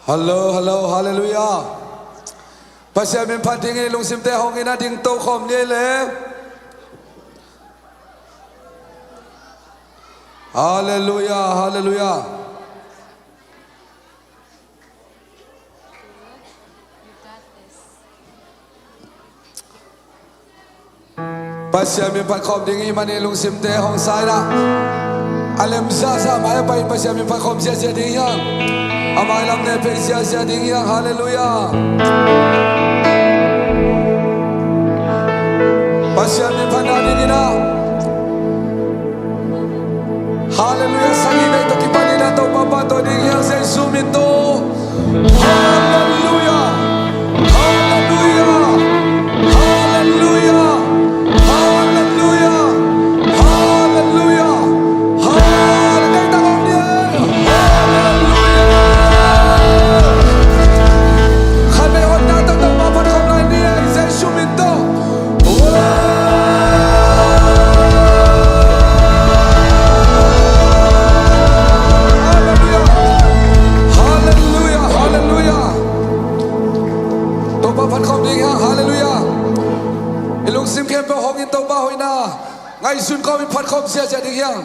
Hello, hello, hallelujah. Pasya min pating ilong simte hong ina ding to khom nie le. Hallelujah, hallelujah. Pasya min pat khom ding iman ilong simte hong sai la. Alem sa sa mai pai pasya min pat khom sia sia ding yang. Amai lam ne pe sia sia ding yang. Hallelujah. Pasya min pat na ding ina. Hallelujah, sangi na ito kipanina to papa to ding yang sa sumin to. Hallelujah, hallelujah, hallelujah, hallelujah, hallelujah, hallelujah. Kami hot na to papa ko na niya sa sumin to. Hallelujah. Ilung sim kem pe hong in to ba hoi na. Ngai sun ko min phat khom sia sia ding yang.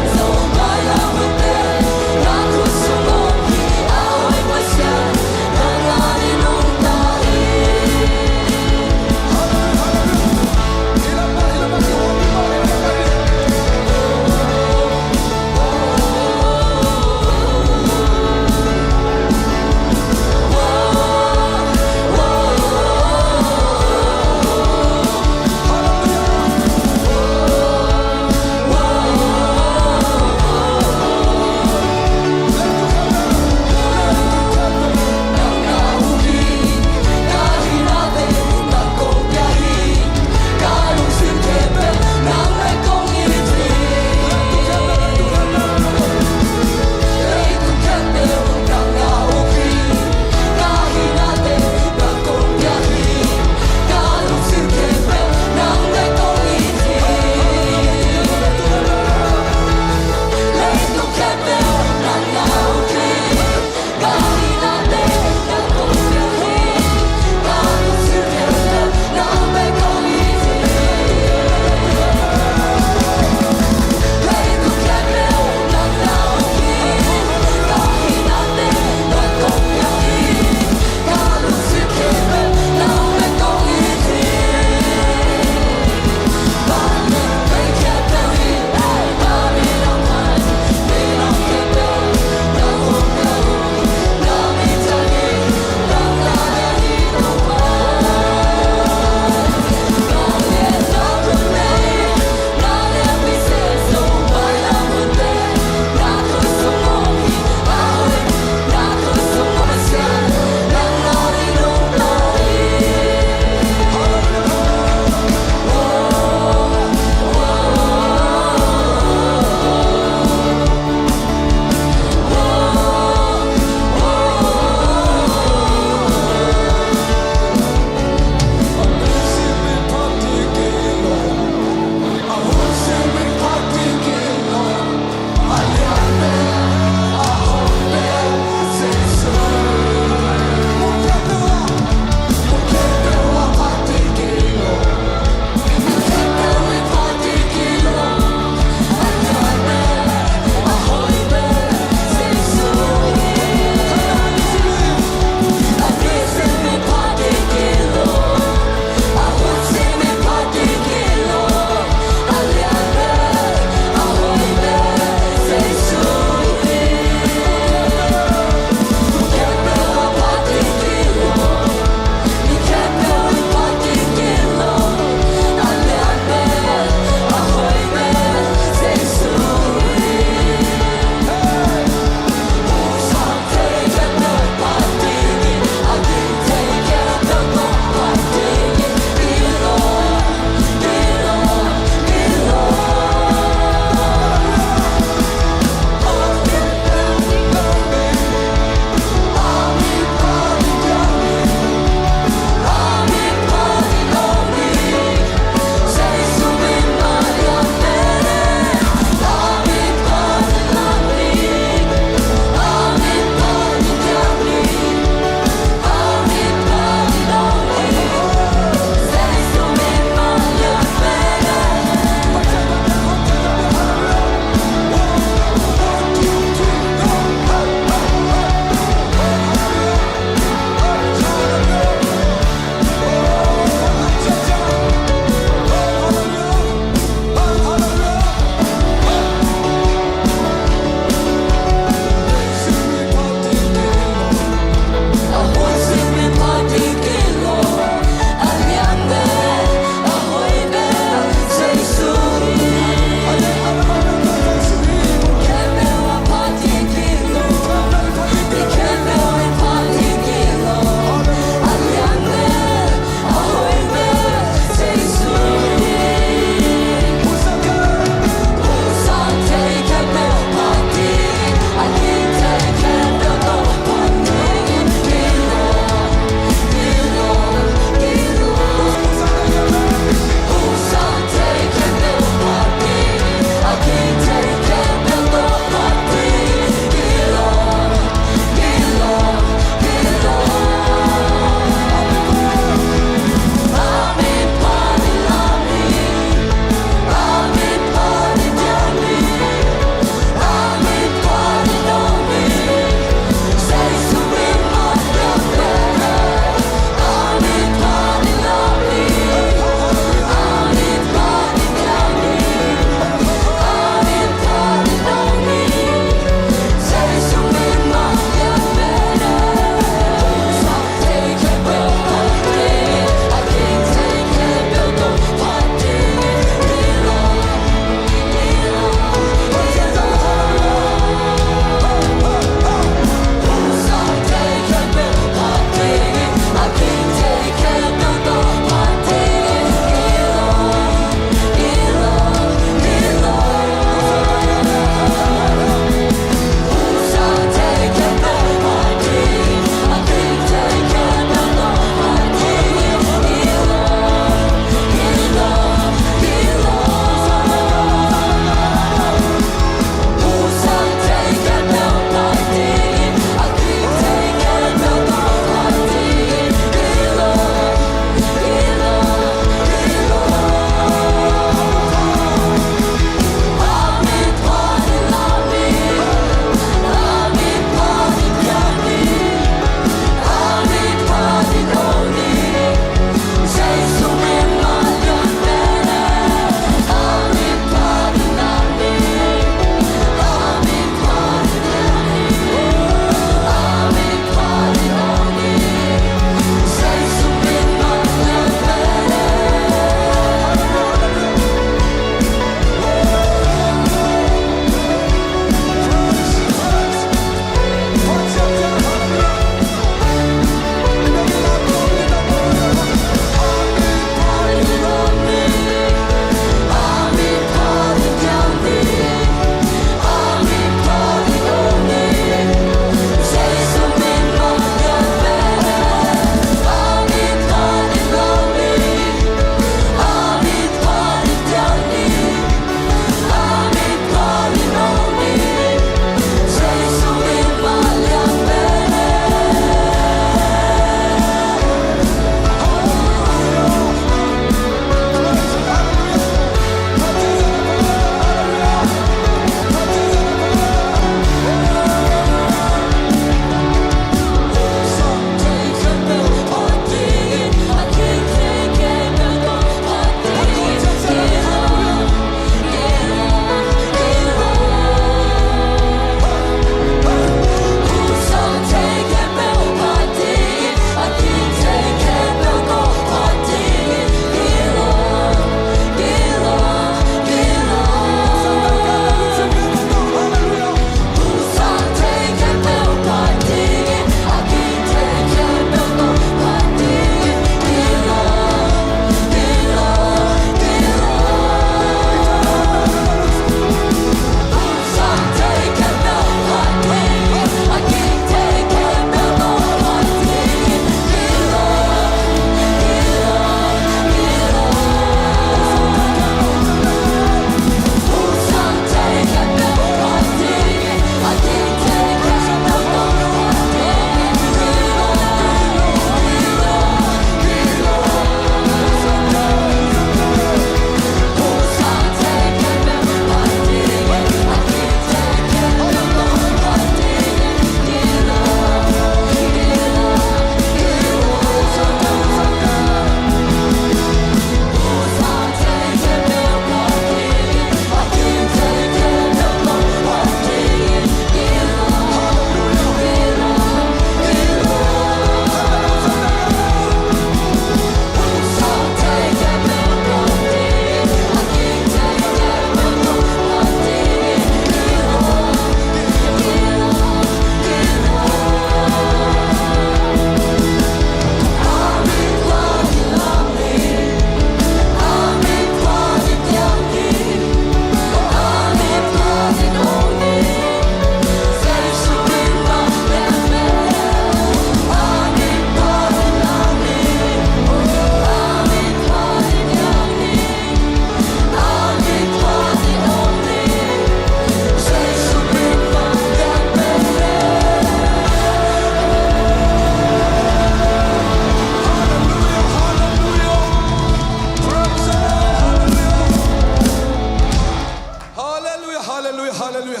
Hallelujah.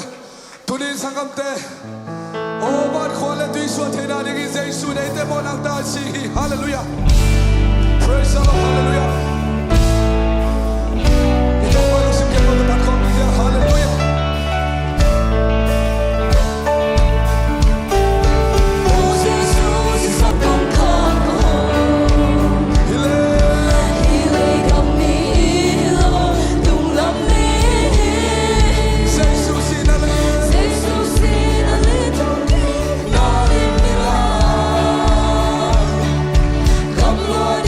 Tunin sangam te. Oh, but call it this one. Tena digi zay su de te monang ta si. Hallelujah. Praise the Lord. Hallelujah. Ito pa lo sim ke mo te pat kom ni hallelujah. Come Lord,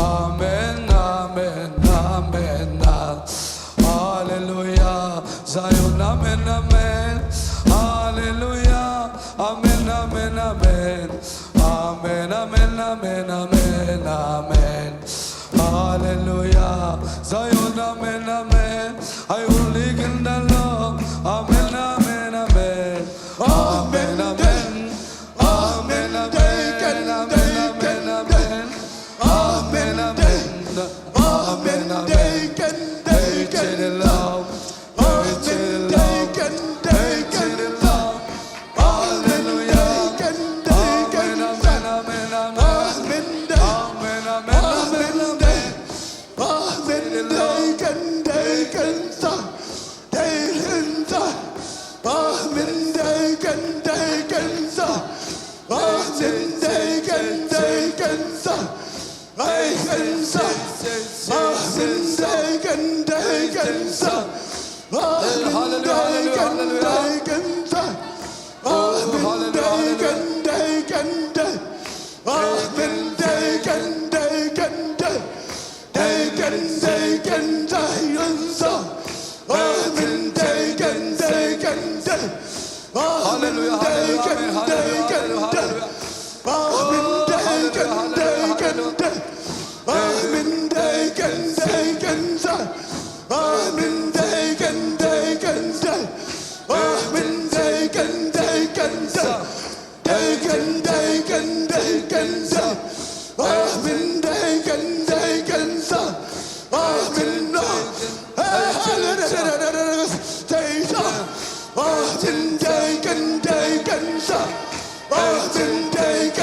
Amen. Hallelujah. Zion, amen, amen. I will live in the Lord. Amen, amen, amen. Amen, amen. Amen, amen. Amen, amen, amen. Amen, amen. Amen, amen. Hey, to the Lord. Hey, to the Lord. Hey, to the Lord. Hallelujah. Amen, amen, amen, amen.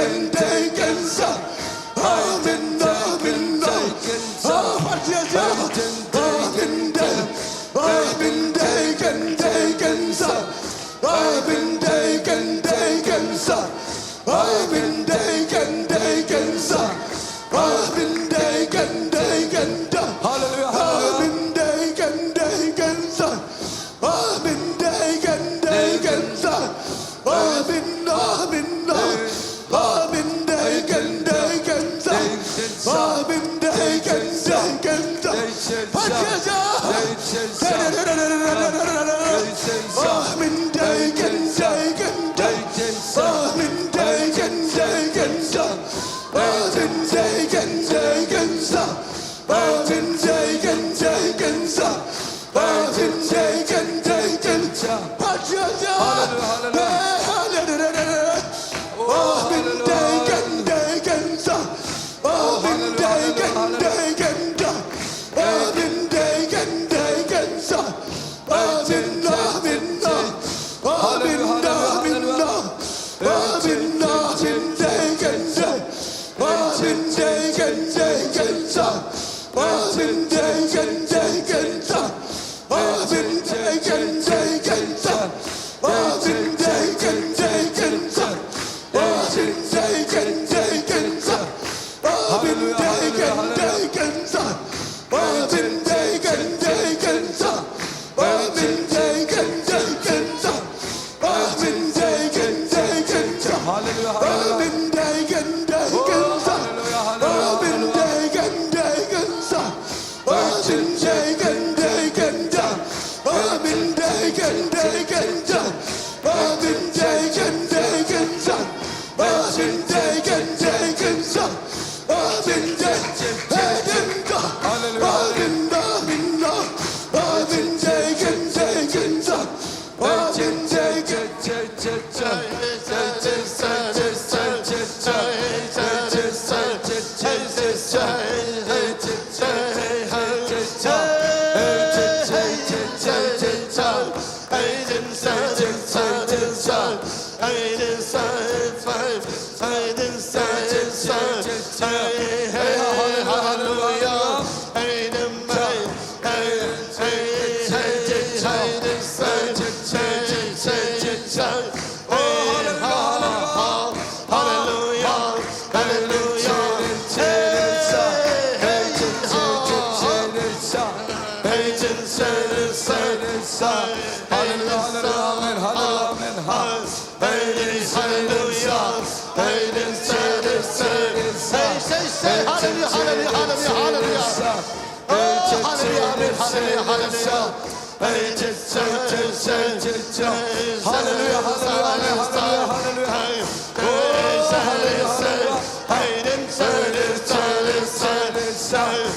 Amen, amen, amen, amen. Hallelujah.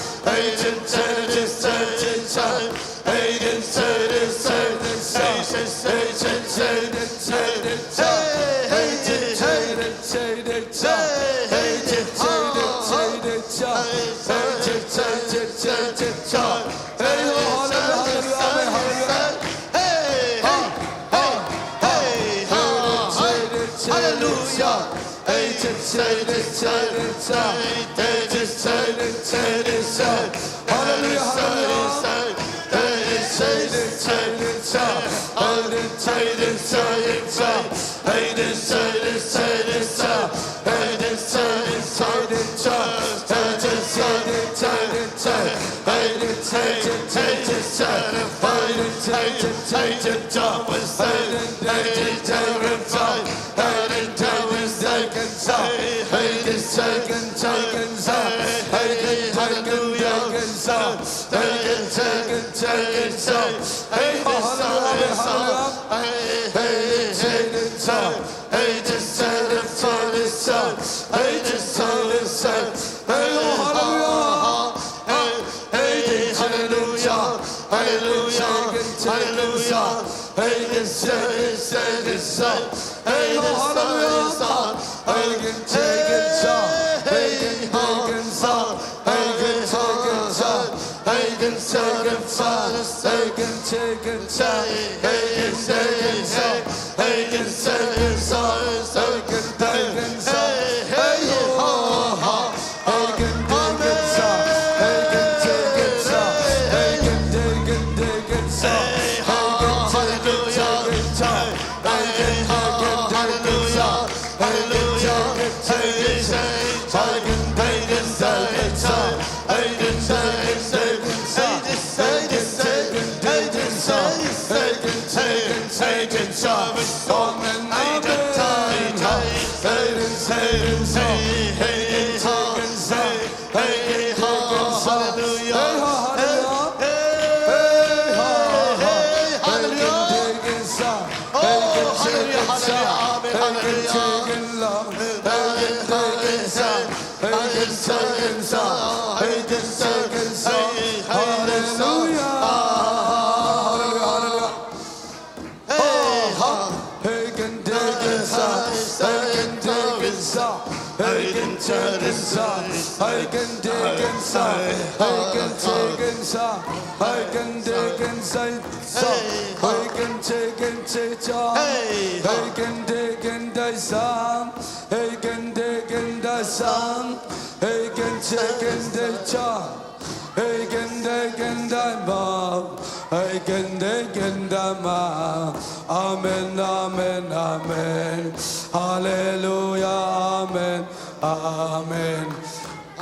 Amen, amen, amen. Hallelujah, amen, amen.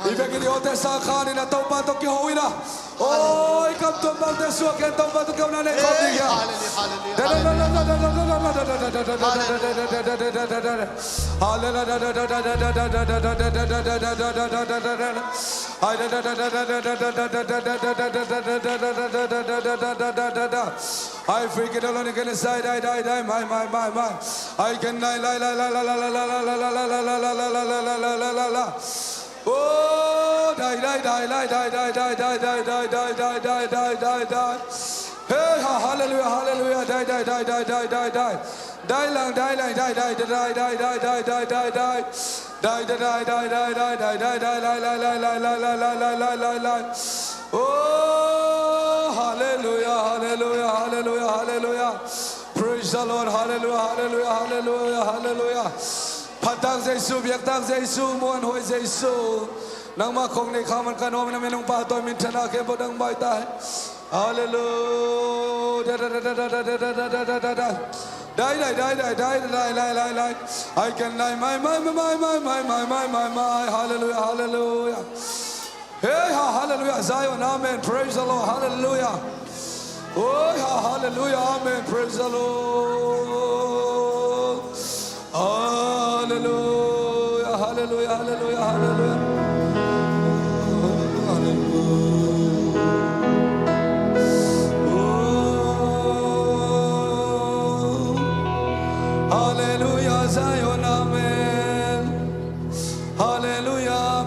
Ibigay niyo tayo sa kanin na tong patok yung huwi na. Oh, ikaw tong patok suwag yan tong patok yung nanay ko. I freaking alone again side die my I can la. Oh, die. Hey, hallelujah, die. Die lang, die. Oh, hallelujah. Praise the Lord, hallelujah. Patang Jesu, biaktang Jesu, muan hoi Jesu. Nang makong ni kaman kanom na minong patoy mintana ke bodang baitay. Hallelujah. Die. I can die my. Hallelujah. Hey, hallelujah. Zion, amen. Praise the Lord. Hallelujah. Oh, hallelujah. Amen. Praise the Lord. Hallelujah. Hallelujah, Zion, amen. Hallelujah,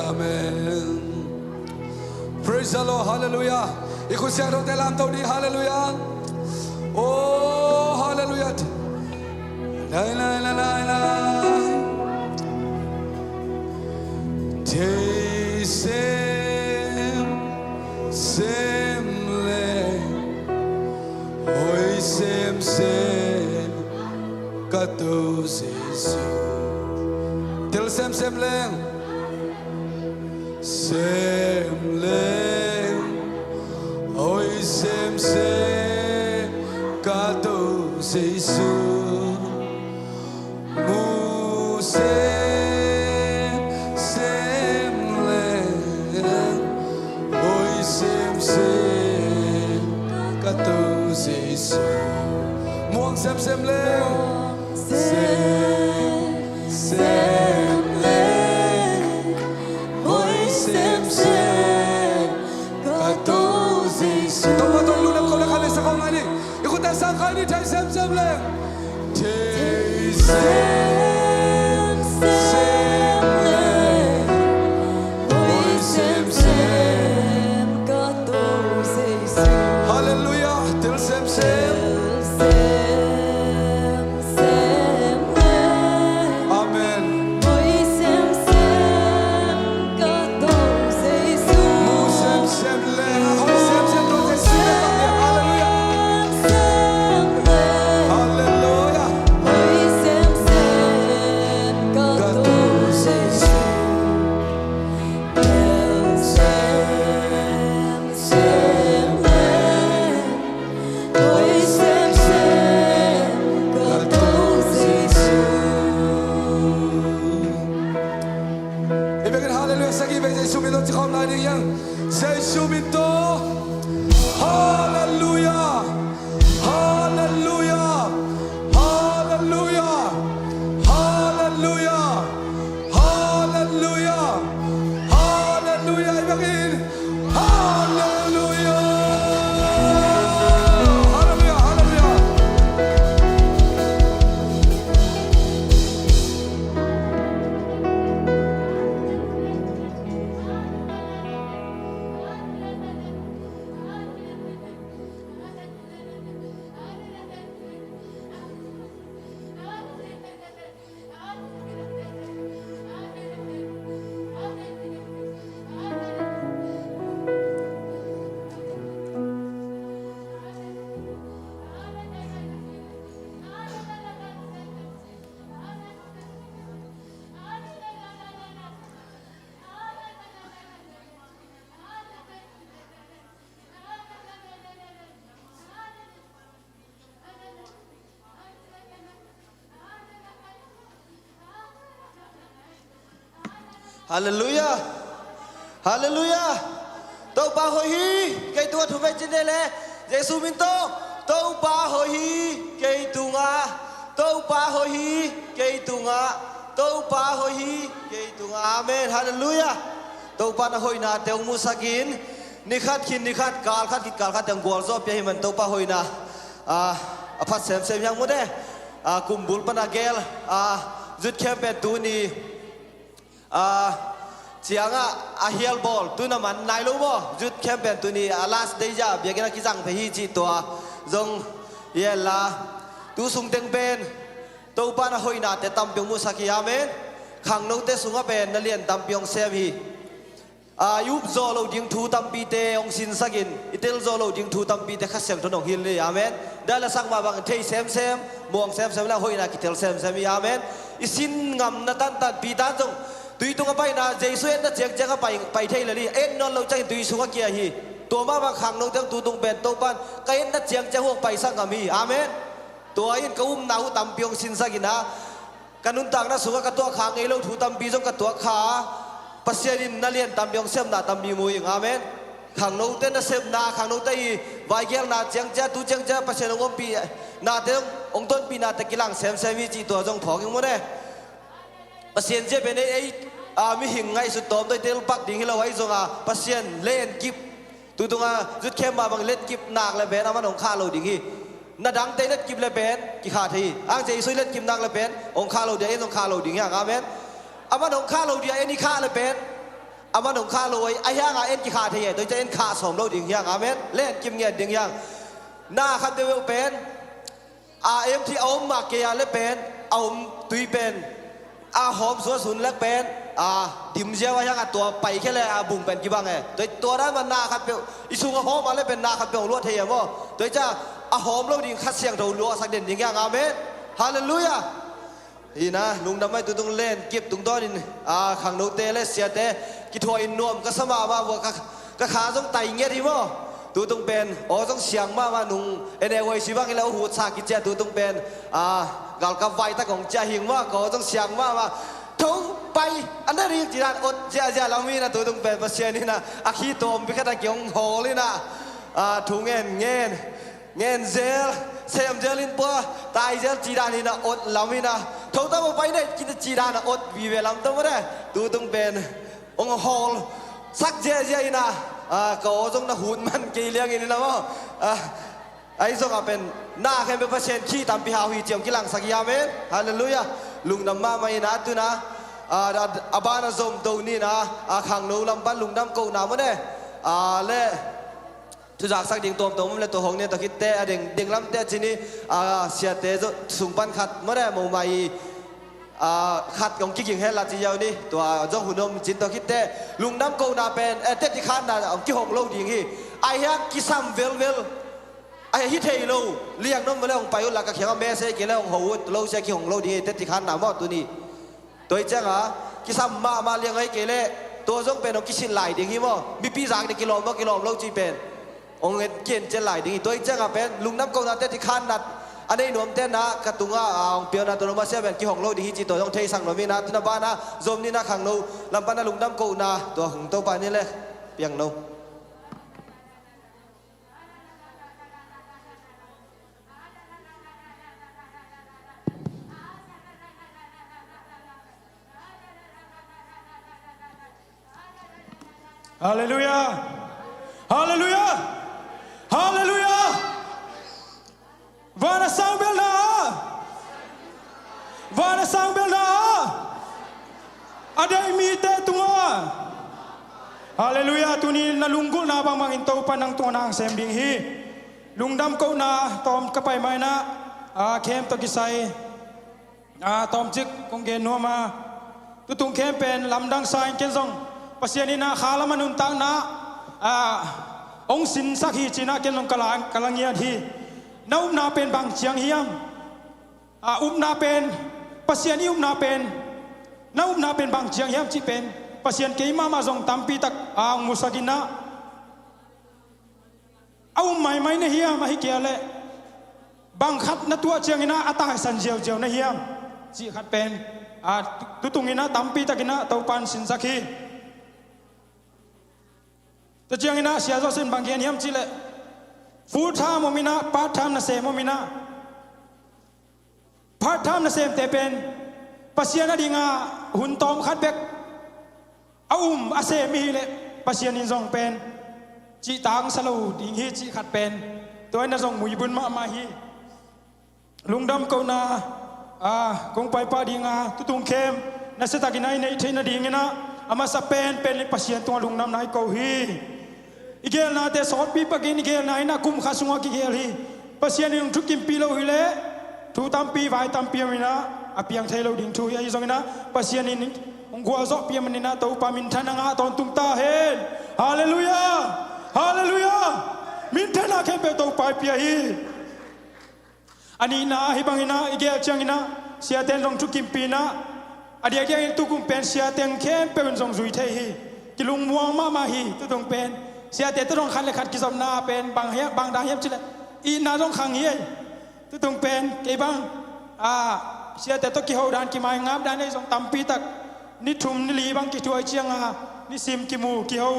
amen. Praise the Lord. Hallelujah. Ikut siang dong dalam tahun ini. Hallelujah. Oh, hallelujah. La la la la la. Te sem le. Oi sem kato sesu. Til sem leng. Sem leng. Oi sem kato sesu. Mu sem leng. Oi sem kato sesu. Muang sem leng. Sem leng. Oi sem kato sesu. Toma tong lu kau nak kali sakau ngani. Ikut dasar kali jai sem leng. Jai sem leng. Oi sem kato sesu. Hallelujah. Til sem. Amen. Mu sem leng. Oi sem kato sesu. Hallelujah. Hallelujah. Kato sesu. Ibigin hallelujah sa gibay sa suminto si kaum natin yang sa suminto. Hallelujah. Hallelujah. Hallelujah. Hallelujah. Hallelujah. Hallelujah. Ibigin hallelujah. Hallelujah. Hallelujah. Hallelujah. Hallelujah. Tâu ba hồi hi cây tua thu về trên đây lẽ Giêsu min tô tâu ba hồi hi cây tu ngã tâu ba hồi hi cây tu ngã tâu ba hồi hi cây tu ngã. Amen. Hallelujah. Tâu ba na hồi na teu musakin ni khat kal khat teng gol zo pe himan tâu ba hồi na aphat sem yang mu de kumbul panagel zut kempe tu ni chianga hial ball tu na man nai lo bo jut campaign tu ni last day ja bia kena ki jang phe hi chi to jong yela tu sung teng ben to pa na hoina te tam pyong mu saki. Amen. Khang no te sunga ben na lian tam pyong se hi yup zo lo ding thu tam pi te ong sin sakin itel zo lo ding thu tam pi te khasem thonong hil le. Amen. Da la sang ma bang thei sem muang sem la hoina ki tel sem hi. Amen. Isin ngam na tan pi tan jong tùy tung bay na Giêsu na chẹt chẹt bay thay là đi em non lâu chạy tùy xuống kia hi tua ma bằng hàng nông tiếng tu tung bền tâu ban cái em na chẹt chẹt huống bay sang ngầm hi. Amen. Tua em câu nào tam piong xin sa kina kanun tang na xuống cái tua khang ấy lâu thu tam pi trong cái tua khá pasierin na liền tam piong xem na tam pi mui. Amen. Hàng nông tên na xem na hàng nông tây vài giang na chẹt chẹt tu chẹt chẹt pasierin ông pi na tiếng ông tôn pi na tây kilang xem hi chỉ tua trong phò cái món này pasien je bene ei mi hing ngai su tom doi tel pak ding lo ai zonga pasien len kip tu tunga jut khem ma bang let kip nak le ben aman ong kha lo ding hi na dang te let kip le ben ki kha thi ang je sui let kip nak le ben ong kha lo de ong kha lo ding ya. Amen. Aman ong kha lo dia eni kha le ben อามาหนุ่มข้าลอยไอ้ยังเอ็นกิขาเทียโดยจะเอ็นขาสมเราดิ่งยังอาเมนเล่นกิมเงียดิ่งยังหน้าคันเดียวเป็นเอ็มที่เอามาเกียร์เล็กเป็นเอาตุยเป็นหอมสวนสุนเล็กเป็นดิมเจ้าว่ายังตัวไปแค่เลยบุ่งเป็นกี่บ้างไงโดยตัวนั้นมันหน้าคันเดียวอิสุงหอมมาเลยเป็นหน้าคันเดียวลวดเทียมั้งโดยจะหอมเราดิ่งคัดเสียงเราลัวสักเด่นดิ่งยังอาเมนฮาเลลูยาอีนะลุงทำไมตัวต้องเล่นเก็บตุงต้นขังโนเตเลเสียเตกิทัวอินนวมก็สมาว่าก็ขาต้องไต่เงี้ยทีมั้งตัวต้องเป็นต้องเสียงมาหนุ่งเอเนวสิบ้างแล้วหูชากิเจตัวต้องเป็นกาลกับไฟตะของเจ้าหิงว่าก็ต้องเสียงมาทุ่งไปอันนั้นรีจีนอดเจ้าเรามีนะตัวต้องเป็นประเสียนี่นะอาคีโตมพิฆาตเกี่ยงหอเลยนะทุ่งเงินเซลเซมเจลินปัวตายเจลจีดานี่นะอดเรามีนะทุ่งต้องไปเนี่ยกินจีดานะอดวีเวลำต้องมาได้ตัวต้องเป็นองค์ฮอลสักเจ้านะก็ต้องนะหุ่นมันกี่เลี้ยงนี่นะว่าไอ้ส่งเป็นหน้าแค่เป็นเปอร์เซ็นต์ขี้ตามพิหาวิเจียมกี่หลังสักยามเองฮาเลลูยาลุงนำมาไม่นะตัวนะบ้านสมตัวนี้นะขังนูลำบ้านลุงดำกูน้ำมันเนี่ยเล่ทุกจากสักดิ่งตัวมันเลยตัวหงเนี่ยตัวคิดเตะดิ่งลำเตะทีนี้เสียเตะสูงปันขัดมันเนี่ยมองไม่ขัดของกิ๊กยิงให้ลาจีเยานี่ตัวจ้องหุ่นนมจินตัวคิดเตะลุงน้ำกูน้ำเป็นเตะที่ขัดน่ะกิ๊กหงโลดิ่งฮีไอ้ยักษ์กิซัมเวลไอ้ฮิตเฮโลเลี้ยงน้องมาแล้วไปอุลากะเขียงแม่เสกแล้วหัวโลเสกของโลดิ่งเตะที่ขัดน่ะว่าตัวนี้ตัวเจ้ากิซัมมาเลี้ยงให้เกล้ตัวจ้องเป็นของกิชินไหลดิ่งฮีมั้งมีปีศาจในกิโลโลจีเป็นองค์เกียนเจนไหลดิ่งตัวเจ้าเป็นลุงน้ำกูน้ำเตะที่ขัดน่ะอันนี้หนุ่มเต้นนะกระตุ้งเปียนะตัวมาเสียเป็นกี่ของโลดีจีตัวต้องเทสั่งหน่อยมีนะทุนบ้านนะโจมนี่นะขังโลลำปานะลุงดำกูนะตัวหงตัวปานนี่เลยเปียงโลฮาเลลูยาฮาเลลูยาฮาเลลูยาVana sang belna ada imite tunga Haleluya tuni nalunggul na bang mangintaw pa ng tunga ng sembing hi lungdam ko na tom kapay may na kem to gisay tom jik kung genwa ma tutung pen lamdang sain kenzong pasyanin na khalaman untang na ong sin sakhi china kenong kalangian hi na naเป็นบางเชียงเฮียมนาเป็นปัสยานีนาเป็นนาเป็นบางเชียงเฮียมที่เป็นปัสยานเกี่ยมาจงตามปีตักมุสกินะไม่ในเฮียมาให้เกี่ยวเลยบางขัดนัตัวเชียงนะอัตาสันเจียวในเฮียมจีขัดเป็นตุงนะตามปีตักนะเตาปันสินสักฮีแต่เชียงนะเสียจเส้นบางเฮียมจีเลยfull time มมินะ part time นะเซมมมินะ part time นะเซมเตเป็นปัสยานะดิงหุ่นตอมขัดเบกอาเซมีเลยปัสยานินซองเป็นจีตังสโลดิงฮีจีขัดเป็นตัวนั้นซองมุยบุญมาฮีลุงดำกูนาคงไปปาดิงตุงเข้มนะสตากินัยในเทนดิงนะอามาสเปนเป็นปัสยานตัวลุงดำนายกูฮีอีเกลนาเตสอดปีปกินอีเกลนาอินากุมข้าสุงกิเกลฮีปัสยานิงทุกิมปีโลฮิเลทุตัมปีไวตัมปีมินะอาเปียงเทโลดิ่งทุยาอิซงนะปัสยานิงองกัวซอกปีมินะตัวปามินทนังตอนตุงตาเฮนฮาเลลูยาฮาเลลูยามินทนาเข้มเปตัวปาปีฮีอันนี้นะฮิบังอินะอีเกลจังอินะเสียเต็นลงทุกิมปีนะอดีตยังตุกุมเป็นเสียเต็นเข้มเป็นซงซุยเทฮีกิลุงมัวมาฮีตุตงเป็นเสียแต่ต้องขันเลยขัดกิจสำนาเป็นบางดาเฮียบจิเลยอีน่าต้องขังเฮียต้องเป็นกี่บางเสียแต่ต้องกี่หัวดานกี่ไม้งับดานในสองตำปีตักนิทุ่มนิลีบางกี่ตัวเชียงนิซิมกี่มูกี่หัว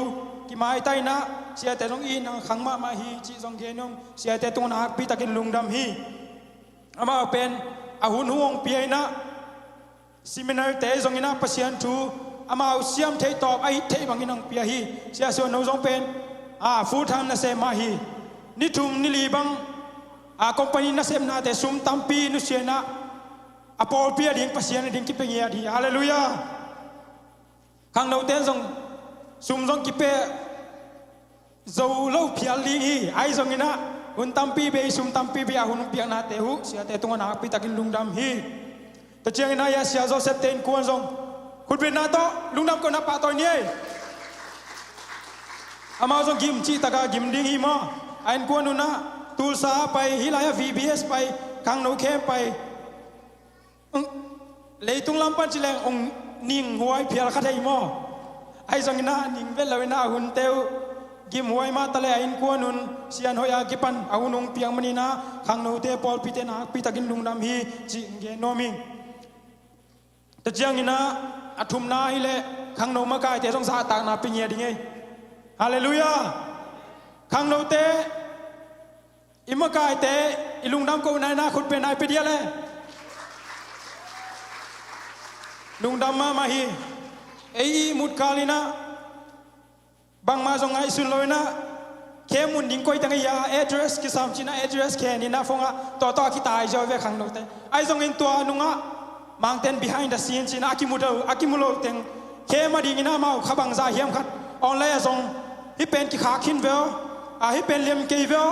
กี่ไม้ใต้นะเสียแต่ต้องอีน่าขังมาฮีจีสองเกนงเสียแต่ต้องนักปีตักกินลุงดำฮีมาเป็นหุ่นห่วงเปียนะซิมินาร์เตะสองนะปัสยันทูอามาเสียมเทตอบไอเทบางอินังเปียฮีเสียส่วนเราจงเป็นฟูทามนาเซมาฮีนิทุมนิลีบังคอมพานีนาเซมนาเตซุมตัมปีนุเซียนะปอลเปียดิ่งปัสยานะดิ่งกิเปียดีฮาเลลูยาขังเราเต้นจง ซุ่มซองกิเปโจโลเพียลีฮีไอซองอินะหุ่นตั้มปีเบซุ่มตั้มปีเบียหุ่นเปียกนาเตหุเสียเตตุงนาปีตะกินลุงดำฮีแต่เจียงอินะยาเสียโจเซปเตนกวนซองคุณเป็นนาโตลุงดำก็นับปะตัวนี้อามาซองกิมจีตะกากิมดิ้งฮีมาไอ้กวนนุนะตูลซาไปฮิลายา VBS ไปคังโนเคไปเลยตุงลำปันจิแรงองนิ่งหวยเพียรคัดให้มอไอ้สังนานิ่งเวลาเวนาหุ่นเตวกิมหวยมาตะเลไอ้กวนนุนเสียนหอยอากิปันอาหุ่นองเปียงมันนี่นะคังโนเตปอลพิเตนาพิตากินลุงดำฮีจิงเกโนมิงแต่เจียงนี่นะอัฐุมนาฮิเลคังโนมากายเตสงสาตากนาปิเงียดิไงฮาเลลูยาคังโนเตอิมกายเตอิลุงดำก็นายนาคุณเป็นนายไปเดียเลยลุงดำมาฮีเอมุดกาลินะบางมาสงไงสุนเลยนะแค่มุนดิ้งก้อยตั้งยา address กิสามจีน่า address แค่นี้นะฟงอ่ะต่อคิตายจะเวขังโนเตไอสงอินตัวนุงอ่ะมังเต้น behind the scene จีน่าอากิมุโลเต็งแค่มาดิ้งนะมาขบังซาเฮียมขัดออนไลน์สงฮิเป็นกิขาคินเวลฮิเป็นเลียมเกเวล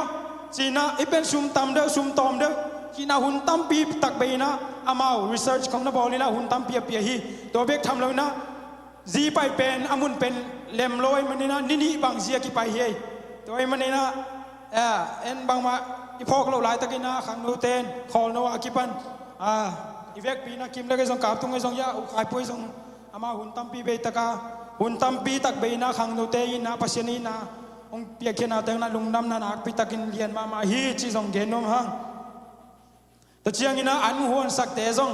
จีน่าฮิเป็นซุ่มตำเด้อซุ่มตอมเด้อจีน่าหุ่นตั้มปีตักเบนะอามา research ของนักบอลนี่นะหุ่นตั้มเปียฮีตัวเบกทำเลยนะจีไปเป็นอามุนเป็นเล็มลอยมันนี่นะนี่บางเสียกี่ไปเฮตัวไอ้มันนี่นะเอ็นบางมาอีพอกเราหลายตะกี้นะขังโนเตนคอโนอากิปันอีเวกปีนะกิมได้ก็ส่งกราบตรงไอ้ส่งยาอุคายปุ้ยส่งอามาหุ่นตั้มปีเบตะกาหุ่นตั้มปีตักเบนะขังโนเตยินะปัสยานีนะองเปียกเขียนเอาแต่งนั้นลุงดำนันอักปีตะกินเลียนมาฮีจีส่งเกนนมฮังแต่เชียงนี่นะอันหัวสักเตส่ง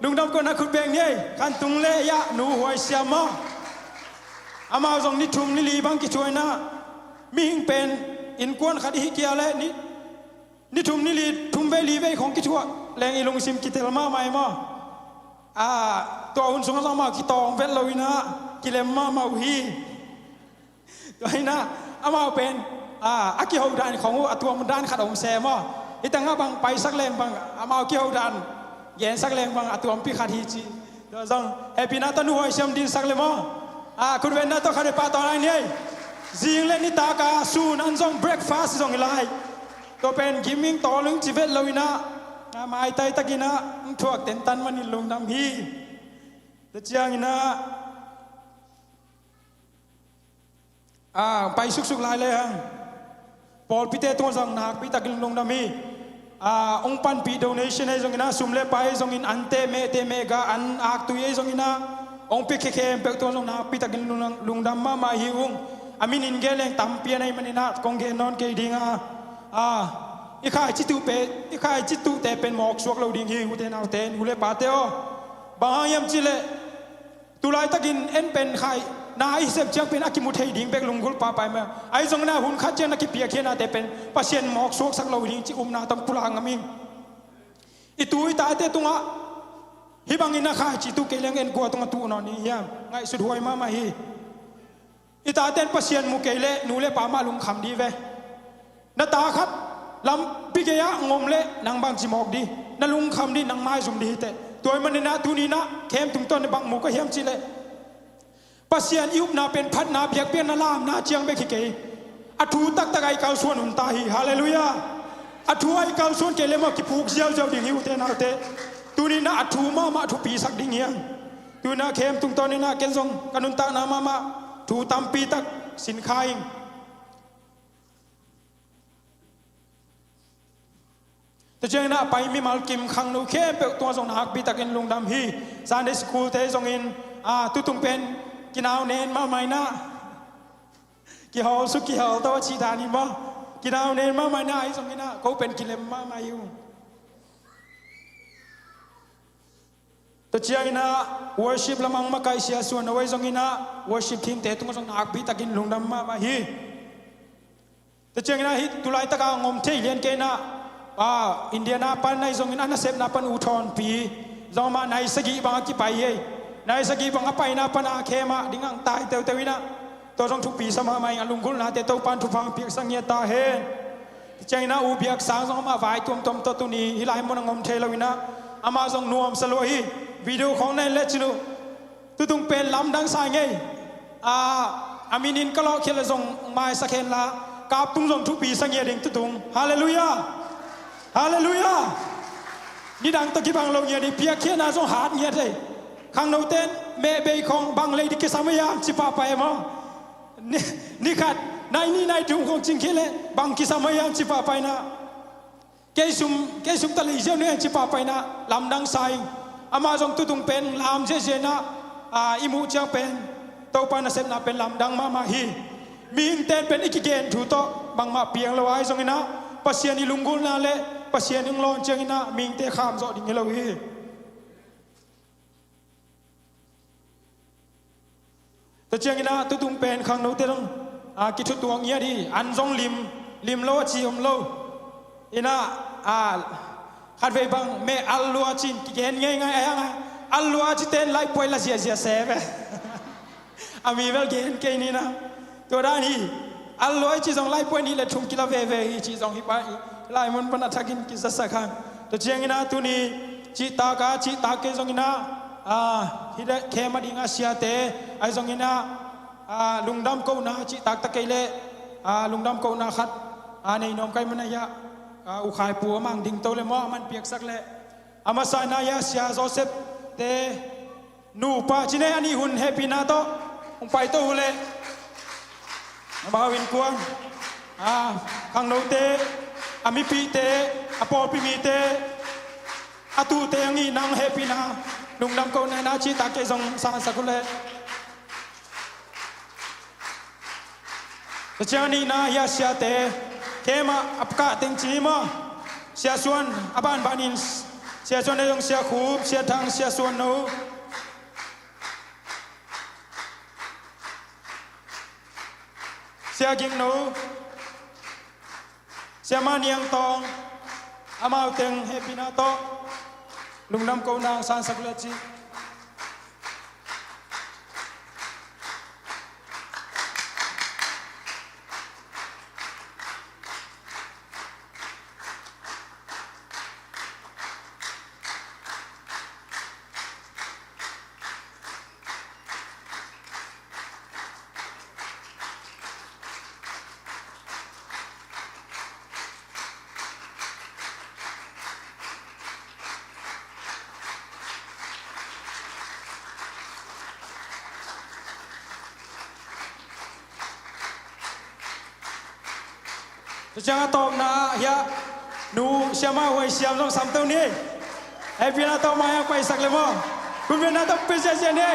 ลุงดำก็นักขุดเบงเนี่ยกันตุงเลียหนูหวยเสียมาอามาส่งนิทุมนิลีบังกิช่วยนะมีหิงเป็นอินกวนขัดฮิเกียเลยนิทุมนิลีทุมเวลีเวของกิชัวแรงอีลงซิมกิเตลมาไม่มาตัวอุ่นสงสารมากิตองเวลลวินะกิเลมมาฮีตัวนี้นะอามาเป็นอากิฮาวดานของตัวมันด้านขัดองเซมาอีตั้งบางไปสักแรงบางอามากิฮาวดานเย็นสักแรงบางตัวปีขัดฮิจีตัวส่งเฮปีนาตันหัวเสียมดินสักเลมาคุณเวนน่าต้องขัดปาตอนนี้จิงเล่นนิตากาสูนันส่งเบรกฟาสต์ส่งอีไลตัวเป็นกิมมิ่งต่อลึงจีเวตลวินะมาไอไตตะกินะทั่วเต็นตันมันนี่ลงดำฮีแต่เจียงนะไปสุกๆลายเลยฮะปอลพิเตตัวส่งนักพิตะกินลงดำฮีองปันปีโดเนชั่นให้ส่งนะสุมเลไปส่งอินอันเตเมกาอันอักตุยส่งอินะองพิเคเป็กตัวส่งนักพิตะกินลงดำมาฮิวงอามินินเกลงตั้มเปียในมันนี่นะกงเกนนอนเกดิงอีข้าจิตุเปอีข้าจิตุแต่เป็นหมอกสวกเราดิ่งหิวเทนเอาเทนหูเล่ปาเตอบางยามจิเลตุลายตะกินเอ็นเป็นใครนาอิเซบเจียงเป็นอากิมุเทดิ่งเป็กลงกุลปาไปมาไอ้ทรงหน้าหุ่นขัดเจนักกิเปียเขียนแต่เป็นปัสเซียนหมอกสวกสักเราดิ่งจินาตั้มปุลางามิงอีตุยตาเตตุงะฮิบังอินาข้าจิตุเกลงเอ็นกัวตุงะตุนอนี่ยามไงสุดหวยมาฮีอีตาเต้นปัสเซียนมุกเกเลนูเลปามาลุงคำดีเวนาตาครับลำปิเกยะงมเลนางบางจิมอกดีนาลุงคำดีนางไม้สุมดีแต่ตัวมันนี่นะทุนีนะเข้มถึงต้นในบางหมู่ก็เฮียมจิเลปัสเซียนยุบนาเป็นพัดนาเบียกเปียนนาลามนาเจียงเบกิเกอัทูตักตะไกเกาส่วนหุ่นตาฮีฮาเลลูยาอัทูไอเกาส่วนเกเลมากิผูกเจียวดิ่งหิวเตนาเตตุนีนะอัทูมาอัทูปีสักดิ่งเฮียงตุนีนะเข้มถึงต้นนี่นะเกณฑ์ทรงกันุนตานามาถูตามปีตักสินค้าเองแต่เจ้าหน้าไปมีมาลกิมขังนูเข้เปิดตัวส่งนักปีตักอินลุงดำฮีซานเดสคูลเทส่งอินตุตุงเป็นกินเอาเนนมาไม่นะกิฮอลสุกิฮอลตัวชีดานิมากินเอาเนนมาไม่นะไอ้ส่งอินนะเขาเป็นกิเลมมาไม่อยู่แต่เจ้าหน้า worship ละมังมาไกลเสียส่วนเอาไว้ส่งอินนะ worship ทิ้งแต่ตุ้งส่งนักปีตักอินลุงดำมาไม่ฮีแต่เจ้าหน้าฮิตุลายตะกางมเที่ยนเกนะอินเดียนาปันในส่งอินอันเซฟนาปันอุทอนปีจอมาในสกีบางกี่ไปเย่ในสกีบางไปนาปันอาเคมาดิ้งอังตายเตวินะตัวส่งทุกปีสมาไม่อันลุงกุลนาเตตัวปันทุพังเปียกสังเกตตาเฮใจนาอุเบียกสางส่งมาไว้ตัวตุนีฮิลายมันงมเทลวินะอามาส่งนวมสโลฮีวิดีโอของในเลจิโนตุตุงเป็นลำดังสายไง aminin kalau khel zong mai sakhen la kap tung zong thu pi sangye ding tu tung hallelujah hallelujah ni dang to ki bang lo ye di pia khe na zong hat ye thei khang no ten me be khong bang le di ke samaya chi pa pa mo ni khat nai ni nai tung khong ching khele bang ki samaya chi pa pa na ke sum ta le je ne chi pa pa na lam dang sai ama zong tu tung pen lam je na imu chang pen to pa na sem na pen lam dang ma hi ming ten pen ikigen thu to bang ma piang lo ai zong ina pasien i lungul na le pasien ing lon chang ina ming te kham zo ding lo hi to chang ina tu tung pen khang no te dong ki thu tuang ya di an zong lim lo chi om lo ina khat ve bang me al lo chin ki gen ngai ngai anga al lo chi ten lai poi la sia se ve ami vel gen ke ni na to da ni al lo chi zong lai poi ni le thum ki la ve chi zong hi ba lai mon pan athakin ki sa sa khan to chang ina tu ni chi ta ke zong ina hi da ke ma ding asia te ai zong ina lungdam ko na chi tak ta ke le lungdam ko na khat nei nom kai man ya u khai pu mang ding to le mo man piak sak le ama sa na ya sia joseph te nu pa chine ani hun happy na to ong pai to le ba win kuang khang no te ami pi te apo pi mi te atu te ngi nang happy na lungdam ko na chi tak ke jong sa sa ku le Sejani na ya sia te kema apka ting chi mo sia suan aban banin sia suan dong sia khub sia thang sia suan no sia ging no sia maniang tong amau teng happy na to lungnam ko nang san sakla chi jangan top na ya nu siapa wei siam dong sam tau ni happy na top maya pai sak le mo kun na top pesa ni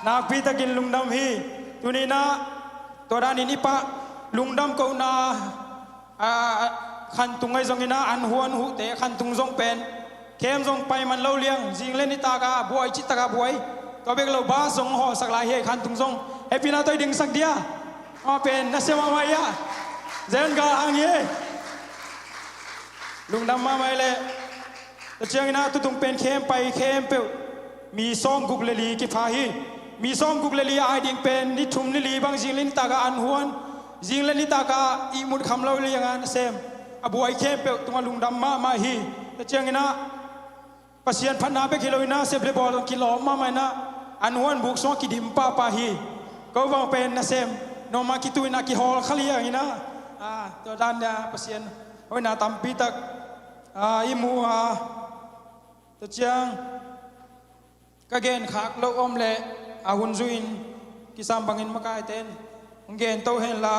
nak pi takin lungdam hi tuni na todan ini pa lungdam ko na khan tungai zong ina an huan hu te khan tung zong pen kem zong pai man lo liang jing len ita ka buai chi ta ka buai to bek lo ba zong ho sak lai he khan tung zong happy na toi ding sak dia pen na se ma ma ya zen ga hang ye lungdam ma mai le to chiang ina tu tung pen kem pai kem pe mi som guk le li ki pha hi mi som guk le li ai ding pen ni thum ni li bang jing len ta ka an huan jing len ta ka I mut kham lo le yang an sem abuai khem pe tunga lungdam ma hi ta chiang ina pasien phan na pe kiloina se ble bol kilo ma na an huan buk so ki dim pa hi ko bang pen na sem no ma ki tu na ki hol khali yang ina to dan ya pasien oi na tam pi tak I mu ta chiang kagen khak lo om le ahun zuin kisam bangin makai ten ngen to hen la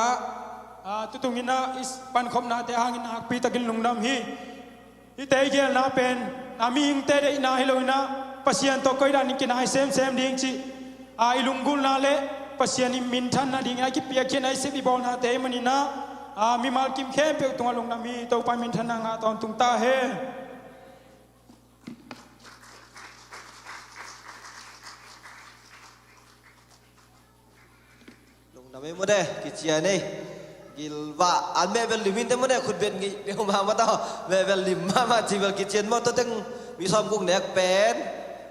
tutungina is pan khom na te hangin hak pi takin lungnam hi te gel na pen aming te de na hiloina pasien to koi dan kin ai sem ding chi ai lungul na le pasien ni min than na ding ai ki pia ken ai se bi bol na te manina mi mal kim khem pe tunga lungnam hi to pa min than na nga ton tung ta he nami mo de kicia ni กิลว่าอันแม่เป็นลิมินแต่ไม่ได้คุณเป็นงี้เดี๋ยวมาต่อแม่เป็นลิมมาจีเบลกิเชนมาตัวตึงมีซ้อมกุ้งเน็กเป็น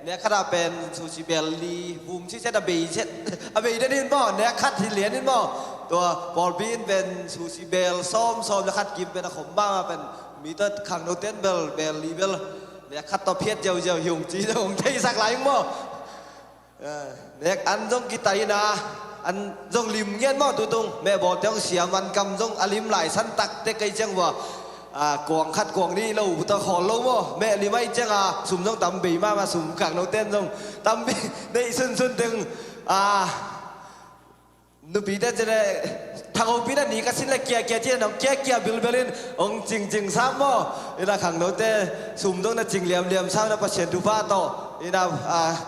เน็กขนาดเป็นซูชิเบลลีบูมที่เช่นอเบย์เช่นอเบย์ได้ยินบ่เน็กคัดที่เหรียญนี่บ่ตัวบอลบีนเป็นซูชิเบลซ้อมแล้วคัดกิมเป็นขมบ้ามาเป็นมีตัวขังโนเทนเบลลีเบลเน็กคัดตัวเพียรเจียวหิวจีเจ้าของที่สักหลายมั้งเน็กอันจงกิตายนะอันจงลิมเงี้ยมั้งตัวตรงแม่บอกต้องเสียมันกำจงอลิมหลายสันตักเด็กไกจังว่ากวางคัดกวางนี่เราตะขอลงมั้งแม่ลิไม่จังสุ่มจงตำบีมาสุ่มขังโนเต้นจงตำบีในซึ่งถึงนูปีได้จะได้ทางปีนั้นนี่ก็สิ้นละเกียร์ที่น้องเกียร์บิลเบลินองจริงซ้ำมั้งนี่นะขังโนเต้สุ่มจงน่ะจริงเหลี่ยมซ้ำนะประเสริฐดูฟ้าต่อนี่นะ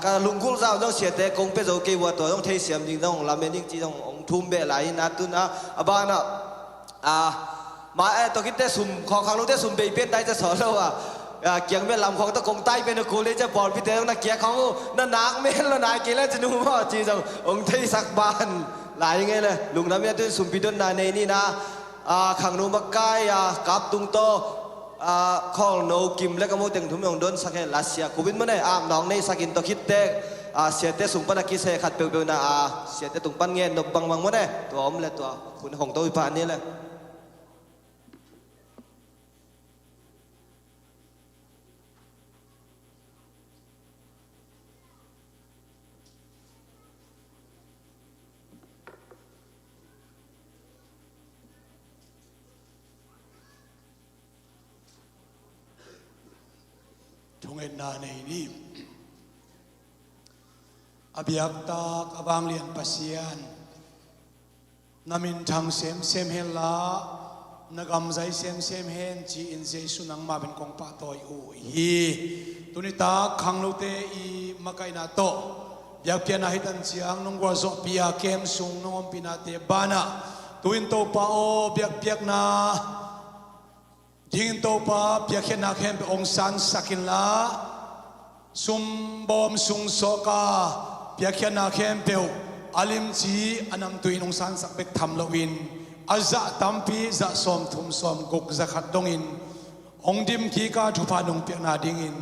การลุงคุ้งซ้ำต้องเสียแต่กงเป็นโอเควัวตัวต้องเทเสียมจริงต้องลำเนินจริงต้ององทุ่มเบลายนัดตุนะบ้านมาตัวคิดได้สุ่มของขังโนเต้สุ่มเบย์เป็นได้จะสอนเราเกียงเป็นลำของตะกงใต้เป็นกูเลยจะบอลพี่เต้ต้องนักเกียร์เขานั่นนักเมนแล้วนายเกล้จะดูว่าจีจังองเทสักบ้านหลายยังไงเลยลุงน้ำเนี่ยด้วยสุ่มพิดนนาในนี่นะขังนูมักไก่กับตุงโตข้อโนกิมและก็มูเต็งทุ่มยงโดนสักแค่ลาเซียกูบินมาเนี่ยน้องในสักินตัวคิดเตะเสียเตะสุ่มปนักกิเสขัดเปลวๆนะเสียเตะตุงปันเงินนบบังมาเนี่ยตัวอมเลยตัวคุณหงตัววิพานนี่เลยทงเอ็นนาในนี้อภิยักตากอบางเลียนปัสยานนามินทางเซมเฮลานักำใจเซมเฮนจีอินเจสุนังมาเป็นกองปะตอยอูฮีตุนิตาขังโลเตอีมาไกนาโตอยากเพียนาฮิตันเสียงนงวาโซปียาเกมซุงนงอมปินาเตบานะตุอินโตปาโอเปียกนาทิ้งตัวป้าเพียงแค่นักเห็นเป็นองศาสักินละซุมบอมซุงโซกาเพียงแค่นักเห็นเป็นอาลิมจีอันนำตัวองศาสักเบกทำลวินอาจะตั้มปีจะสมทุ่มสมกุกจะขัดดงอินองดิมขีกาทุพานุงเปียกนาดิ่งอิน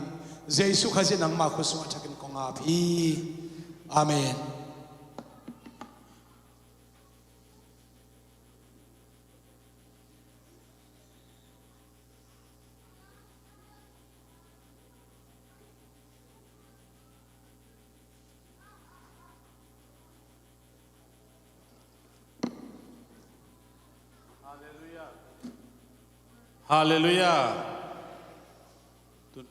เจสุขจินังมาคุสุจักินกงอาพีอาเมนฮาเลลูยา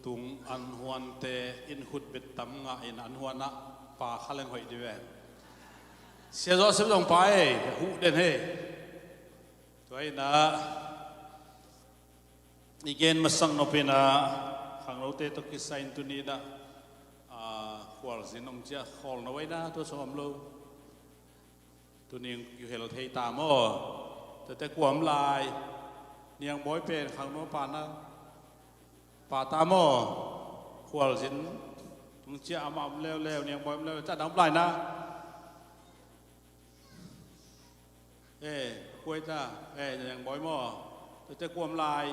ตุงอันฮวนเตอินขุดเบ็ดตั้มงาอินอันฮวนะป่าขลังหอยดีเวนเสียจอสิบลงไปหูเด่นเฮตัวไอ้นะอีเกนมาสั่งนอเป็นขังเราเตตกิสัยตุนีนะขวลสินองเจ้าขอลนไว้นะตัวสมโลตัวนี้อยู่เฮลเทตามอแต่กวมลายเนียงบอยเป็นขังโนปานะป่าตามอขวลสินตุงเจ้ามาเร็วเนียงบอยเร็วจะน้ำลายนะกล้วยจ้าเนียงบอยมอแต่กวมลาย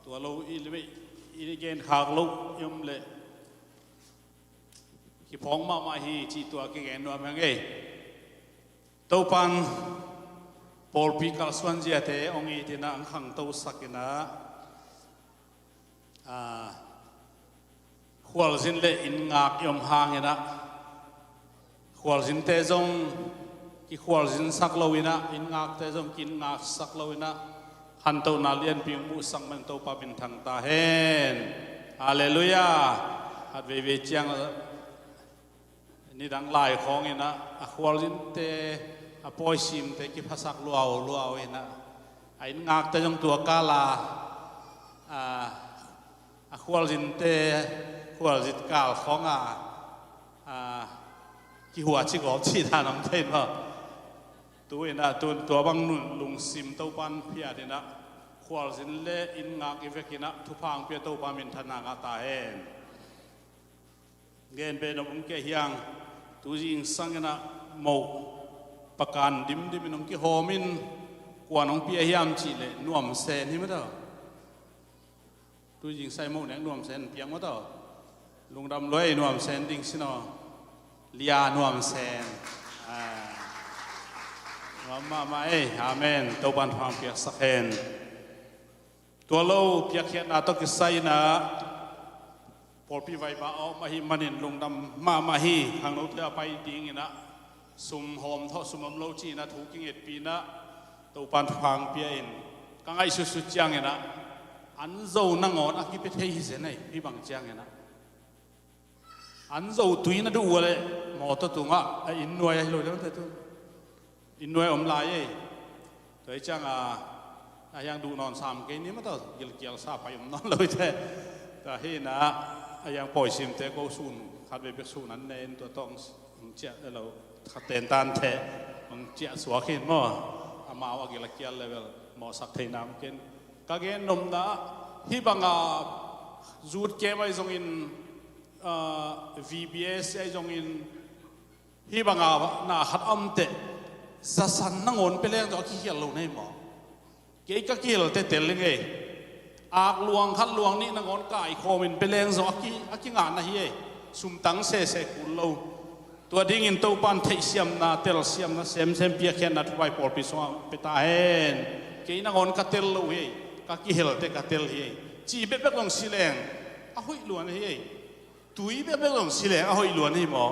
ตัวเราอีเกนขากลุกยมเลยที่พ้องมาฮีจีตัวเก่งนัวมังเอ้ตัวปันปอลปีกัลสวันเจียเตองอีที่น่าขังตัวสักนะขวลสินเล่อินงากยมหางนะขวลสินเตจงที่ขวลสินสักลวินะอินงากเตจงกินงากสักลวินะฮันโตนาเลียนพิมพ์สังมันโตปะเป็นทางตาเห็นฮาเลลูยาฮัดเวเจียงนี่ดังลายของเองนะขวลสินเตปอยซิมเตกิภาษาลัวเองนะไอ้งากเตจงตัวกาลาขวลสินเตขวลสินกาลของกี่หัวชิกอบชีทาน้ำเทนว่าตัวเองนะตัวบางนุ่นลุงซิมเต้าปันเพียดนะข ควอลสินเล่อินงากอีเวกินะทุพังเปียโตปามินธนางาตาเฮนเงินเป็นองค์เกียงตุจิงสังนะโมประการดิมองค์เกียโฮมินกว่าน้องเปียยามจีเล่นวมเซนนี่มั้ยต่อตุจิงไซโมเนี่ยนวมเซนเปียงมั้ยต่อลุงดำรวยนวมเซนดิ้งสินะเลียนวมเซนมาอาเมนตัวบันฟังเปียกสักเฮนตัวเราเปียกเขียนนาตกิไซนะพอพี่ไว้บ่าวมาหิมันินลงดำมาหิทางเราเธอไปดิ้งนะสุมหอมทอสุมโลจีนะถูกกิงเอ็ดปีนะตัวบันฟังเปียอินกังไอสุดจังนะอันโจนังออนอากิเปเทฮิเซนไอพี่บังจังนะอันโจตุยนะดูอะไรหมอตัวตุงอ่ะอินนวยเลยแล้วแต่ตัวอินนวยอมลายเฮ้ยจังยังดูนอนสามเกนี้มันต้องกิลเกียลซาไปอมนอนเลยแต่เฮ้ยนะยังปล่อยซิมเตก็สูนขัดไปเป็นสูนนั้นเองตัวต้องเจ้าเราขัดเต้นตานเทมันเจ้าสวะขึ้นมั่วอามาว่ากิลเกียลเลยหมอสักเทน้ำกินก็เกนนมนะที่บางจูดเกมไอ้ตรงอินVBS ไอ้ตรงอินที่บางน่าขัดอ้อมเตะสัสันนั่งอนไปเลี้ยงตัวขี้เกียจลงในหมอเกี่ยก็เกี่ยเตะเตะเลยไงอากลวงขัดลวงนี่นั่งอนกายโคมินไปเลี้ยงตัวขี้งานนะเฮ้ยสุมตังเสเสกุลโลตัวดิ่งอินตัวปันเทียมนาเตลเซียมนะเซมเปียกแค่นัดไว้ปอลปิสวาไปตาเห็นเกี่ยนั่งอนกัดเตลโลเฮ้ยก็ขี้เหี้ยเตะกัดเตลเฮ้ยจีเบ๊ะลงสิเลงอ้าวล้วนเฮ้ยตุยเบ๊ะลงสิเลงอ้าวล้วนเฮ้ยหมอ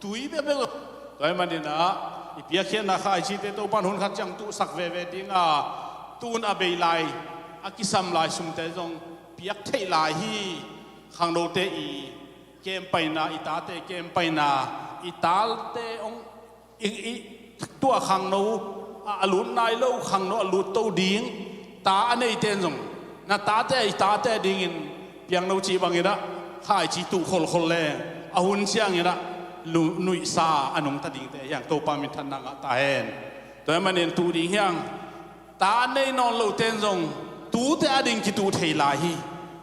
ตุยเบ๊ะลงตัวมันนี่นะอีเปียกเขียนนะข้าจีเตตัวปันหุ่นขัดจังตุสักเวดิ้งตูนอาเบยไลอากิสัมไลสุมเตจงเปียกเทไลฮีขังโนเตอีเกมไปนาอีตาเตเกมไปนาอีตาเตองอีตัวขังโนอลุนนายโลขังโนอลุโตดิ้งตาอันนี้เตนจงนาตาเตอีตาเตดิ้งเปียงโนจีบังอีนะข้าจีตุคนแรงอาหุ่นเชียงอีนะนุยซาอันนงตัดดิ่งแต่อย่างตัวปามิทันนังตาเห็นตัวมันเห็นตูดิ่งยังตาในนอนโลเตนจงตูแต่อดิ่งกิตูเทลาฮี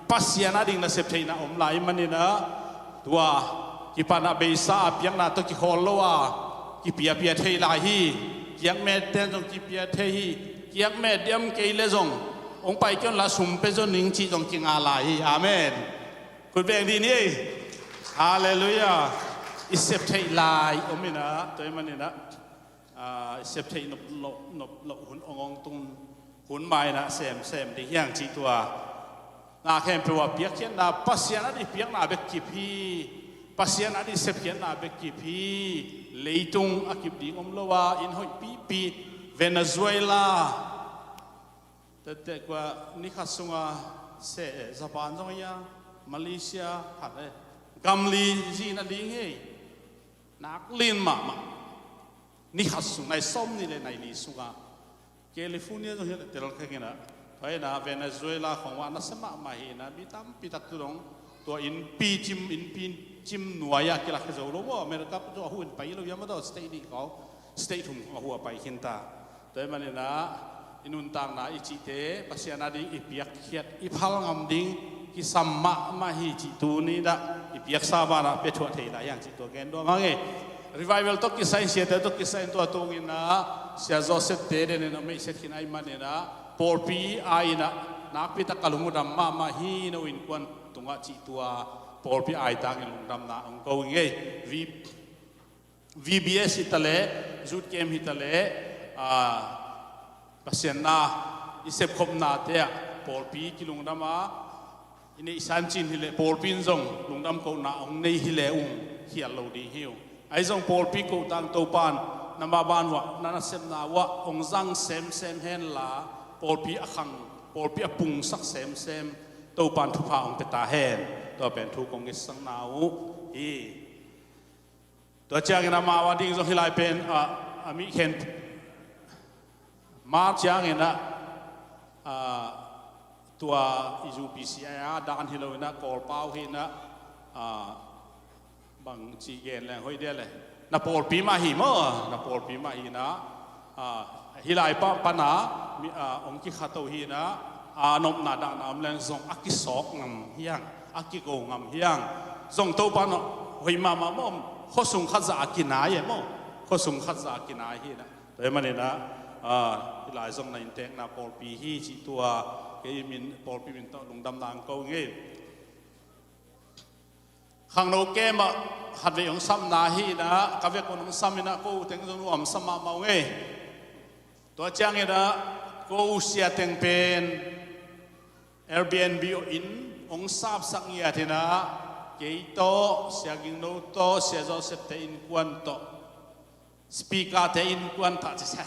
ปัสยานาดิ่งน่ะเสพเทน่ะอมลายมันนี่นะตัวกิปานาเบซาเปียงนาตัวกิโคโลวากิเปียเทลาฮีเกียงแม่เตนจงกิเปียเทฮีเกียงแม่เดียมเกยเลจงองไปจนละสุมเปจนนิงจีจงกิงอาลาฮีอาเมนคุณเบงดีนี่ฮาเลลูยาอิเซปเทลายอมินะตัวมันนี่นะอิเซปเทนบหุ่นองตุนหุ่นไม้นะเซมดีอย่างจีตัวนาแค่เปว่าเปียกเขียนนาปัสยานาดิเปียกนาเบกกิพีปัสยานาดิเซปเขียนนาเบกกิพีเลยตุงอากิบดีอมโลวาอินหอยปีเวเนซุเอลาแต่กว่านิคัสซุงาเซญี่ปุ่นจงยามาเลเซียผัดเลยกัมลีจีนดิ่งเฮนักลินมานี่ขัดสุงในส้มนี่เลยในลิสุงาแคลิฟอร์เนียตรงนี้เตลเคกินะไปนะเวเนซุเอลาของว่านัสมามาเฮนะบิตัมปิตักตุรงตัวอินปีจิมหน่วยกิลักเจ้ารู้ว่าอเมริกาตัวหุ่นไปเรายังไม่ได้สเตย์นี่เขาสเตย์ทุ่งหัวไปหินตาตัวมันนี่นะอินุนต่างนะอิจิเตปัสยานาดิอิเปียกเขียดอิพัลงามดิ่งกิสัมมาฮิจิตูนี่นะอิเปียกซาบานะเปทัวเทนะอย่างจิตัวแกนตัวมั้งเอrevival ตกิสัยเสียแต่ตกิสัยตัวตรงนี้นะเสียโจเซฟเดเดนนะไม่เสร็จที่ไหนมันเนี่ยนะปอลปีไอนะนักพิทักษ์ลุงดำมาฮีนวินควันตรงจิตัวปอลปีไอต่างลุงดำนะองค์กูเงี้ย VBS ฮิตาเล่จูดเกมฮิตาเล่ปัสยานาอิเซปคมนาเตะปอลปีกิลุงดำมาอินี่สันจินฮิเลปอลปีนซงลุงดำกูน่าองในฮิเลเฮียโลดีฮิวไอ้จงปอลปีกูตั้งตัวปานนำมาบ้านวะนั่นเซมนาวะองจังเซมเฮนลาปอลปีขังปอลปีปุงสักเซมตัวปานทุพาองเปตาเฮนตัวเป็นทุกองกิสังนาวตัวเจ้ากินมาวันดิ้งจงฮิไลเป็นมิเคนมาเจ้ากินนะตัวอิจูพีซีดานฮิโลนะกอลเป้าหินะบางจีเกนแรงห้อยเดียเลยนับปอลปีมาหิมนับปอลปีมาหินะไอ ฮิไลปะปนามีองค์กิขัดตัวฮีนะนบนาดานามเลนซงอากิสอกงำเฮียงอากิโกงำเฮียงซงตัวปานหอยมามอมข้อสุงขัดจะอากินายมั้งข้อสุงขัดจะอากินายฮีนะแต่มันเนี่ยนะฮิไลซงในอินเทกนะปอลปีฮีจิตัวเกี่ยมินปอลปีมินโตลงดำนางเขาเงี้ยขังโนเกมหัดไปองซ้ำนาฮีนะกับเวกองซ้ำนะกูเต็งจงรวมซ้ำมาเมาเงี้ยตัวเจ้าเงี้ยนะกูเสียเต็งเป็น Airbnb อินองซาบสักเงี้ยทีนะเกี่ยโตเสียกินโนโตเสียจอเสพเตอินกวนโตสปีกาเตอินกวนตัดเสีย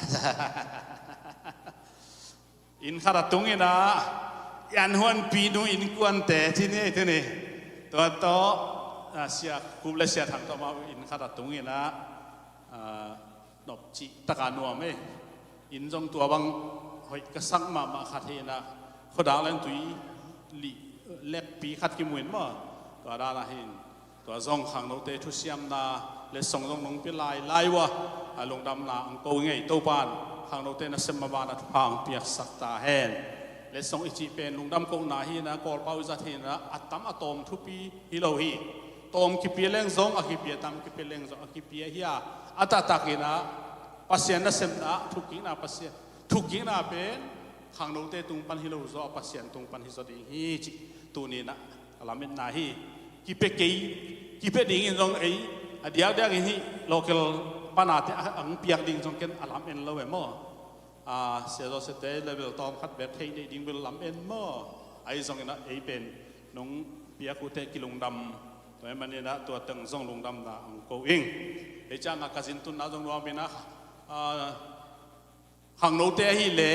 อินขนาดตรงนี้นะยันหวนปีนูอินกวนเตที่นี่ตัวโตเสียคุบเลเสียทางต่อมาอินขนาดตรงนี้นะนบจิตะการนัวไหมอินจงตัวบางหอยกระสังมาขัดเฮนะขดาเล่นตุยเล็บปีขัดกิมวินมั้งตัวดาราเห็นตัวจงขังโนเตทุเซียมนาเลส่งจงลงไปไล่วะลงดำนาอังโกงไงตัวปานขังโนเตนัสมาบานัทพังเปียกสักตาเห็นเลส่งอิจิเป็นลงดำกงนาฮีนะกอลเปาจัดเห็นนะอัตตมอะตอมทุปีฮิโลฮีตอมกิเปียเล่งจงอะกิเปียตามกิเปียเล่งจงอะกิเปียเฮียอัตตะกินะปัสยานัสเซมนะทุกินะปัสยาทุกินะเป็นขังโนเตตุงปันฮิโลโซปัสยาตุงปันฮิโซดีฮีจิตัวนี้นะลามินนาฮีกิเปกีกิเปดิ่งจงไอ้เดียวฮีโลเคลปนาเตอังเปียกดิ่งจงเกนอลามเอ็นเลเวมอเสียโซเซเตเลเวลตอมขัดเบ็ดเฮดิ่งเวลลามเอ็นไอ้จงนะไอ้เป็นน้องเปียกุเตกิลงดำตัวมันเนี่ยนะตัวตึงจงลงดำนะอังโกอิงไอ้จ้างกาซินตุนนะจงรวมเป็นนะขังโนเตฮีเล่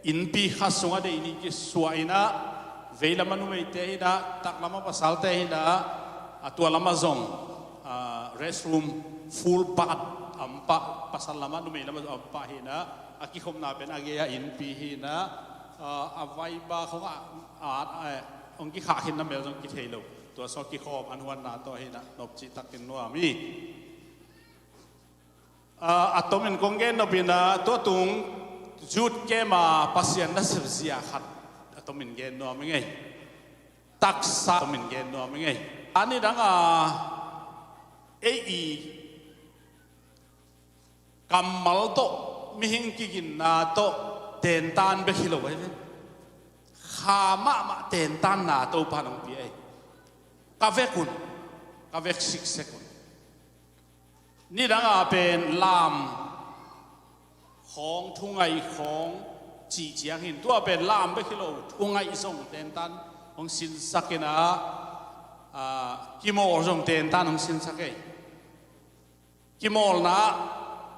อินปีขัดสงฆ์เดอินิกิสวยนะเวลามันไม่เตะนะตักลำมาภาษาเตะนะตัวลำมาซงrestroom full bath อัมปะภาษาลำมาไม่ลำมาอัมปะหินะอากิคมนาเป็นอาเกียอินปีหินะอวัยบาเขาองกิขาหินน้ำเบลจงกิเทโลตัวสกิขอบอันวันนาตัวหินะนบจิตักินนัวมีอัตโตมินกงเกนนบินะตัวตุงจุดเกมาปัสยันนัสเซียขัดตัวมินเกนนัวไม่ไงตักษะตัวมินเกนนัวไม่ไงอันนี้ดังกำมัลโตมิหิงกินนาโตเตนตานเบคิโลไว้เลยข้ามะเตนตานนาโตปานังปีกาเวกุนกาเวกซิกเซกุนนี่ดังเป็นลามของทุ่งไอของจีเจียงหินตัวเป็นลามเบคิโลทุ่งไอส่งเตนตันของสินสักนะกิโมส่งเตนตันของสินสักกิโมนะ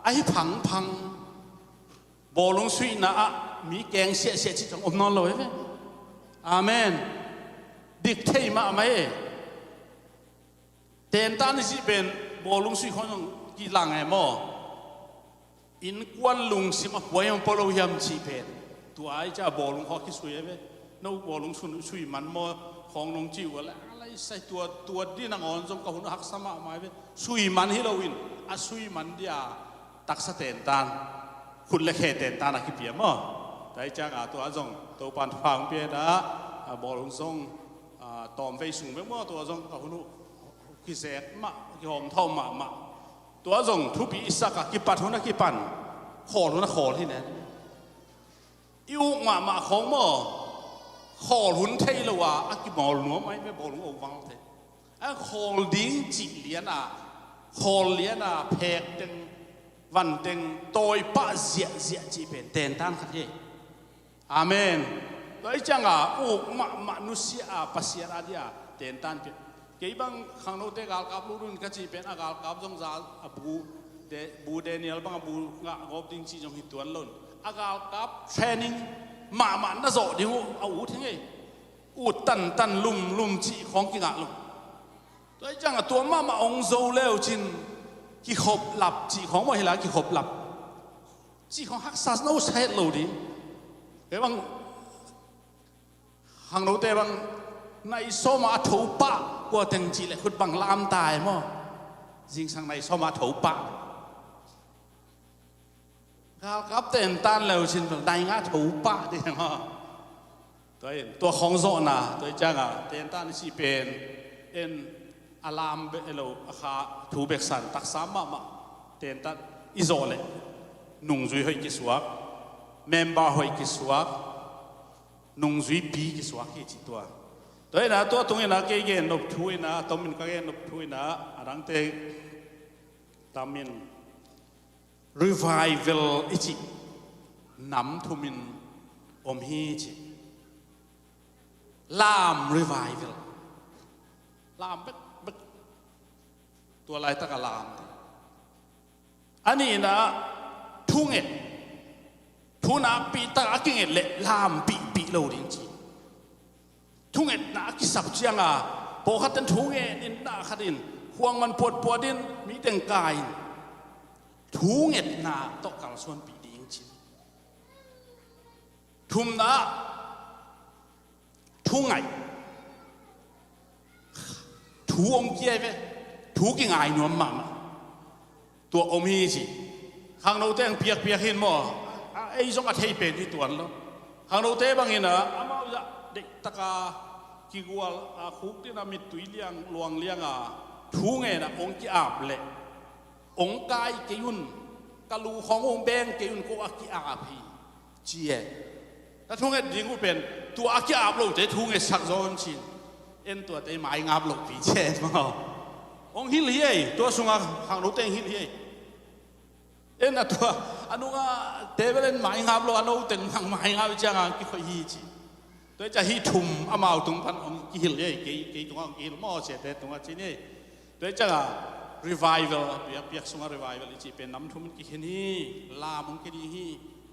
ไอพังบอลงสุยนะมีแกงเสียจิตของอมนอนเลยไหมอาเมนดิกเทมาไหมเตนตันนี่สิเป็นบอลงสุยของกีฬาไงมั้งอินกวนลุงสิมาป่วยมันพอเรายำชีเป็นตัวไอ้เจ้าบอลลุงเขาคิดสวยไหมนู้บอลลุงสุยมันมั้งของน้องจิ๋วอะไรใส่ตัวดีนางอ่อนจงกับหุ่นหักสมาไหมสุยมันฮิโรวินสุยมันเดียตักสเตนตันคุณเล็กเตนตันอะไรเปียมั้งแต่เจ้าตัวจงตัวปันฟังเปียนะบอลลุงจงตอมไฟสูงไปมั้งตัวจงกับหุ่นกิเศษมะกิหอมเท่ามะตัวจงทุบีอิสระกิปัดหุ่นกิปันขอหุ่นขอที่ไหนอิวมาของมั้งขอหุ่นเทลว่าอากิบอลหนูไม่บอลหนูเอาวางเทขอดิ้งจีเลียนะขอเลียนะเพกตึงวันตึงโตยป้าเสียจีเป็นเตนตันขัดเย่อาเมนโดยจังมนุษย์ปัสยาดีเตนตันเป็นเกี่ยบังขังโนเตกาลกับลูรุนกัจีเป็นอากาลกับจงจาบูเดนิเอลบังบูงะกอบดิ้งจีจงหิตวนล้นอากาลกับเทรนนิ่งมาน่าโจดิวเอาอูทั้งไงอูตันลุมจีของกิงะลุมโดยจังตัวมาองโซเลวจินกิขบหลับจีของว่าเฮล่ากิขบหลับจีของฮักซัสโนเซตโลดิเกี่ยบังขังโนเตบังในโซมาถูปะกว่าแต่งจีเลยคุณบังลามตายมั้งจริงสังในโซมาถูปะ ครับเต้นตันแล้วชินได้งาถูป้าดิฮะตัวของโซน่ะตัวจังอ่ะเต้นตันสิเป็นอารามเบลล์ค่ะถูเบกสันตักสามมาเต้นตันอิโซเลนุ่งจุยหอยกิสวกเมมเบอร์หอยกิสวกนุ่งจุยปีกิสวกที่จิตตัวนะตัวตรงนี้นะเกี่ยนนบทุยนะตอมินก็เกี่ยนนบทุยนะรังเตตามิน revival อิจิน้ำทุมินอมฮีจิลาม revival ลามเป็นตัวอะไรตั้งแต่ลามอันนี้นะทุ่งเอ็ดทุ่งนาปีตากิ่งเอ็ดเละลามปีเราจริงๆทุ่งเอ็ดนากิสับเชียงอ่ะโปขัดเป็นทุ่งเอ็ดอินนาขัดอินห่วงมันปวดดินมีแต่งกายทุ่งเอ็ดนาตกกลางส่วนปีดีจริงๆทุ่มนะทุ่งไงถูองเกียร์ไปถูกิ่งไอ้หนวมมันตัวอมฮีสิข้างโน้ตเต้งเปียกเห็นมั้งไอ้สงฆ์เทเป็นที่ตัวนั้นข้างโน้ตเต้บางอย่างนะอามาจะเด็กตะกากิกวลคุกที่นามิตุยเลี้ยงลวงเลี้ยงถูไงนะองค์ที่อาบเละองค์กายเกยุนกะลูขององค์แบงเกยุนก็อากิอาบฮีเจี๋ยแล้วถูไงดิ้งกูเป็นตัวอากิอาบเราจะถูไงสักโซนชินตัวเตะไม้งับหลบปีเช่มั้งองฮิลเย่ตัวสุงหางโนเตงฮิลเย่น่ะตัวอนุก็เตะไปเล่นไม้งับหลบอนุเตงหางไม้งับจังกี่คนฮีจีตัวจะฮีทุ่มอามาตุงพันองฮิลเย่กี่ตรงฮิลมอเสด็จตรงจีนี่ตัวจะrevival เปียกสุง revival จีเป็นน้ำทุ่มกี่นี่ลามุงกี่ฮี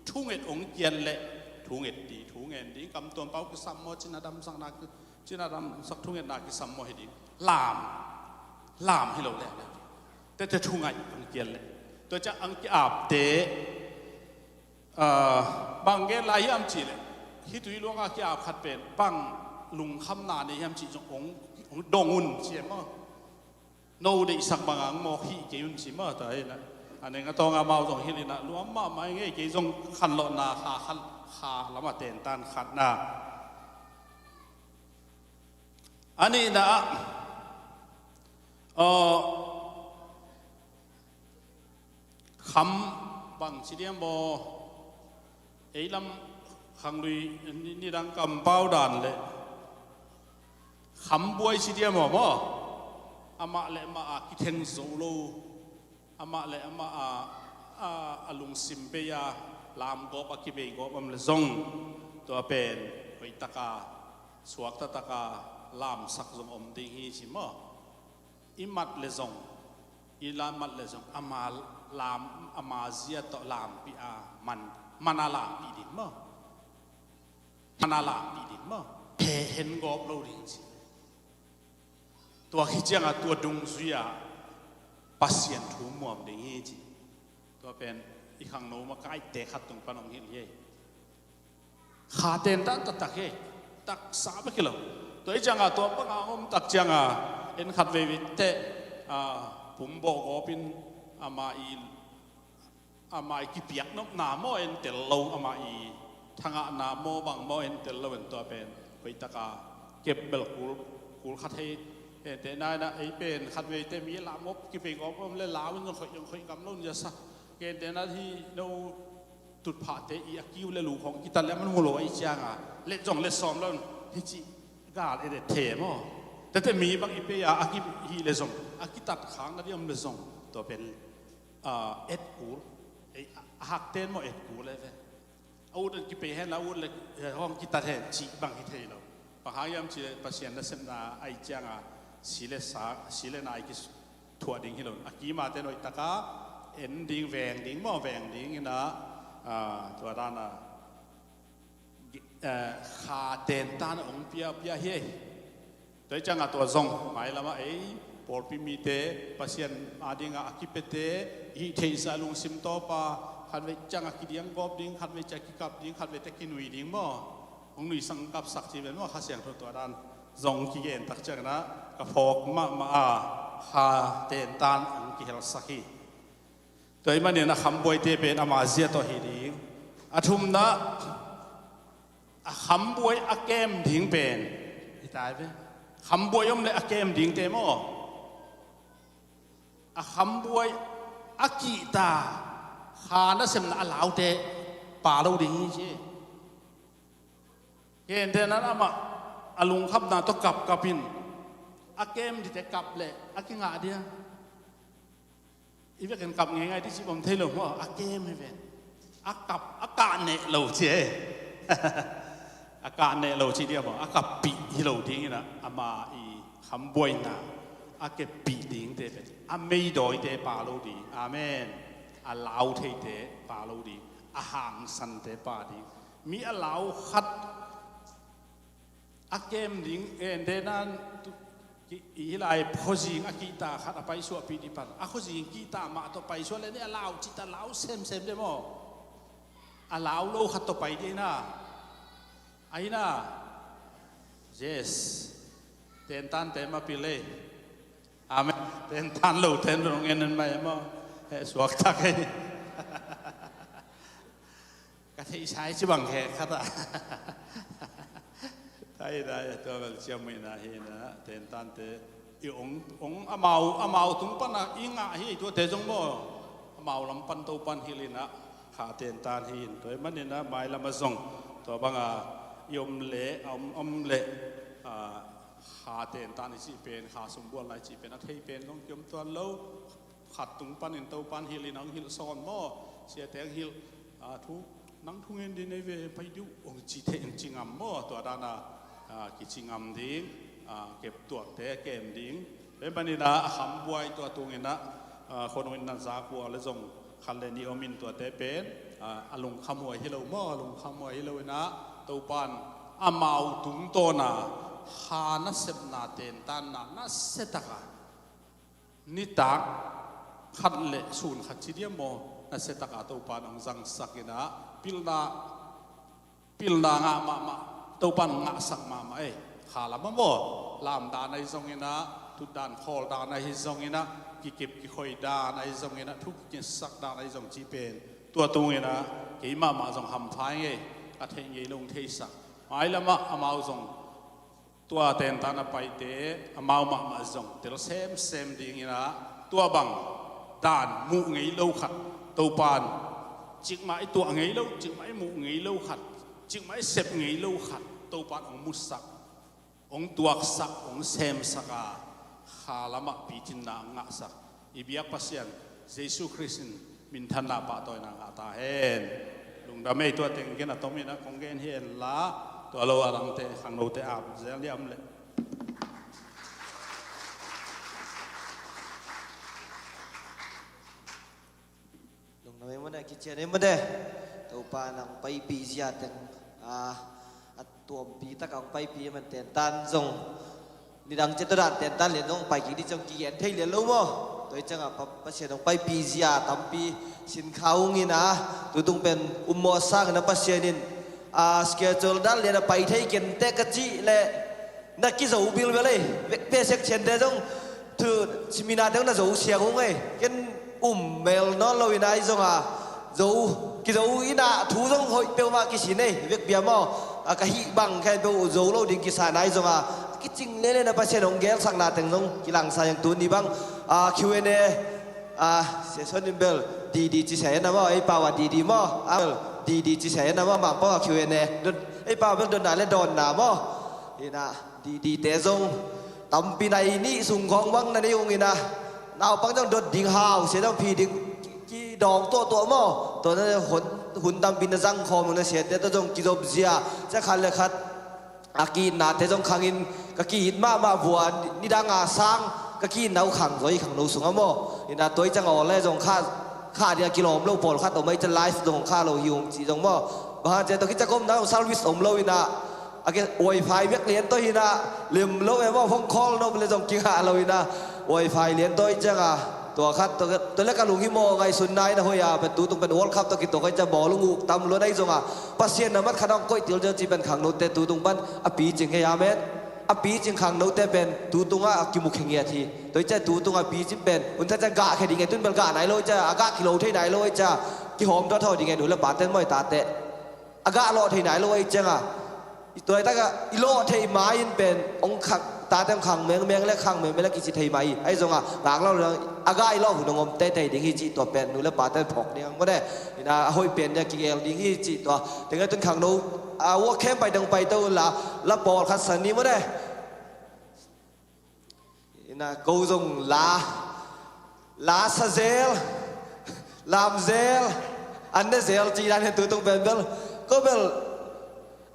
ทุ่งเอ็ดองเกียนเละทุ่งเอ็ดดีทุ่งเอ็ดดีกำตัวเป้าคือซัมมอจินาดำสังนักจีน่าดำสักทุ่งเงินนากิสัมโมหิดีลามให้เราแหละแต่จะทุ่งไงอังเกียนเลยตัวจะอังกีอาบเตะบางเกลายยามจีเลยฮิตุยลวงอังกีอาบขัดเป็นบางลุงคำนาในยามจีจงองดงุนเสียมั้งโนได้สักบางโมหิเกยุนสิมั้งแต่นะอันนี้ก็ต้องอามาจงฮิลินะรวมมาไม่เงี้ยเกยจงขันหลอนาขาละมาเต้นตันขัดนาอันนี้นะคำบางสิ่งที่บอกไอ้ลำขังลุยนี่ดังกำเป้าด่านเลยคำบวยสิ่งที่บอกว่าอามาเลยมาคิดเห็นโซโลอามาเลยมาลุงซิมเปียลามกบคิเบกบมันเลยซงตัวเป็นไปตะกาสวกตะกาลามสักจงอมดิงฮีชิมะอิมัดเลซงอิลามัดเลซงอามาลามอามาเซียตลามปีอามันอาลามปีดิมะมันอาลามปีดิมะเห็นกอบเราดิงชิตัวขี้เจียงตัวดุงซุยปัสยันทุ่มมวมดิงฮีชิตัวเป็นอีกครั้งโน้มาใกล้เตะขัดตรงปนองฮิลเย่ขาเต้นตักเฮตัก3 กิโลตัวจังตัวปังอมตักจังเอ็นขัดเววิเตผมบอกว่าเป็นอามาอีเปียกนกหนาโมเอ็นเตลโลอามาอีทางหนาโมบางโมเอ็นเตลโลเป็นตัวเป็นไปตะกาเก็บเบลกูขัดให้แต่นายนะไอเป็นขัดเวเตมีลามบกิไปก็ผมเล่นลาวันยังเคยกำลังจะสักเกณฑ์แต่นาที่เราตุดผ่าเตอีอากิวเลลูของกิตันแล้วมันหัวโลไอจังเล็ดจงเล็ดซ้อมแล้วฮิจิกาเอเดเทมอแต่มีบางอีเปียอากิฮีเลซงอากิตัดขางนั่นยังเลซงตัวเป็นเอ็ดกูไอหักเต้นมอเอ็ดกูเลยเว้ยเอาอุดกิเปียให้เราอุดเลยห้องกิตัดเห็นจีบางฮิเทเราปะหายามจีปัสยันนั่นเส้นนาไอจังสิเลนายกิถั่วดิ่งฮิโลอากิมาเต้นโอยตะกาเอ็นดิ่งแหวงดิ่งมอแหวงดิ่งนะตัวด้านขาเต้นตานองเปียเฮตัวจังตัวซงหมายละมาปอลพิมีเตปัสยันอาดิงอากิเปเตอีเทสาลุงซิมโตปาขัดเวจังอากิดิยังกอบดิ่งขัดเวจักิกับดิ่งขัดเวตะกินุยดิ่งมอองนุยสังกับสักทีเป็นว่าข้าเสียงตัวด้านซงกิเกนตักจังนะกระพกมาขาเต้นตานองกิเฮลสักที ตัวมันเนี่ยนะคำบวยเตเป็นอามาเซียตัวเฮดิงอาทุมนะคำบวยอาเกมดิ้งเป็นตายไปคำบวยย่อมเลยอาเกมดิ้งเตมอคำบวยอากีตาขานะเสมนะลาวเตป่าเราดิ้งใช่เห็นแต่นั้นอามาอลุงขับนาตกับกับพินอาเกมที่แต่กับเลยอากิงาเดียอีเวกันกับง่ายๆที่ชิบผมเทลงว่าอาเกมให้เป็นอากับอากาศเนี่ยเราเจ้อากาศเนี่ยเราชีเดียวบอกอากับปีที่เราดิ้งนะอามาอีคำบวยนะอาเก็บปีดิ้งเตเป็นอาไม่ดอยเตป่าเราดีอาเมนอาลาวเทเตป่าเราดีอาหางสันเตป่าดีมีอาลาวขัดอาเกมดิ้งเดนันอีไลพอจิงอากีตาขัดไปชัวปีดิปันอาโคจิงกีตามาต่อไปชัวเลยเนี่ยลาวจิตาลาวเซมได้มั้งอาลาวโลขัดต่อไปดีนะไอ้นะ yes เต้นตันเต้นมาปีเลยอาเมนเต้นตันโลเต้นตรงเงินนั่นไหมมั้งสวกทักให้กะทิใช้ชิบังแขกครับได้ตัวเราเชื่อไม่น่าเห็นนะเต้นตันเตอีองอามาตุงปันนะอิงอ่ะเฮ้ตัวเตจงโมอามาลำปันตัวปันฮิลินะขาเต้นตันหินตัวมันเนี่ยนะไม่ละมาส่งตัวบางยมเละอมเละขาเต้นตันที่เป็นขาสมบูรณ์อะไรที่เป็นอัฐิเป็นต้องยมตัวเล่าขัดตุงปันอินตัวปันฮิลินังฮิลซอนโมเสียแต่งฮิลทุกนังทุ่งเงินดีในเวไปดูองจีเทนจิงอัมโมตัวด้านะกิจงามดิ้งเก็บตัวเตะเกมดิ้งเป็นปนิดาคำบวยตัวตุงินะคนวินนันซากัวและส่งคันเลนิโอมินตัวเตะเป็นอลุงขโมยให้เราหม้ออลุงขโมยให้เรานะตัวปันอามาตุงโตนะฮานัสเซบนาเตนตานานัสเซตกานิตักขัดเละสูนขัดชีเดียโมนัสเซตกาตัวปันองจังสักินะปิลนางามาตัวปันงะสักมาไหมขาละมั้งบ่ลามดานในทรงนี้นะทุกดานคอลดานในทรงนี้นะกิเก็บกิคอยดานในทรงนี้นะทุกกินสักดานในทรงจีเป็นตัวตรงนี้นะกี่มาทรงหำพายไงกระเทียมลงเทสักไอ้ละมาอามาทรงตัวเต็นตานะไปเตะอามาทรงเดี๋ยวเซมดีงี้นะตัวบังดานมูไงเล่าขัดตัวปันจิกมาไอตัวไงเล่าจิกมาไอมูไงเล่าขัดจึงไม่เสพไงลูกขัดตัวปัดองมุสักองตัวสักองเซมสักขาลามะปีจินนางะสักอีเบียปัสยันเยซูคริสต์มินทันนาปะตัวนางอาตาเฮนลุงดำไม่ตัวเต็งกันนะตัวมีนะคงเกนเฮนละตัวเราอังเตะขังโนเตอาบเซลเลียมเลยลุงดำไม่ได้กิจเจนี่ไม่ได้ตัวปานังไปปีเสียแต่ตัวปีตะกังไปปีมันเต้นตันส่งนี่ดังเจตนาเต้นตันเหรียญต้องไปกี่ที่จังกี่เหรียญที่เหรียญรู้บ่ตัวจังประเทศต้องไปปีเสียตั้มปีสินค้างี้นะตัวต้องเป็นมอสร้างนะประเทศนี้สเกจดันเหรียญไปที่เกินเตะกะจีและนักกีฬาอุบิลไปเลยเพื่อเช็คเชนเดจงถือชิมินาเดงน่าจะอุเสียงงไงกินเมลนอนเราวินัยจงdù cái dấu ý đã thú giống hội tiêu mà cái gì này việc bia mò cái hi bằng cái đồ dấu lâu đến cái sản này rồi mà cái trình lên là phải xem ông ghé sang là từng giống cái làng sai yang tuân đi bằng Q&A sẽ xuất hiện bel đi chia sẻ nào mà ấy bảo đi mò đi chia sẻ nào mà bảo Q&A ấy bảo bên đơn đại lên đòn nào mà thì là đi té giống tầm pi này ní sùng con băng này ông gì na nào băng trong đợt đình hào sẽ trong phi đìnhกี่ดองตัวหม้อตัวนั้นหุ่นดำบินจังคอมันเสียแต่ต้องกิจบเสียจะขันเลยขัดอากีนาแต่ต้องขังอินกะกีหินมาบัวนี่ดังสร้างกะกีนเอาขังไว้ขังนูสูงอ่ะหม้อนี่นะตัวจังอ๋อเลยจงค่าเดียกิโลโลปอลค่าตัวไม่จะไลฟ์ตรงค่าเราหิวจีจงหม้อบางทีตัวกิจกรรมนั้นซาร์วิสอมโลวินะอาเกไวไฟเวียกเลียนตัวหินะเลี่ยมโลเอว่าห้องคอลโนเป็นจงกิหาเราวินะไวไฟเลียนตัวจังตัวคัดตัวเล็กกับลุงฮิโมไงสุนนายนะเฮียเป็นตัวต้องเป็นวอลคัพตัวกิตัวก็จะบอกลุงอุกตำล้วนได้จงปัสเซียนนะมัดขนมก้อยเตี๋ยวเจอจีเป็นขังโนเตตัวตรงปั้นอปีจริงเฮียเมต อปีจิงขังโนเตเป็นตูตุงอ่ะกิมุขเงียทีโดยจะตูตุงอ่ะปีจิเป็นอุนท่าจะกะแค่ดีไงตุนเป็นกะไหนโลจะอากาศกิโลที่ไหนโลจะกิหอมตัวเท่าดีไงหนูละบาทเต้นไม่ตาเตะอากาศโลที่ไหนโลจังอ่ะตัวตั้งก็โลที่ไม้เป็นองค์ขังตาเต็มขังเมืองและขังเมืองและกิจที่ไม้ไอ้ทรงอ่ะหลังเราเรื่องอากาศโลหุ่นงมเตะเตะดีที่ตัวเป็นหนูละบาทเต้นผกเนี่ยก็ได้นะห้อยเป็นเนี่ยกิเอลดีที่ตัวถึงก็ตุนขังโนว่าแค่ไปดังไปตัวละปอดขัดสันนี้ไม่ได้นะกูจงลาซาเซลลามเซลอันเดเซลจีรันเห็นตัวตรงเป็นเบลก็เบล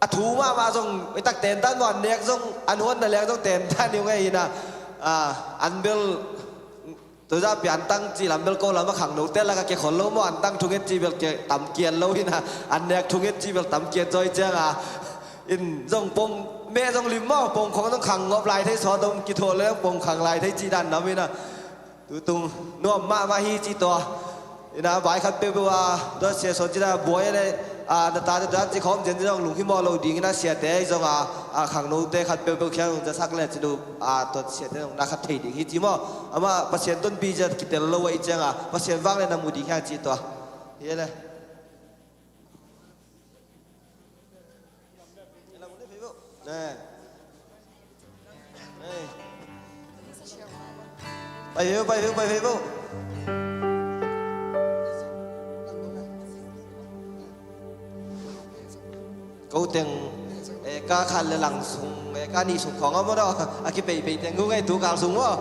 อถูมาจงไปตักเต็นตั้งวันเนี้ยจงอันหัวนั่นแหละจงเต็นท่านยังไงนะอันเบลตัวจะเปลี่ยนตั้งจีรันเบลก็แล้วมาขังหนูเต้นแล้วก็เกี่ยขนล้มอันตั้งทุกเอจีเบลเกี่ยต่ำเกียร์แล้วนะอันเนี้ยทุกเอจีเบลต่ำเกียร์จอยเจ้าอินจงปงแม่จงริมหม้อปงของต้องขังงบลายไทยซอตรงกิโทแล้วปงขังลายไทยจีดันนะพี่นะตูตุงนัวมาฮีจีตัวนะบ่ายขัดเปรี้ยวตัวเสียสนจีน่าบัวเลยตาจะจีคอมเจนจะต้องลุงที่มอเราดีนะเสียแต่จงขังโน้ตขัดเปรี้ยวแค่จะสักเลยจะดูตัวเสียแต่ต้องนักขัดเทียดีฮีจีมออามาปัจเจนต้นปีจะกิเตลโลไว้จังปัจเจนว่างเลยนะมูดีแค่จีตัวเฮ้ยเลยไปเร็วกูเต็งกาขันเลยหลังส่งกานี่ส่งของเอาหมดอ่ะอาคิไปเต็งกูไงตัวกลางส่งวะ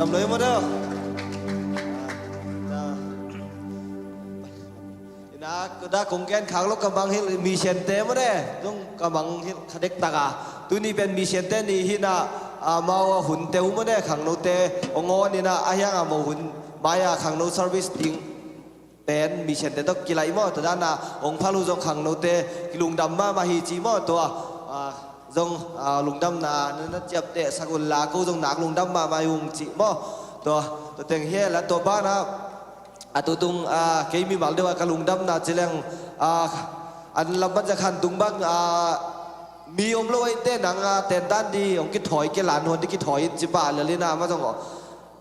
ดำเลยมาเด้อนะก็ได้คงแกนขังลูกกำบังเฮมีเชนเต้มาเด้ต้องกำบังเฮเด็กตากาตัวนี้เป็นมีเชนเต้นี่ฮินะมาหุ่นเตวมาเด้ขังโนเตองงอนี่นะอายังมาหุ่นมายาขังโนเซอร์วิสดิ้งเป็นมีเชนเต้ต้องกีฬาอีมอตัวด้านน่ะองพาลูจงขังโนเตกิลุงดำมาฮีจีมอตัวจงลุงดำน่ะนั่นเจ็บเตะสักุลลากูจงหนักลุงดำมายุงจีมอตัวเต็งเฮและตัวบ้านนะตัวตุงเคมีมาเดียวกับลุงดำน่ะเจริญอันลำบากจะขันตุงบ้างมีอมโลยเต้หนังเต้นด้านดีองคิดถอยเกล้านวนที่คิดถอยจิบะเลยนะมาจง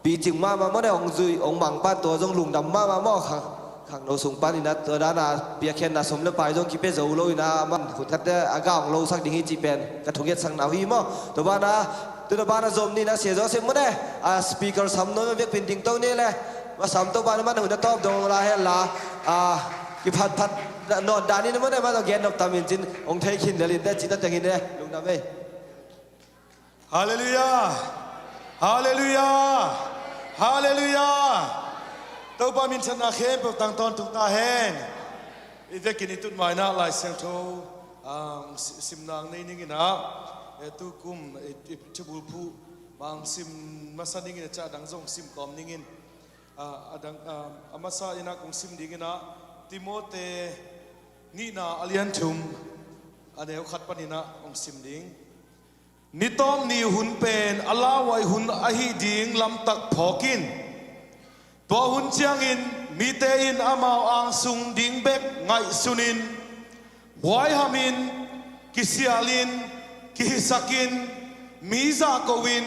ปีจึงมาไม่ได้องซุยองหมังป้าตัวจงลุงดำมาหม้อขังเราส่งป้านี่นะตัวด้านน่ะเบียร์เคนน่ะสมเลยไปจงคิดเป็นเจ้าโลยนะมันขุดทัดได้อากาศของเราสักดิ่งจีเป็นกระทงเย็ดสังนาวีมั้งตัวบ้านนะตัวบ้านนะจมนี่นะเสียจอเสียไม่ได้สปีกเกอร์ซ้ำน้อยเวียกเป็นดิ่งตัวนี้เลยว่าซ้ำตัวบ้านมันหุ่นตอบดงลาเฮล่ะกิพัดนอนดานี่นะไม่ได้มาต้องเกณฑ์นบตามินจินองเทคินเดลินได้จิตตั้งหินเลยลุงดำเอ้ฮาเลลูยาฮาเลลูยาฮาเลลูยาตัวบ้านมินชนะเข้มเปิดตั้งตอนทุกตาเห็นอีเด็กกินตุนไม้น่าลายเสียงโทซิมนางในนี่กินนะตุกุมเชบุลผู้บางซิมมาสันนี่กินจะดังจงซิมกอมนี่กินดังมาซาอินักของซิมดีกินนะติโมเตนี่นาอเลียนทุมอันนี้เขาขัดปนินะองซิมดิงนิตอมนี่หุ่นเป็นอลาไวหุ่นอหิดิงลำตักพอกินตัวหุ่นเชียงอินมีเตอินอามาวอังสุงดิงเบกไงสุนินไวฮามินกิเซียลินกิฮิสักินมีซาโกวิน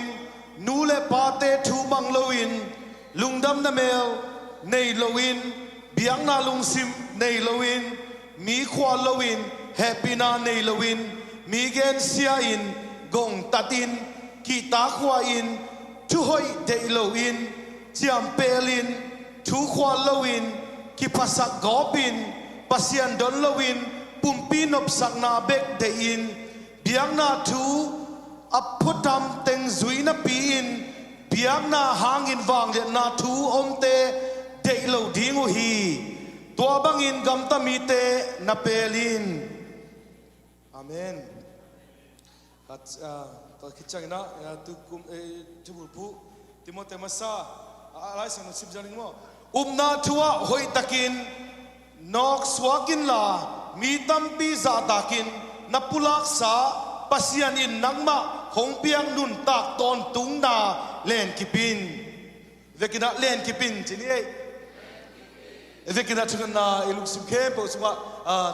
นูเลปาเตทูบังโลวินลุงดำนาเมลในโลวินเบียงนาลุงซิมในโลวินมีควาโลวินแฮปปี้นาในโลวินมีเกนเซียอินกงตัดอินกีตาควาอินทุหอยเดโลวินเจียมเปลินทุควาโลวินกีภาษากอบินปัสยันดอนโลวินปุ่มปีนบสักนาเบกเดอินเบียงนาทูอัพพุตัมเต็งซุยนาปีอินเบียงนาหางอินวางเดนาทูอมเตเดโลดิงูฮีตัวบังอินกัมตามีเตนาเปลินอาเมนตัวคิดจังนะตุกุมจุบุผู้ติโมเตมาซาอะไรสังสิบจานิงมั้งนาทัวหอยตะกินนอกสวากินลามีตัมปีซาตะกินนับปุลักษาปัสยันอินนังมาหงเปียงนุนตากตอนตุงนาเล่นกิปินเวกินะเล่นกิปินจีนี่เวกินะชุนนาอิลุกสุเคปสุว่า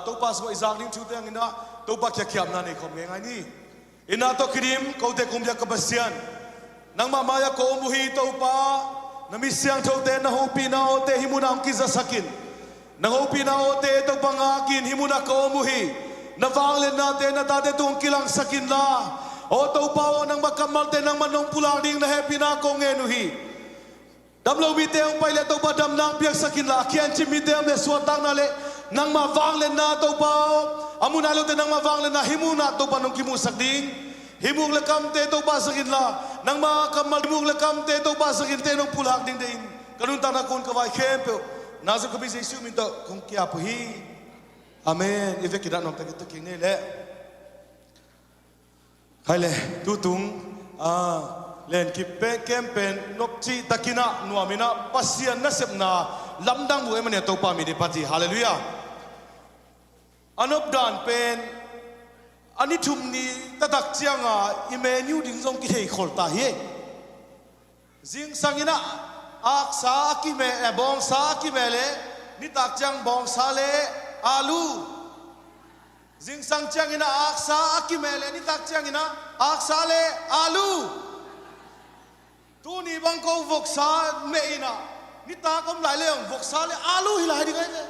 ตัวป้าสมัยจากนิ่งชุดยังอินะตัวป้าเขียบนั่นเองคงยังไงนี่อินะตัวครีมเขาเด็กคงอยากกับปัสยันนังมามายาโกมุฮีตัวป้านามิเสียงโชเตนะฮูปีนาโอเตหิมุนามกิซาสักินนะฮูปีนาโอเตตัวปังอากินหิมุนาโกมุฮีนะฟังเลนนาเตนะตาเตตุงกิลังสักินลาโอตัวป้านังบักกัมมัลเตนังมันนงปุลาดิงนะเฮปีนาโกเงนุฮีดำโลมีเตงไปเลตัวป้าดำนางเปียกสักินลาเขียนจิมีเตงเลสวดตังนั่นเลนังมาฟังเลนนาตัวป้าอามุนาโลเตนังมาฟังเลนนาหิมุนาตัวป้านงกิมุสักดิงหิมุงเลกำเตตัวป้าสักินลานังมากัมมัลหิมุงเลกำเตตัวป้าสักินเตนงปุลาดิงเดินกรุณตานักคนกวายเข้มเปล่านาซุกบิเซซูมินโตคงเกียบฮีอาเมนอีเวกิดานองตะกิตะกิงนี่แหละใครเลยตูตุงเล่นกิเปเกมเป็นนบจีตะกินะนัวมินะปัสยันนัสเบนาลำดังบุเอมันเนี่ยตัวปามีดิปฏิฮาเลลูยาอันอบดานเป็นอันนี้ทุมนี้ตะตักเจียงอิเมนิวดิ้งซงกิเฮขอลตาเฮจิงสังอินะอักษากิเมบองสากิเมเลนิตักจังบองสาเลอาลูจิงสังจังอินะอักษากิเมเลนิตักจังอินะอักษาเลอาลูตูนี่บังโกวกษาเมอินะนิตากอมหลายเรื่องวกษาเลอาลูฮิลายดิไงเนี่ย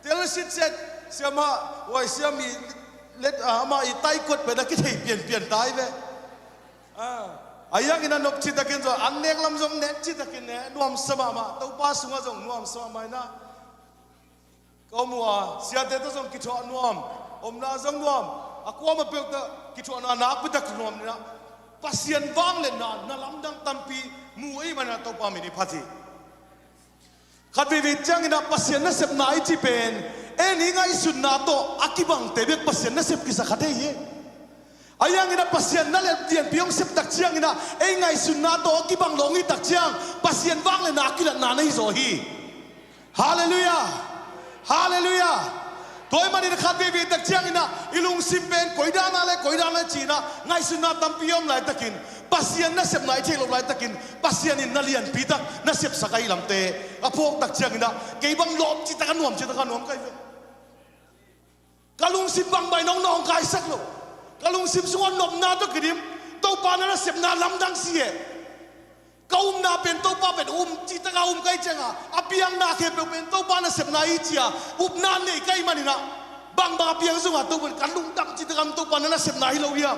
เทเลสิตเซตเสียมาไว้เสียมีเล็ดมาอีไตกดไปนะคิดให้เปลี่ยนตายไปอายังอินะนกจิตตะกินจ้ะอันเนกลำจงเนกจิตตะกินเนี่ยนวมสมามาตัวป้าสุงจงนวมสมาไม่นะก็มัวเสียเตตัวจงกิจวัตรนวมอมนาจงนวมอากวมาเปิลตะกิจวัตรนักพิทักษ์นวมนี่นะ pasien wang le na lam dang tampi mu ai mana to pa mi ni phati khat vi chang ina pasien na sep na ai chi pen eni ngai sun na to akibang tebek pasien na sep ki sa khate ye ayang ina pasien na le tian piong sep tak chiang ina ei ngai sun na to akibang longi tak chiang pasien wang le na akilat na nei zo hi hallelujah hallelujah toy mani khat vi tak chiang ina ilung simpen koidana le china ngai sun na tampiom lai takin pasien na sep nai thelo lai takin pasien in nalian pitak na sep sakai lamte apok tak chiang ina keibang lom chi takan nuam kai kalung simbang bai nong kai sak lo kalung sim sungon nom na to kidim to pa na sep na lam dang sie kaum na pen to pa pen chi taka kai chenga apiang na khe pen to pa na sep na I chia up na nei kai manina bang apiang sunga to pen kalung dang chi taka to pa na sep na hi lo ya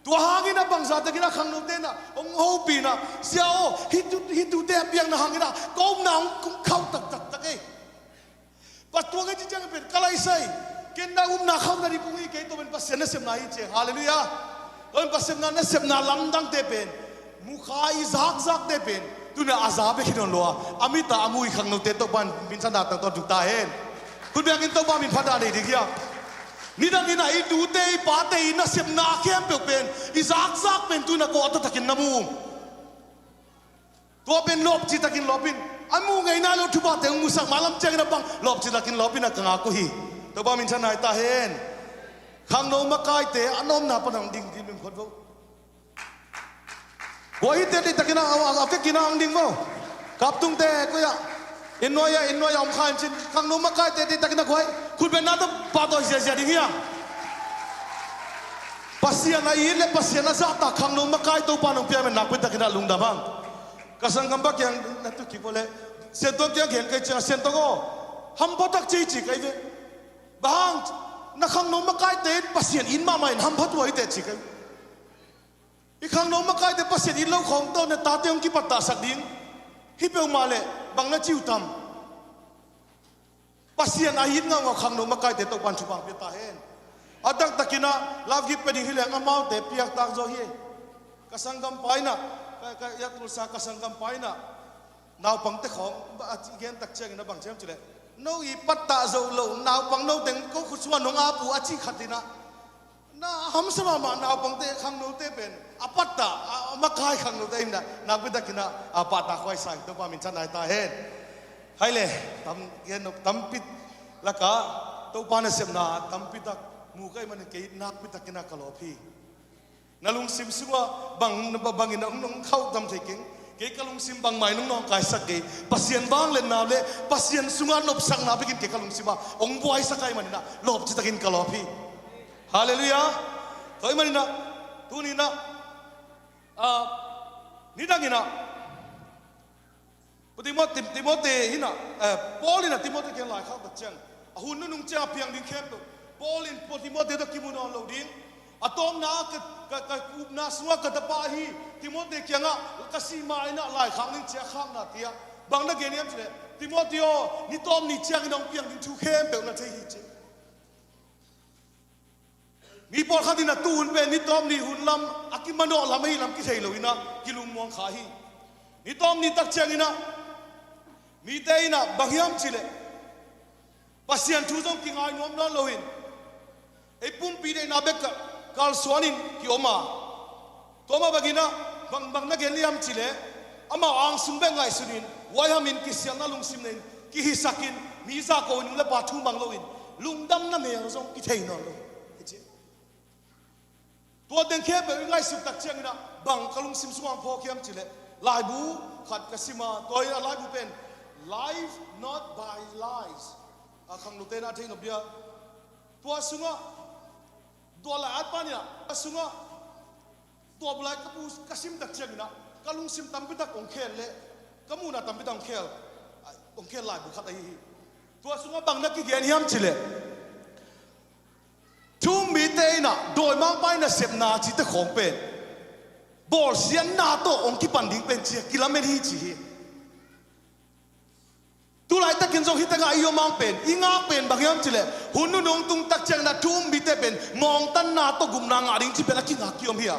tua hangina bangsa ta kina khang no te na ong ho pi na siao hitu te apiang na hangina kaum na ong khau tak ei patua ga chi chang pen kalai sai ken na na khau na ri pui ke to pen pasien na sep na hi che hallelujah on pasien na sep na lam dang te pen mukhai zak te pen tuna azabe kinon loa amita amui khang no te to ban bin san da tang to ta hen kun biang in to ba min phada nei dikia ni dang ina I du te pa te ina sep na kem pe pen I zak pen tuna ko ta takin namu to pen lop chi takin lopin amu ngai na lo thu ba te musak malam chang na bang lop chi takin lopin na kanga ko hi to ba min san nai ta hen khang no ma kai te anom na panang ding din khot vo Woi te di takina awe kina ang ding mo kaptung te ko ya innoya om khaim chin kang no makai te di takina khoi khul ben na to pa to sia ding ya pasien na ile pasien na sa ta kang no makai to pa nong pia men nak pe takina lungda bang kasang gamba kyang na tu ki bole sen to kyang gen kai cha sen to go ham photak chi kai ve bang na kang no makai te pasien in ma mai ham phat woi te chi kai ikhang no makai te pasien in lo khong to ne ta teong ki patta sak ding hi pe male bang na chiu tam pasien a hin nga khang no makai te to pan chu bang pe ta hen adak takina lav gi pe ding hi leng amau te piak tak zo hi kasangam paina ka yatul sa kasangam paina naw pang te khong a chi gen tak cheng na bang chem chule no I patta zo lo naw pang no teng ko khuswa no nga pu a chi khatina na ham sama ma naw pang te khang no te pen apatta makai khang no te na na bida kina apata khoi sai to pa min chanai ta hen haile tam gen no tam pit laka to pa na sem na tam pit tak mu kai man ke nak pit tak kina kalopi nalung sim suwa bang bangin nong khau tam thaking ke kalung sim bang mai nong kai sak ke pasien bang len na le pasien sunga lop sang na bikin ke kalung sima ong boy sakai man na lop chi takin kalopi hallelujah toy man na tuni na nidangina Timote hina Paulina Timote ken lai khak chang ahun nung cha piang ding khem to Paulin Timote to kimuno lo ding atom na ka kup na suwa ka ta pa hi Timote kyanga kasima ina lai khak ning cha khak na tia bang na geniam chile Timoteo ni tom ni chang nong piang ding thu khem pe na thei hi che mi por khatina tu hun pe ni tom ni hun lam akimano lam hi lam ki thei lo ina kilung mong kha hi ni tom ni tak chang ina mi te ina bahiam chile pasien thu jong ki ngai nom non loin e pum pi de na bek kal swanin ki oma toma bagina bang na geliam chile ama ang sumbe ngai sunin wayamin ki siang na lung sim nen ki hi sakin mi za ko ning le pa thu mang loin lungdam na me jong ki thei non loตัวเด็กแค่แบบง่ายสุดตักเชียงนะบางกลุ่มซิมสุวรรณพอเข้มจิเลไลบูขัดกสิมาตัวไลบูเป็น life not by lies ขังนุเตน่าที่นบเดียตัวสุงะตัวหลายปันเนี่ยสุงะตัวบุไลกับผู้กสิมตักเชียงนะกลุ่มซิมตั้มพิทักองเคลเละก็มูน่ะตั้มพิทักองเคลไลบูขัดไอ้ตัวสุงะบางนักกิเกนเฮียมจิเลทุ่มมีเตน่ะโดยมังไปน่ะเสพนาจิตของเป็นบอลเสียนนาโตองค์ที่ปันดิ่งเป็นเชียกิลเมตรที่จีตุลายตะกินทรงฮิตงาอิโยมังเป็นอิงาเป็นบางอย่างจิเลหุ่นนุ่งตุงตักเจงน่ะทุ่มมีเตเป็นมองตันนาโตกุมนางาดิ่งที่เป็นนักกิงากิยมเฮีย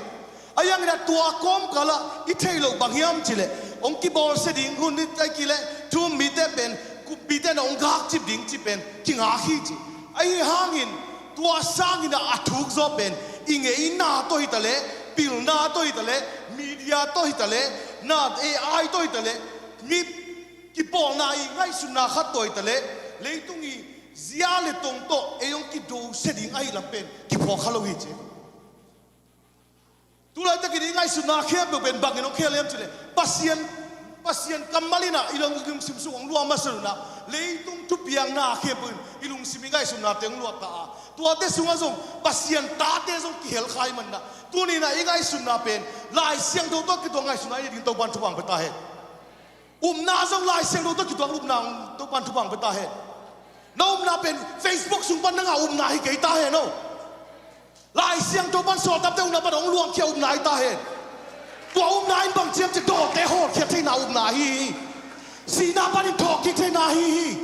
ayang ina tua kom kala ithelo bangyam chile ong ki bol se ding hun ni tai kile tu mi te pen ku bi te na ong gak chip ding chip pen kinga hi chi ai hangin tua sang ina athuk zo pen inge ina to hitale pil na to hitale media to hitale na ai to hitale mi ki bol na i ngai sunna khat to hitale leitungi zia le tong to eyong ki do se ding ai lampen ki pho khalo hi che tulai ta kini ngai sunna khem be ben bang no khelem chile pasien kamalina ilong ilung sim su ong luang masaluna leitung tu piang na khem bun ilung sim ngai sunna teng luak ta tua te sunga zong pasien ta te zong ki hel khai man na tuni na ngai sunna pen lai siang do to ki to ngai sunna ding to ban tu bang beta he na zong lai siang do to ki to na to ban tu bang beta he no na pen Facebook sung pan nga na hi kai ta he no lai siang to ban so tap te na ban ong luang khia na hi ta he tua na in bang chiam che do te ho khia te na na hi si na ban in thok ki te na hi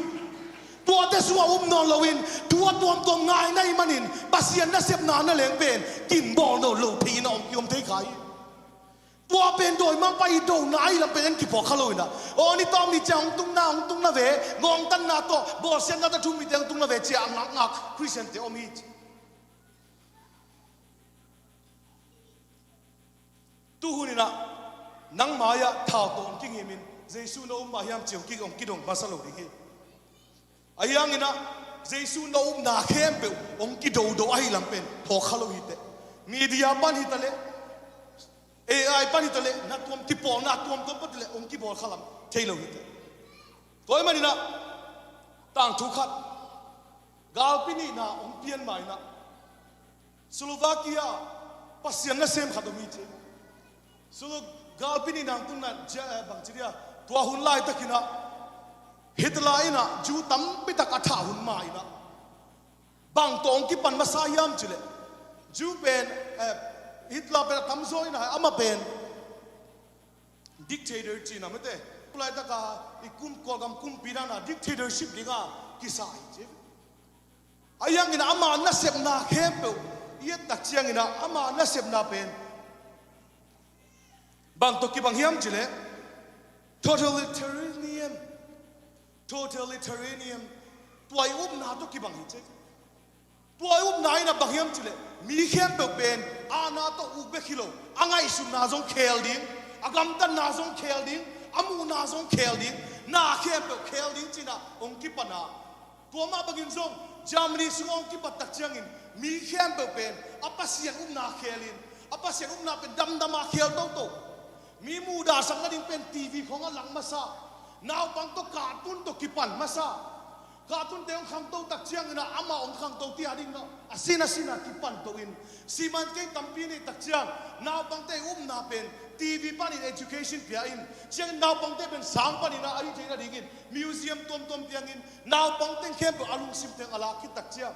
tua te suwa no lowin tua tuam to ngai nai manin pasien na sep na leng pen kin bol no lo phi no yom te khai tua pen doi mang pai do nai la pen ki pho khaloina o ni tom ni chang tung na ve ngong tan na to bol sen na ta thu mi teng tung na ve chia ngak christian te omi tu hunina nang maya thao ton king himin jesu no ma hiam chiu ki ong kidong masalo ri hi ayang ina jesu no na khem pe ong ki do ai lam pen pho khalo hi te media ban hi tale ai pan hitale na tuam ki po na tuam to patle ong ki bol khalam thailo hite toy manina tang thu khat galpini na ong pian mai na Slovakia pasien na sem khadomi che sulu galpini na tun na bangchiria tua hun lai takina hitlai na ju tam pi tak atha hun mai na bang tong ki pan masayam chile ju pen Hitler pen tamzoi na ama pen dictator china mate kulai ta ka ikum ko gam kum pirana dictatorship linga kisai je ayang ina ama na sep na khempe yet tak chiang ina ama na sep na pen bang to ki bang hiam chile totalitarian tuai na to ki bang hi che tuai na ina bang hiam chile mi khem pe pen ana to ube khilo angai su na zong khel ding agam tan na zong khel ding amu na zong khel ding na khem pe khel ding china ong ki pana to ma bagin zong Germany sung ong ki patak changin mi khem pe pen apasian na khelin apasian na pen dam dama khel to mi mu da sang na ding pen TV khong lang masa naw pang to cartoon to kipan masa Katun teong khang to tak chiang na ama ong khang to ti ading no asina ki pan to in siman ke tampi ni tak chiang naw pang te na pen TV pan in education pia in chiang naw pang te pen sang pan ina ai thena dingin museum tom piang in naw pang te khem alung sim teng ala ki tak chiang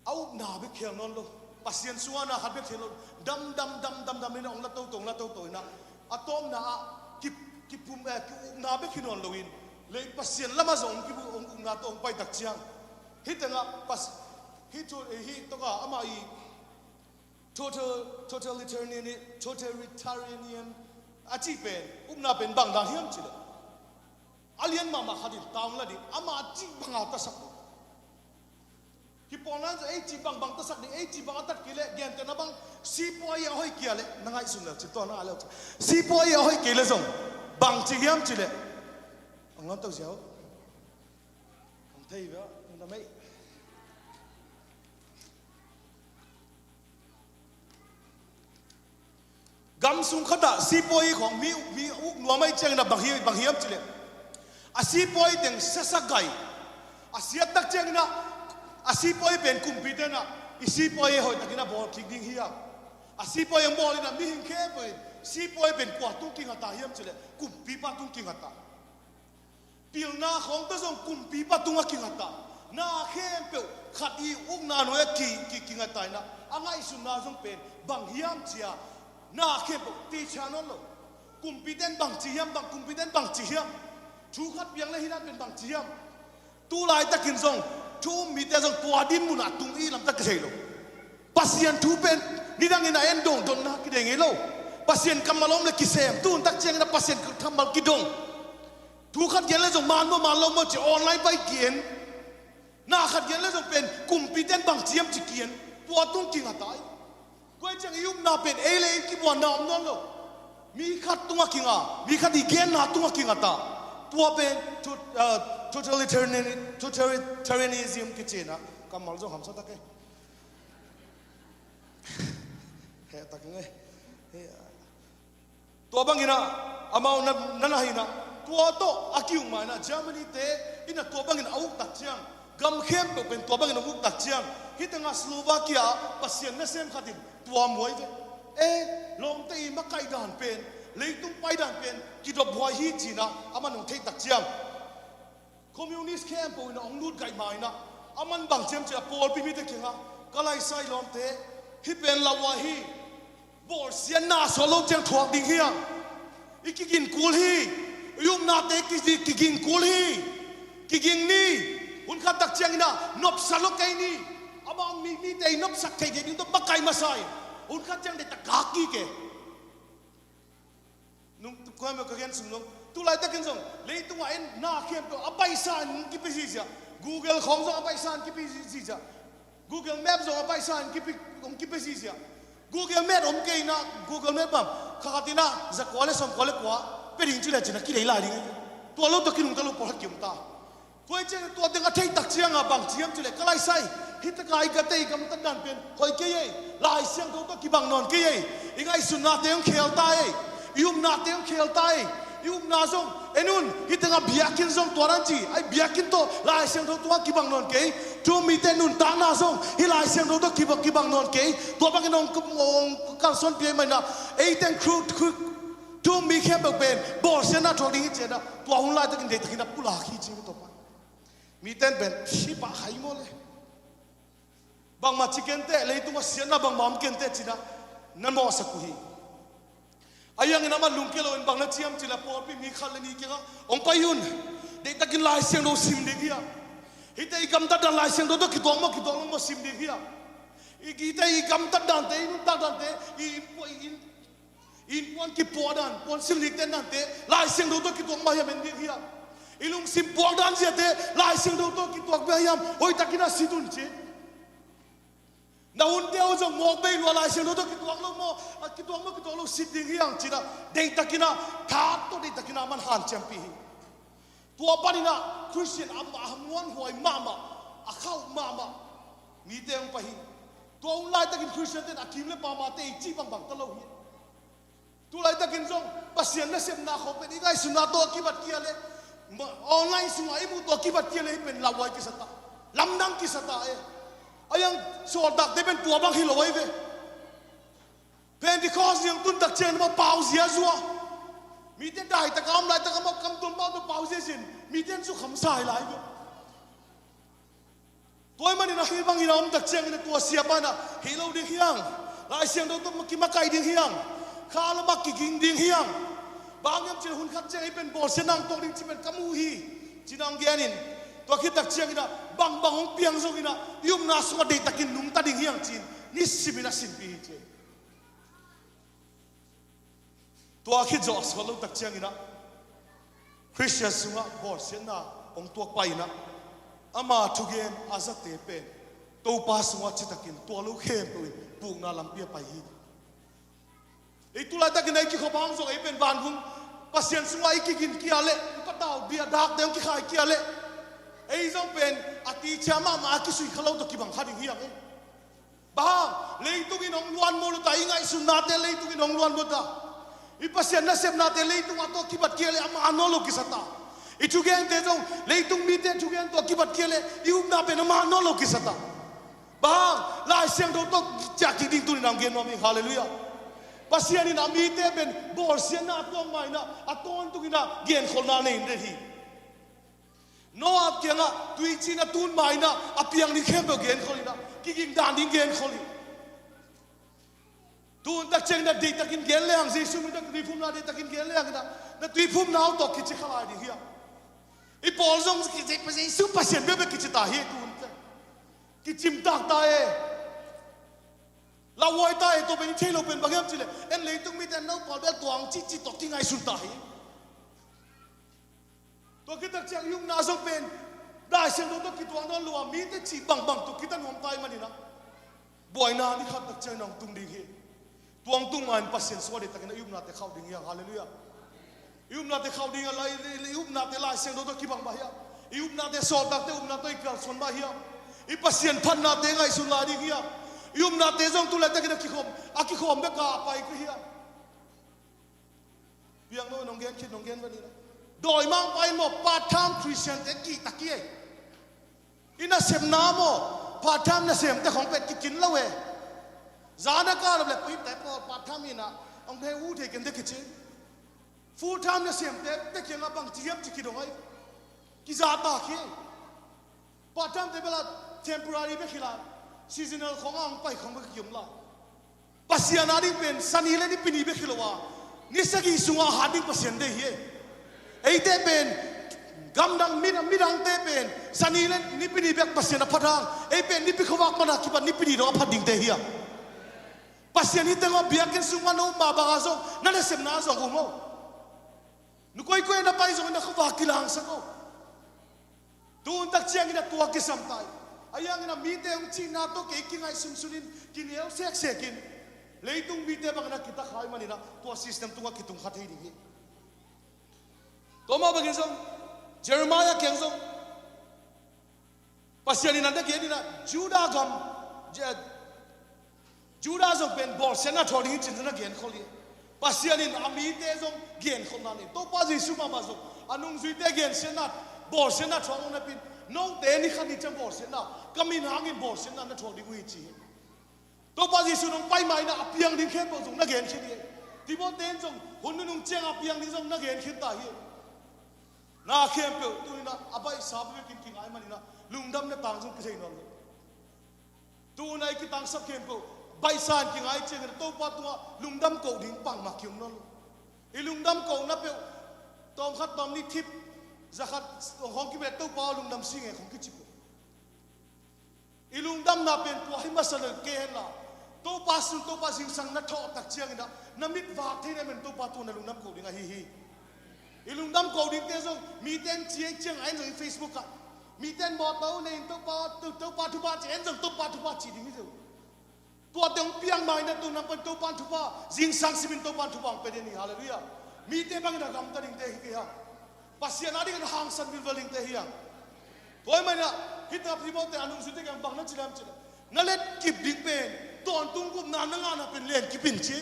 au na be khel non lo pasien suana hat be khelo dam ina ong la to ina atom na ki pum na be khinon loin le pasien lama zong ki ong na to ong pai tak chiang hitanga pas hito to ka ama I totalitarian achi pen na pen bang da hiam chile alien mama khadil taung la di ama chi banga ta sak ki ponan chi bang ta sak ni chi bang atat kile gen te na bang si po ya hoi kia le nangai sun la chi to na ale si po ya hoi kile zong bang chi hiam chile ngon tao xéo không thấy vậy nhưng ta mấy gam sung khata sipoi khong mi lo mai chang na bang hiam chile a sipoi teng sasagai a siat tak chang na a sipoi pen kumpi na I sipoi hoi takina bol kicking hiam a sipoi bol na mi hin khe pen sipoi pen kwa tu king ata hiam chile kumpi pa tu king ata pilna khong ta zong kumpi patunga kingata na khem pe khati na no ki kingata na angai su na zong pen bang hiam chia na khem pe ti chanon lo kumpi den bang chi hiam bang kumpi den bang chi hiam thu khat piang le hina pen bang chi hiam tu lai ta kin zong thu mi te zong tua din mu na tung I lam ta ke lo pasien thu pen ni dang ina endong don na kideng elo pasien kamalom le kisem tun tak cheng na pasien kamal kidong tu khat gen le jong man lo mo chi online bai kien na khat gen le jong pen kumpiten bang chiam chi kien tua tung king atai koi chang yum na pen ele ki bo nam non lo mi khat tunga kinga mi khat igen na tunga kinga ta tua pen totalitarianism ki chena kamal jong hamsa tak he tak nge tua bangina amau nanahina tua to akiung mana Germany te ina tua bangin auk tak chiang gam khem to pen tua bangin auk tak chiang hitanga Slovakia pasien na sem khatin tua moi ve long te ma kai dan pen leitung pai dan pen ki do boi hi china aman thei tak chiang communist camp ina onglut kai mai na aman bang chem cha pol pi mi te kinga kalai sai lom te hi pen lawa hi bor sian na solo chang thuak ding hiang ikigin kul hi yum na te kigin kul hi kigin ni hun khat tak chiang ina nop salo kai ni amang mi te nop sak thei ge to bakai masai hun khat chang de takaki ke nung ko me ka gen sum nong tu lai ta kin song le tu wa en na khem to apai san ki pi sia Google khom so apai san ki pi sia Google Maps so apai san ki pi sia Google Maps ke na Google Maps pam khatina za kwale som kwale kwa pe ring chila china ki le la ring to lo to kin to lo por kim ta koi che to de ga thei tak chiang a bang chiam chile kalai sai hit kai ka te kam tan dan pen khoi ke ye lai siang to ki bang non ke ye ingai sunna te khel ta ye yum na te khel ta ye yum na song enun hitanga biakin song toranchi ai biakin to lai siang to ki bang non ke tu mi te nun ta na song hi lai siang to ki bang non ke to bang non ka son pie mai na ei ten crew tu mi khem bang pen bor se na thong ding che na to hun lai ta kin de ta kin na pula khi chi to pa mi ten ben hi pa hai mo le bang ma chicken te le tu ma sian na bang mam ken te china nan mo sa ku hi ayang ina ma lungkelo in bang na chiam chila por pi mi khal ni ki ga ong payun de takin lai siang do sim de kia hite i kam ta dan lai siang do ki tong mo sim de kia i ki te i kam ta dan te in ta dan te in pon ki po dan pon sim lik ten dan te lai siang do ki tong ma ya men de kia ilung sim po dan sia te lai siang do ki tong ba yam hoi takina sidun che na un teo zo mo be lo lai siang do ki tong lo sit ding yang china de takina tha to de takina man han champi tua panina Christian amwan hoi mama akhau mama mi te ang pahi tua un lai takin Christian ten akim le pa ma te chi bang bang talo hi tu lai takin zong pasien na sem na kho pe ni gai suna to ki bat kia le online sunga ibu to ki bat kia le pen lawai ki sata lamnang ki sata ayang so dak de ben tua bang hi loi ve Pentecost yang tun tak chen ma pause ya zua mi te dai ta kam lai ta kam tum ba to pause sin mi ten su kham sai lai ve toy mani na hi bang hi ram tak chen ne tua siapa na hi lo ding hiang lai siang do to ki ma kai ding hiang khala ma ki ging ding hiang bang yam chen hun khat chen pen bol senang to ding chi pen kamu hi chinang gianin to ki tak chen ina bang hong piang zo ina yum na so de takin nung ta ding hiang chin ni simina simpi che to khi jo solo tak chen ina Christian sunga bor senna ong to pai na ama thugen azate pen to pa sunga chitakin to lu khem pu na lampia pai hi itula takin ai ki khobang zo ai pen ban hung pasien sunga ikigin kiale pataw dia dak dem ki khai kiale ei zong pen ati chama ma ki sui khalo to ki bang khading hiang ba leitungin ong luan mo ta ingai sunate leitungin ong luan mo ta ipasien na sem na te leitung ato ki bat kiale ama anolo ki sata ichugen te zong leitung mi te chugen to ki bat kiale ium na pen ama anolo ki sata ba lai siang do to cha ki ding tu nam gen no mi hallelujah pasien in ami te ben bor sian na to mai na aton tu ina gen khol na nei re hi no ap kenga tui chi na tun mai na apiang ni khem do gen khol ina ki ging dan ding gen khol tun tak cheng na de takin gen le ang jesu mi tak rifum na de takin gen le ang na tui phum na to ki chi khala di hi i pol zong ki je pa jesu pasien be ki chi ta hi tun ki chim tak ta เราไว้ตายตัวเป็นเทโลเป็นบางอย่างจิเลยเอ็นเลยต้องมีแต่น้องปอดเบลตัวอังจิตที่ไงสุดตายตัวคิดจากยุ่งน่าสงเป็นได้เสียงตัวคิดตัวนั้นรัวมีแต่จีบังตัวคิดแต่หอมตายมันนี่นะบ่อยนานี่ขัดตักใจน้องตุ้งดีตัวตุ้งมันปัสเซนสวัสดิ์แต่กันยุ่งนาแต่เข้าดิ่งยังฮาเลลูยายุ่งนาแต่เข้าดิ่งอะไรยุ่งนาแต่ลายเสียงตัวคิดบังบ่อยยุ่งนาแต่สอดตักแต่ยุ่งนาแต่อีกการสนบ่อยอีปัสเซนพันนาแต่ไงสุดลาดิ่งยังยุ่งนาแต่จงตุลาแต่กันคิดขมคิดขมเบกาไปก็เฮียเพียงโน้นน้องเกนคิดน้องเกนวันนี้นะโดยมั่งไปหมดปาทามคริสเตียนแต่กี่ตะกี้อินาเสมน้ำโมปาทามน่ะเสมแต่ของเป็ดกินแล้วเว้จานก็แบบไปแต่พอปาทามินะองค์เทวูเทกันเด็กจิฟูทามน่ะเสมแต่เกี่ยงบังเทียบจิกิดอยกิจาตาขี้ปาทามแต่เวลา temporary ไปขี้ละ seasonal ของอ่างไปของไปขี้ยมละปัสยานาดิเป็นสันนิเลนี่ปีนี้ไปขี้ละวะนิสกิสุงอาหาดิปัสยันเดียไอ้เตเป็นกำดังมิดังเตเป็นสันนิเลนี่ปีนี้ไปปัสยานาพัดางไอ้เป็นนี่ปีเขาว่ามันอาคิบันนี่ปีนี้เราพัดดิ่งเตียpasien itu ngau biarkan semua nak umah bagazong, nak lesem nazong umau. Nukoi na pai zong na kawakilang sako. Tuun tak siang ina tuwa kisamtai. Ayang ina mite ang China to kaiking ay sumsulin kiniyaw sekin. Leitung mite bang na kita kay manina tuwa system tuwa kitung khatay dingi. Toma bagazong Jeremiah kengzong pasien ina ndak ina Judah gam Judah zong ben bol sena thoring chin na gen kholi pasianin amite zong gen khona ni to pa jisu ma zong anung zuite gen sena bol sena thong na pin no te ni khani chang bol sena kamin hangin bol sena na thoring wi chi to pa jisu nong pai mai na apiang ding khem bo zong na gen khini ti bo ten zong hun nung cheng apiang ding zong na gen khit ta hi na khem pe tu na abai sab me kin king ai mani na lungdam na tang zong kisai no tu nai ki tang sab khem ko Bai san ki ngai cheng to pa tua lungdam ko ding pang ma kyum non I lungdam ko na pe tom khat tom ni thip zakhat hong ki be to pa lungdam sing e khong ki chipo I lungdam na pen tua hi masal ke la to pa sing sang na tho tak chiang ina na mit wa the ne men to pa tu na lungdam ko ding a hi I lungdam ko ding te song mi ten chiang chiang ai no Facebook ka mi ten mo to ne to pa tu pa chen song to pa chi ding niตัวเดียงเปียงมาเนี่ยตัวนั้นเป็นตัวปันทุบะจิงสังสิบินตัวปันทุบะเป็นนี่ฮาเลลูยามีเตบังนะกำตัดิงเตหิเฮียปัสยานาดิกันหางสันบิลวลิงเตหิยตัวมันเนี่ยคิดว่าพิมพ์แต่อนุสุติกันบังนั่นจิลามจิลนั่นเล็ดกิบดิ่งเป็นตัวตุ้งกุบนานงานเป็นเลี้ยงกิบปินจิ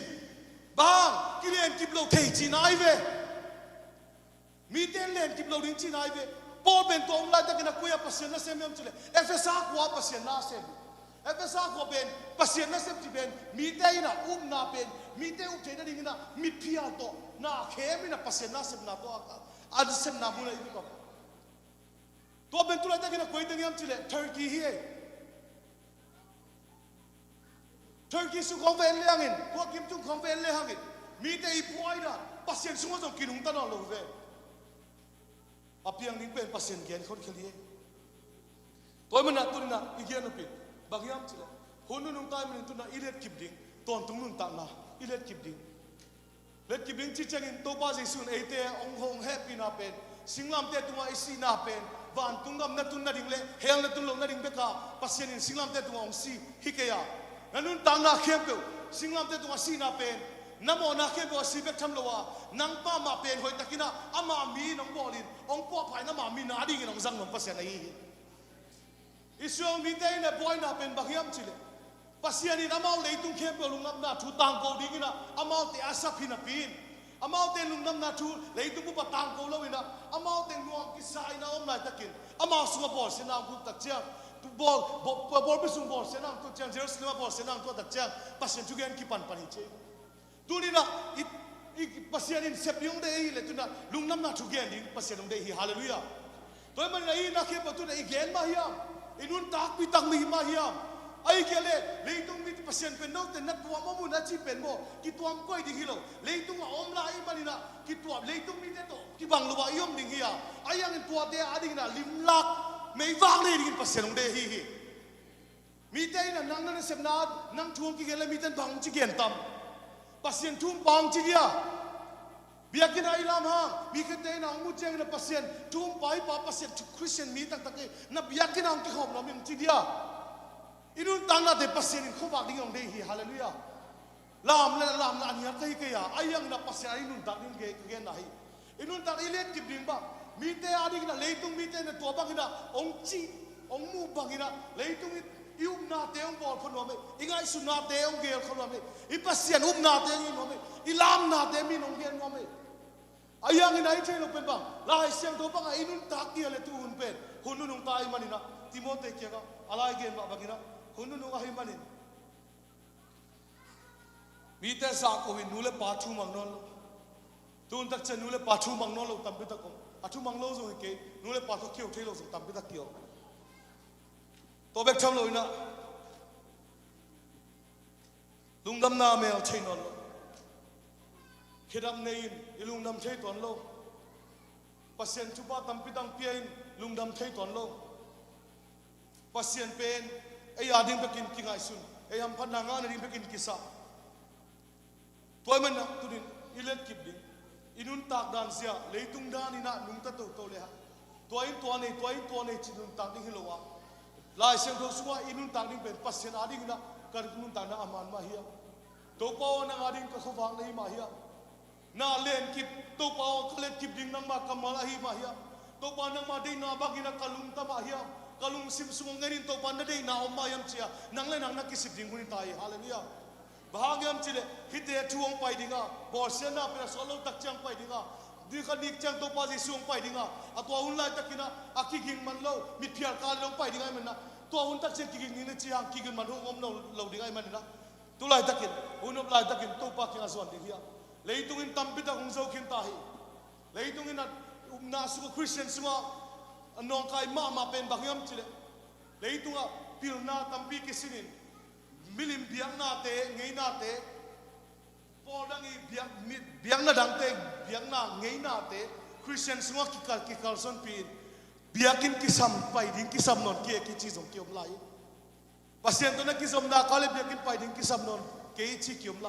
บางกิเลี้ยงกิบเราเทจีนายเวมีเตเลี้ยงกิบเราดิ่งจีนายเวพอเป็นตัวอะไรแต่กันคุยปัสยานาเซมยมจิลเอฟเอสากว่าปัสยานาเซมเอฟเอสก็เป็นปัสยานาเซมที่เป็นมีเตยนะนาเป็นมีเตยเทนดิ่งนะมีพิอาโตนาเข้มนะปัสยานาเซมนาโตอันเซมนาบุญอะไรอีกแบบตัวเป็นตัวอะไรกันคุยตั้งยามจิเลตุรกีเฮียตุรกีสุขของเวลเลยหังพวกกิมจุงของเวลเลยหังมีเตยป่วยนะปัสยาสุขของกินหุ่นตานอลงเวอภิยังนิ่งเป็นปัสยาเกียนคนขี้เลี้ยตัวมันน่ะตัวนี้น่ะอีกอย่างนึงเป็นบางอย่างจิเลคนนุ่งตายมันตัวน่ะอิเล็ดกิบดิ้งตอนตุ้งนุ่งตาน่ะอิเล็ดกิบดิ้งเล็ดกิบดิ้งที่จะกินตัวป้าจิสุนเอเตองหงแฮปปี้น่ะเป็นสิงลำเตตัวไอซีน่ะเป็นวันตุ้งกำนัดตุ้งนัดดิ้งเล่เฮงนัดตุ้งลงนัดดิ้งเบก้าปัสยานินสิงลำเตตัวองซีฮิกเยานั่นนุ่งตาน่ะเข้มเปล่าสิงลำเตตัวซีน่ะเป็นน้ำมันน่ะเข้มเปล่าซีเบกทำลัวนังป้ามาเป็นหอยตะกิน่ะอามามีน้องบอลินองป้าภายน้ำมามีนาดิ้งน้องจังน้องปัสยานีอิสราเอลมีเตยเนี่ยบอยน่ะเป็นบางอย่างจิเลปัสยานีน้ำมันเลยตุ้งเข้มเปล่าลุงน้ำน่ะทูตังโกดิ้งน่ะอามาเตอาสับพินาปินอามาเตลุงน้ำน่ะทูเลยตุ้งปุ๊บตังโกแล้ววินะอามาเตงวงกิสายน่ะอมไหนตะกินอามาสุงบอลเสนากุตักเจียงตุบอลไปสุงบอลเสนาตุเจียงเจอร์สเลมาบอลเสนาตัวตักเจียงปัสยาจุเกนกิปันปันฮิเจตัวนี้น่ะอีปัสยานีเสพยงเดย์เลยตัวน่ะลุงน้ำน่ะจุเกนดิ้งปัสยานีเดย์ฮาเลลูยาตัวมันเลยน่ะเข้มเปล่าตัวน่ะอีเกนมาเฮียอินุนตักพิตักมีมาเฮียไอ้เกลเลยตุ้งมีปัสยานีเป็นโน้ตแต่นัดตัวมั่วมุนนัดจีเป็นบ่กิตัวมก้อยดิ้งฮิโลเลยตุ้งว่าอมลายมันนี่นะกิตัวเลยตุ้งมีแต่ตัวกิบังลัวย่อมดิ้งเฮียไอ้ยังตัวเดียดิ้งน่ะลิมลักไม่วางเลยดิ้งปัสยานีเดย์ฮีมี มีเต้นนั่งนั่นเสพนานั่งทุ่งกิเกลมีเต้นบังจิเกียนตำปัสเซียนทุ่งบังจิเกียเบียกินไอ้ลำฮะมีแค่เต้นมุจเจงนะปัสเซียนทุ่งไปป้าปัสเซียนคริสเตียนมีตั้งแต่กี้นับเบียกินกิขอบเรามีจิเกียอินุนตั้งนาเดปัสเซียนเขาบอกดิ้งองเดียฮาเลลูยาลำอันนี้ก็ให้เกียไอ้ยังนับปัสเซียนอินุนตั้งดิ้งเกียไหนอินุนตั้งอิเลตกิบดิ้งบ้ามีเต้อาดิ้งนะเลยตุ้งมีเต้นตัวบังกินะองจีองมูบังกินะเลยตุ้งอิอุมนาเตองบอลคนว่าไม่อีกไอ้สุนาเตองเกลคนว่าไม่อีปัสเซียนอุมนาเตองว่าไม่อีลามนาเตมีนองเกลว่าไม่ไอ้ยังไงเช่นเราเป็นบ้างลายเสียงตัวบ้างไอ้นุ่นตากเกียร์เลยตัวหุ่นเป็นหุ่นนุ่งตายมันนี่นะติโมเตเกียร์ก็อะไรเกณฑ์บ้างกินะหุ่นนุ่งอะไรมันนี่มีแต่สากวินนู่นเลยปาทูมังนอลตัวตักเชนนู่นเลยปาทูมังนอลเราตั้มพิทักษ์อาทูมังโลส่งให้เกย์นู่นเลยปาทูเขียวเทเราส่งตั้มพิทักษ์เกี่ยวตัวเบกทำเลยนะลุงดำนาเมลเชนนคิดดำเนยลุงดำเชยตอนโลปัสเซียนชุบะตั้มพิทังเปียนลุงดำเชยตอนโลปัสเซียนเป็นไอ้ยาดิ้งไปกินกินไอซุนไอ้ยำพันนางานดิ้งไปกินกิสะตัวมันนะตัวนี้อิเลนกิบดิ้งอินุนตากดานเสียเลยตุงดานี่นะลุงตะโตเลยฮะตัวนี้จินุนตากดิ้งฮิโลวะลายเสียงโดสุวาอินุนตากดิ้งเป็นปัสเซียนอาดิ้งนะการนุนตากนะอามันมาเฮียตัวเป้านางอาดิ้งก็เขาฟังในมาเฮียน่าเล่นกิบตัวเป้าเขาเล่นกิบดิ้งนางมากำมาลาฮีมาเฮียตัวเป้านางมาดิ้งนาบักินะกะลุงตามาเฮียกะลุงซิมซุงเงินตัวเป้านั่นดิ้งนาอมมายัมเชียนางเล่นนางนักกิสิบดิ้งคนนี้ตายฮาเลลูยาบางยัมเชียฮิตเดทวงไปดิ้งอ่ะบอสเซน่าเป็นสโลตักจังไปดิ้งอ่ะดีกันดิจังตัวเป้าจะซุงไปดิ้งอ่ะตัวหุ่นไล่ตักกินะอากิกิงมันเล่ามิดเพียร์การลงไปดิ้งไอ้มันนะตัวหุ่นตักเช่นกิกิงนี่เชียงกิกิงมันหุ่นอมเราดิ้งไอ้มันนะตัวไล่ตักกินหุ่นอมไล่ตักกินตัวป้ากินอาส่วนดิ้งเฮียเลยตรงนี้ตั้มพิทักษ์ของเจ้าขินตาฮีเลยตรงนี้น่าสุขคริสเตียนสุขน้องกายมาเป็นบางอย่างจิเลยตรงนี้พิลนาตั้มพิกิสินินมิลิมเบียงนาเตะเงยนาเตะพอดังอีเบียงนาดังเตะเบียงนาเงยนาเตะคริสเตียนสุขกิคัลสันปีนเบียกินกิสัมไปดิ้งกิสัมนนเกี่ยกิจีสงเกี่ยมไหลภาษาตัวนั้นกิสัมนาเขาเลยเบียกินไปดิ้งกิสัมนนเกี่ยจีเกี่ยมไหล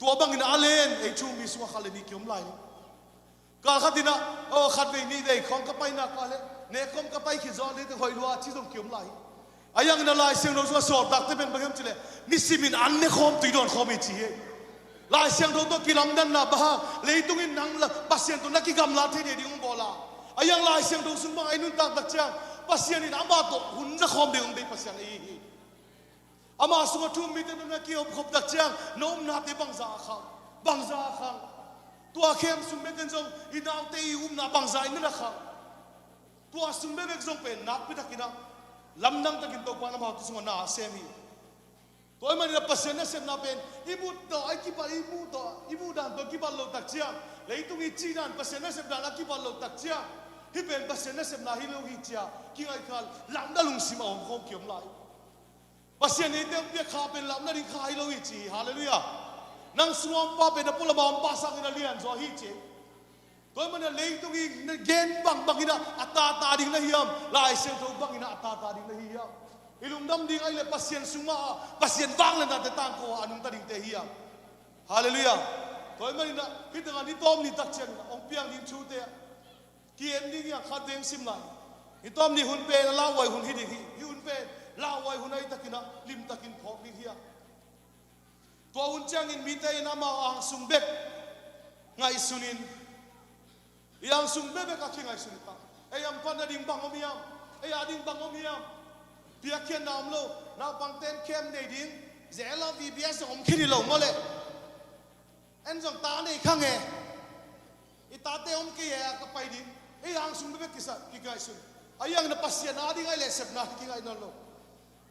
ตัวบางอินอาเลนไอชูมีสุขขันเลนิคิมไลกาขัดนะขัดเวนี่เด็กของกับไปนักอะไรเนี่ยคมกับไปขิดจอนี่แต่คอยรัวที่ต้องคิมไลไอ้ยังนั่นไลเสียงเราสวดตักที่เป็นบางอย่างจิเลนิสิมินอันเนี่ยคมตีโดนคมอีจีไลเสียงเราตัวกิลำดันนะบ้าเลยตรงนี้นั่งละปัสเซียนตัวนักกิกำลาที่เดียดิ้งบอลาไอ้ยังไลเสียงเราสุ่มบางไอ้นุ่นตักเชียงปัสเซียนนี่น้ำบาตัวหุ่นจะคมดิ้งได้ปัสเซียนอามาสุขทุ่มมีแต่นั่นนะกี่ขบตักเชียงน้องนาเตบังซาขังตัวเข้มสุ่มเบกันจงอินเอาเตยนาบังซาอินนั่นขังตัวสุ่มเบกันจงเป็นนักพิทักษ์นะลำนังตะกินตัวปานามาตุสงนาเซมีตัวมันนี่ปัสเซนเซมนาเป็นอิบุตตัวไอคิบาอิบุดันตัวคิบาโลตักเชียงเลยตุงิจีดันปัสเซนเซมดันคิบาโลตักเชียงฮิเป็นปัสเซนเซมนาฮิโลฮิเชียกิไอคัลลำดัลุงซิมาองคงเกี่ยมไลปัสเซียนนี่เต็มเปียขาเป็นลำนั่นข้าฮิโลฮิจีฮาเลลูยานังสวมป้าเป็นปุลบอมป้าสังอินาเลียนจอฮิจีตัวมันเลยตรงนี้เกณฑ์บังอินาอัตตาดิ่งนะฮิยามลายเส้นตัวบังอินาอัตตาดิ่งนะฮิยามอิลุมดำดิ่งไอเลยปัสเซียนสุมาปัสเซียนบังเลยนะแต่ต่างโคอานุนตาดิ่งเตฮิยามฮาเลลูยาตัวมันนี่นะฮิตงานนี่ต้อมนี่ตักเชนองเปียงดิ่งชูเตะเกียนดิ่งยังขัดเด้งซิมไลฮิต้อมนี่หุ่นเป็นลาวไว้หุ่นฮิดิฮิหุ่นเป็นลาวไว้หุ่นไอตะกินะลิมตะกินพอกนี่เฮียตัวหุ่นจังอินมีแต่นามาอังสุงเบกไงสุนินยังสุงเบกก็คิงไงสุนิตาไอ้ยังพันดิ่งบังอมียามไอ้ยาดิ่งบังอมียามเบียเขียนนามโลนาบังเต้นเข้มในดิ่งเจลาวีเบียสอมคินิโลมาเลยเอ็นจงตาในข้างเงอีตาเตอมกี่ก็ไปดิ่งไอ้ยังสุงเบกกิสักิไงสุนไอ้ยังนับปัสยานาดิ่งไอ้เลสเซบนากิไงนั่นโล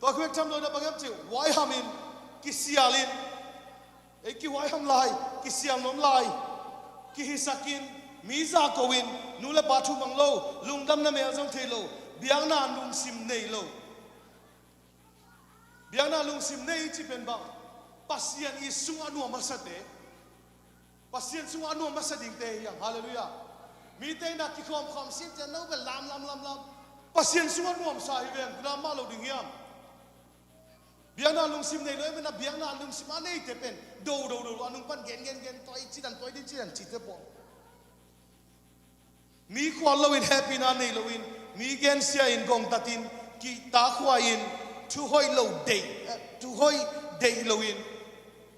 ตัวคุณทำโดนบางอย่างจิ๋วไว้ฮามินกิเซียลินไอ้กิไว้ฮามลายกิเซียมน้ำลายกิฮิสักินมีซาโกวินนูเลบาทูมังโลลุงดำน้ำเมลจงเทโลเบียงนาลุงซิมเนโลเบียงนาลุงซิมเนยที่เป็นบังปัสยานอิสุงอนุมาสเตปัสยานสุงอนุมาสดิ่งเตยังฮาเลลูยามีเตนักกิคอมคอมซิจะนู้เป็นลำปัสยานสุงอนุมาสายเวียนกรามาโลดิ่งยาม เบียงน่าลุงซิมในเลยมันน่ะเบียงน่าลุงซิมอันนี้เตเป็นดูอันนุ่งปั้นเกนตัวจีดันตัวดิจีดันจีเตปอมีความลวินแฮปปี้น่าในลวินมีเกนเสียอินกงตัดินกีตาควาอินช่วยเราเดย์ช่วยเดย์ลวิน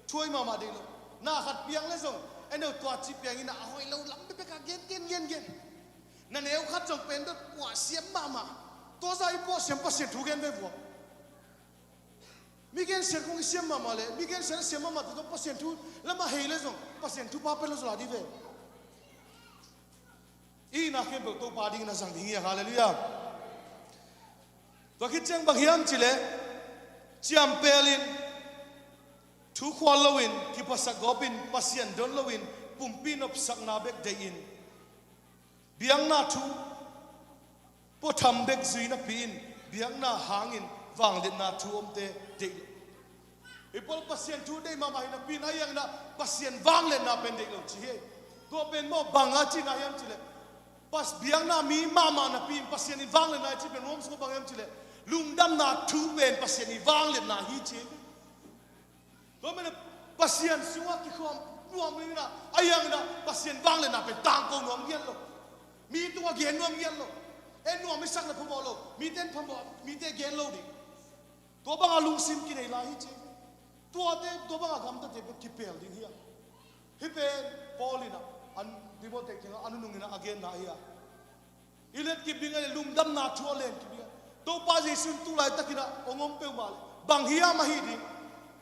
ช่วยมาเดย์เราน่าขัดเบียงเลยส่งไอ้เนื้อตัวจีเบียงอินน่ะเอาให้เราล้ำไปไปกันเกนนั่นเองขัดจงเป็นตัวกว่าเสียมาตัวใจพอเสียมพอเสียถูกกันไปพอมีเกณฑ์เสียคงเสียมาเลยมีเกณฑ์เสียมาตัวพอเสียถูกแล้วมาเฮเลยส่งพอเสียถูกป้าเป็นลูกสาวดีเว้ยอีน่าเก็บตัวปาดิ้งน่าสังดิ้งอย่างฮาเลลูยาตัวคิดจังบางอย่างจิเลจำเป็นลินทุกคนลวินที่ภาษากบินภาษาดอนลวินปุ่มปีนอบสักนาเบกเดินเบียงนาทุพอทำเบกซีนาปีนเบียงนาหางินวางเดินนาทุอมเตเดินอีพอภาษาทุได้มาหินาปีนอะไรอย่างนั้นภาษาวางเล่นนาเป็นเด็กเราจีเฮตัวเป็นโมบังอาจีนายังจิเลpas biang na mi mama na pin pasien ni wang le na chi pen rom so bangam chi le lum dam na thu pen pasien ni wang le na hi chi to men pasien suwa ki khom nuam ni na ayang na pasien wang le na pen tang ko nuam gen lo mi tu wa gen nuam gen lo e nuam mi sak na pho lo mi ten pho mi te gen lo di to bang lung sim ki nei la hi chi to bang gam ta te ki pel ding hi hi pen polina an dibo te kinga anu nungina again na iya ilet ki binga lum dam na thua len ki bia to pa ji sun tu lai takina ongom pe mal bang hiya ma hi di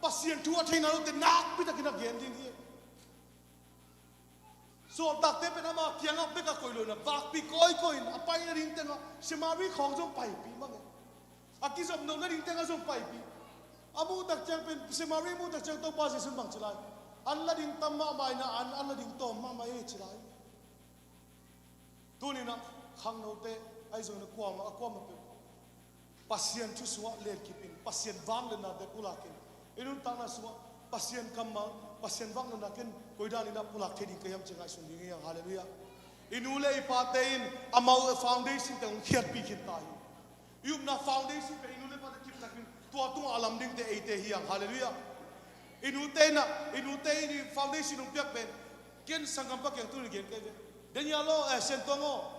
pasien thua thaina lo te nak pi takina gen ding hi so tak te pe na ma kianga pe ka koi lo na bak pi koi na pai na ring te na semari khong jong pai pi ma nge aki som no na ring te nga jong pai pi amu tak chang pen semari mu tak chang to pa ji sun bang chalai an la ding tam ma mai na an la ding tom ma mai chilai tu ni na khang no te ai zo na kwa ma pe pasien chu suwa le kipin pasien wang le na te pula ken inun ta na suwa pasien kamma pasien wang le na ken koida ni na pula thedi kayam chengai sun ding yang hallelujah inu le pa te in amau foundation te khiat pi khit tai yum na foundation pe inu le pa te kip takin tu alam ding te ate hiang hallelujah inute ni foundation ng piak pen ken sangam pa kyang tu ni gen ke denyalo sentongo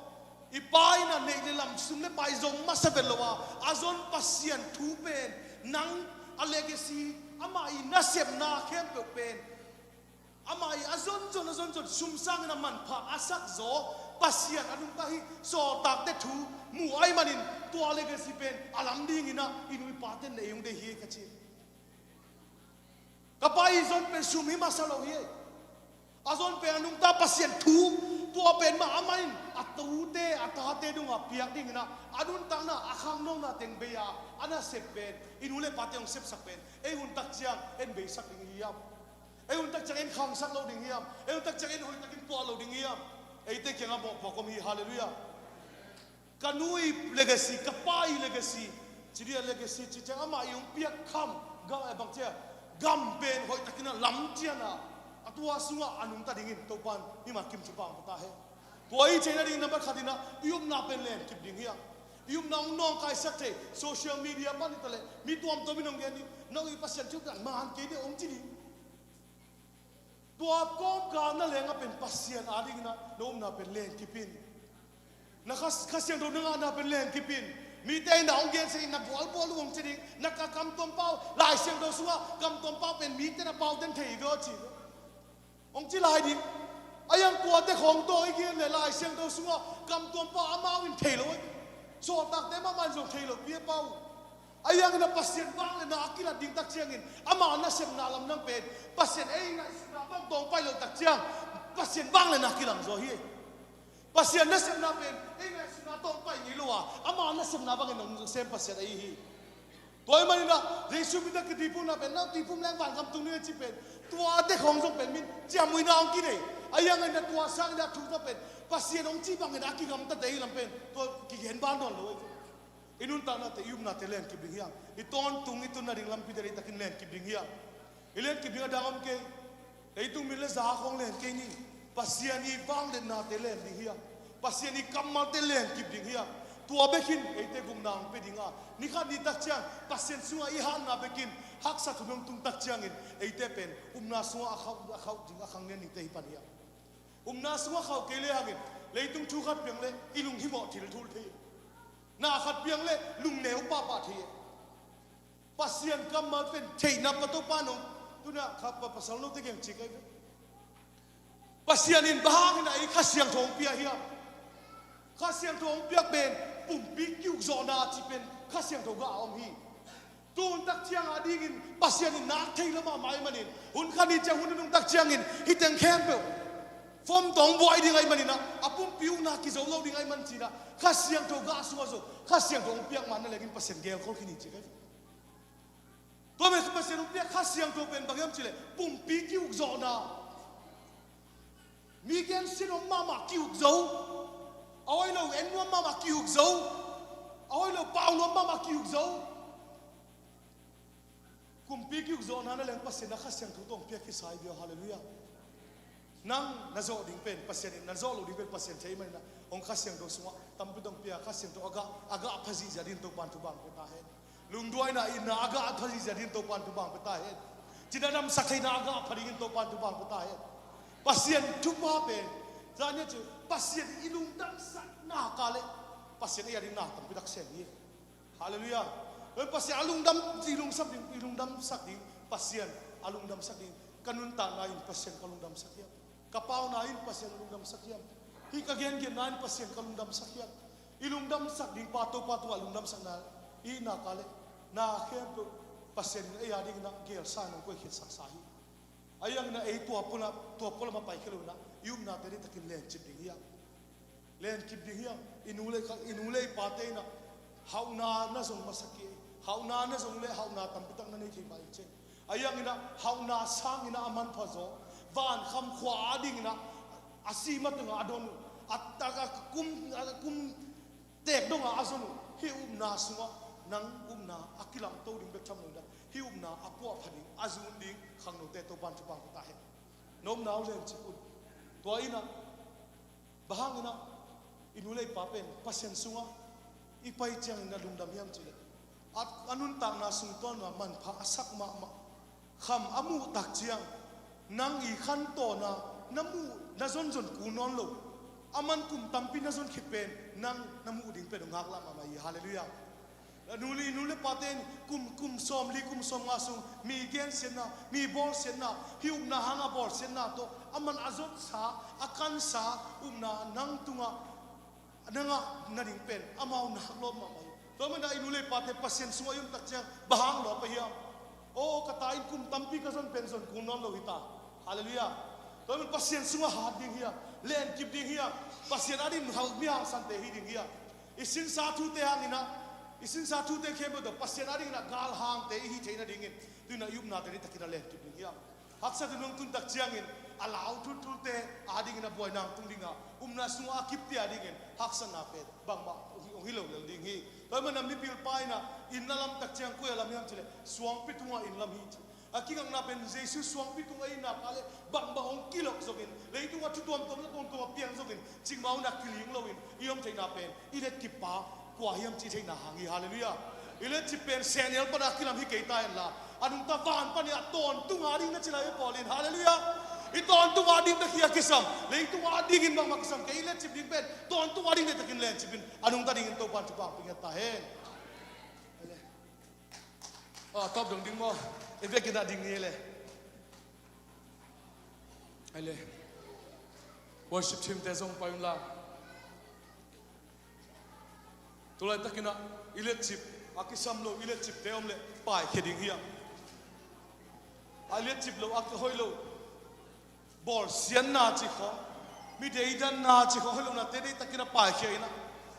ipai na ne lam sumle pai zong masabel lowa azon pasien thu pen nang a legacy amai nasep na khem pe pen amai azon sumsang na man pha asak zo pasien anung tahi so tak te thu mu ai manin to legacy pen alam ding ina inui paten le yung de hi kachi kapai zon pe sumi masalo hi azon pe anung ta pasien thu to pen ma amain atute atate dung apiak ding na adun tang na akhang nong na teng beya ana sep pen inule patyong sep sak pen e hun tak chiang en be sak ding hiam e hun tak chang en khang sak lo ding hiam e hun tak chang en hoi takin to lo ding hiam e te kenga bo kom hi hallelujah kanui legacy kapai legacy chiria legacy chi chang ama yung piak kham ga bang che gam pen hoi takina lam chiana atua sunga anung ta dingin topan ni ma kim chupang ta he toi chena ding number khatina yum na pen len kip ding hiam yum na nong kai sakte social media pan tale mi tuam to minong gen ni no i pasien chu kan man ke de ong chi ni tua kom ka na lenga pen pasien ading na nom na pen len kipin na khasian do na pen len kipin mi te na ong gen se na bol wong chi ding na ka kam tom pau lai siang do suwa kam tom pau pen mi te na pau ten thei go chi ong chi lai ding ayang kwa te khong to i gen le lai siang do suwa kam tom pau amao in thei lo so tak te ma man zo thei lo pia pau ayang na pasien bang le na akila ding tak chiang in ama na sem na lam nang pen pasien ei na bang tong pai lo tak chiang pasien bang le na kilang zo hi pasien na sem na pen ei na sina tong pai ni lo ama na sem na bang nong sem pasien ei hi toy mani na jesu mi ta ki tipu na pen na tipu lang wang kam tung ni chi pen tua te khong zo pen min chiam mui na ong ki nei ayang na tua sang na thu ta pen pasien ong chi bang na ki gam ta dei lam pen to ki gen ban don lo inun ta na te yum na te len ki bing hiang iton tung itu na ring lam pi deri takin len ki bing hiang ilen ki bing dangam ke ei tung mi le za khong len ke ni pasien ni bang len na te len ding hiang pasien ni kamal te len ki bing hiang tua bekin ei te gum nang pe dinga ni kha ni tak chang pasien sunga i han na bekin hak sa tunong tung tak chiangin ei te pen na sunga akhau jing akhang ne ni te hi pania na sunga khau kele hangin leitung thu khat piang le ilung hi mo thil thul the na khat piang le lung neu pa the pasien kamal pen thei na pato panong tuna khap pasal no te geng chikai pasien in bahang na i khasiang thong pia hiam khasiang thong pia ben pum pi kyu zona chi pen khasiang thong ga om hi tun tak chiang adingin pasien in na thei lama mai manin hun khani cha hun nung tak chiang in hiteng khem pe fom tong boy ding ai manina apum piu na ki zo lo ding ai man chi na khasiang thong ga suwa zo khasiang thong pia man na legin pasien gel khol khini chi kai to me pasien pia khasiang thong pen bangam chi le pum pi kyu zona mi gen sinom mama kyu zo oi lo en no mama kyu zo oi lo pau no mama kyu zo kumpi kyu zo na leng pasien na khasiang thu tong pia ki sai bio hallelujah nang na zo ding pen pasien na zo lo ding pen pasien thei mai na ong khasiang do sunga tampi tong pia khasiang to aga phaji jadin to pan tu bang pe ta he lung duai na in na aga phaji jadin to pan tu bang pe ta he chidadam sakhai na aga phading to pan tu bang pe ta he pasien tu pa pe zanya chu pasien ilung dam sat na kale pasien ya ding na tam pidak sen ni hallelujah pasien alung dam ilung dam sak ding pasien alung dam sak ding kanun ta na in pasien kalung dam sak ya kapau na in pasien alung dam sak ya hi ka gen na in pasien kalung dam sak ya ilung dam sak ding pato alung dam sak na i na kale na khem pasien ya ding na gel sa no ko khit sak sa hi ayang na ei tua pula ma pai khelu na yum na teri takin len chip ding ya len kip ding ya inule pate na hauna na zong masaki hauna na zong le hauna tam pitak na nei thei bai che ayang ina hauna sang ina aman phazo van kham khwa ding na asima tunga adon attaga kum tek donga azonu hi na sunga nang na akilam to ding bek tham no da hi na apua phading azun ding khang no te to ban chu bang ta he nom naw len chipun to ina bahang ina inulei papen pasien sunga ipai chang na lungdam yam chile at anun tang na sung ton na man pha asak ma kham amu tak chiang nang i khan to na namu na zon kunon lo aman kum tampi na zon khipen nang namu ding pe ngak la ma mai hallelujah nuli paten kum som ngasung mi gen senna mi bol senna hium na hanga bol senna to aman azot sa akan sa na nang tunga nanga naring pen amau na lo ma mai to man dai nuli pate pasien suayum tak chang bahang lo pa hiam o katain kum tampi ka zon pen zon kunon lo hita hallelujah to man pasien sunga hat ding hia len kip ding hia pasien adin hal miang san te hi ding hia isin sa thu te hangina isin sa thu te khebo do pasien ading na gal hang te hi theina dingin tuna yum na te takina le tu ding ya haksa tu nong tun tak chiangin alau thu te ading na boy nang tung dinga na sunga akip te adingin haksa na pe bang ba ong hilo le ding hi to man mi pil pai na in nalam tak chiang ko lam yam chile suang pitunga in lam hi akingang na pen Jesus suang pitunga in na kale bang ba ong kilok zogin leitunga thu tom la kon to piang zogin chingmau na kiling lowin iom theina pen ilet kipa kwa hiam chi theina hangi hallelujah ile chi pen senial pada kilam hi keita en la anung ta van pa ni aton tunga ding na chila e polin hallelujah iton tunga ding na khia kisam le tunga ding in bang makisam ke ile chi ding pen ton tunga ding ne takin len chi bin anung ta ding to pan chu bang pinga ta hen ele top dong ding mo eve kita ding ni ele ele worship team te zong pa yun la tulai takina electric akisam lo electric te omle pai kheding hiam electric lo ak hoi lo bol sian na chi kho mi dei dan na chi kho holo na te dei takina pai kheina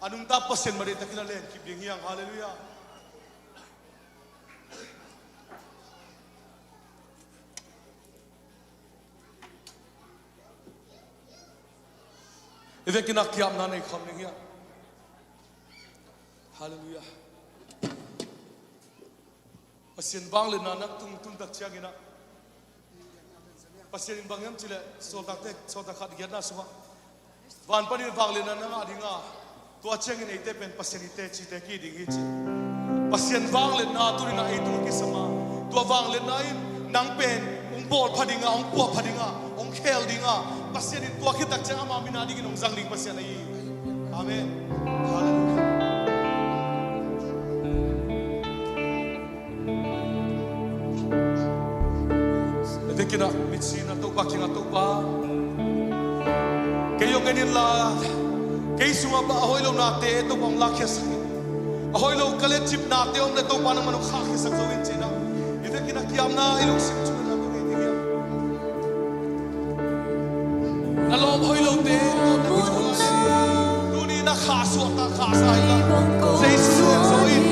anung ta pasen mari takina len kip ding hiam hallelujah eve kina kiam na nei kham ning hiam hallelujah pasien bang le na nak tung tak chiangina pasien bang yam chile so tak khat gyana suwa van pani bang le na nga dinga to chengin ite pen pasien ite chi te ki ding hi chi pasien bang le na tu na ai tu ki sama ตัววางเล่นไหนนังเป็นองบอลพดิงาองปัวพดิงาองเคลดิงาปัสยานิตัวคิดตักเจ้ามามินาดิกินองจังลิงปัสยานีอาเมนฮาเลลูยาเด็กน่ะมิชินาตัวปากิงาตัวปาเกยองเงินลาเกยสุมาบะหอยลงนาเตตัวปองลาเคสักหอยลงกะเลจิบนาเตอมเลตัวปานังมันข้าเคสักโซวินเจนะเด็กน่ะกิยามนาอิลุสิมจุนะตัวเองเนี่ยนั่นลมหอยลงเตดูนี่นะขาสวกตาขาสายละเจสุเอ็นโซอิน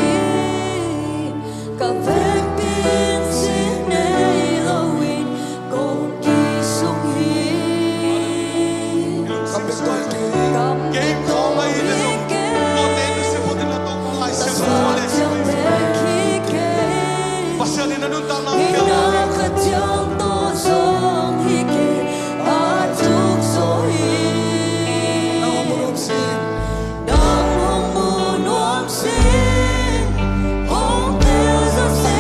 Hãy subscribe cho kênh Ghiền Mì Gõ để không bỏ lỡ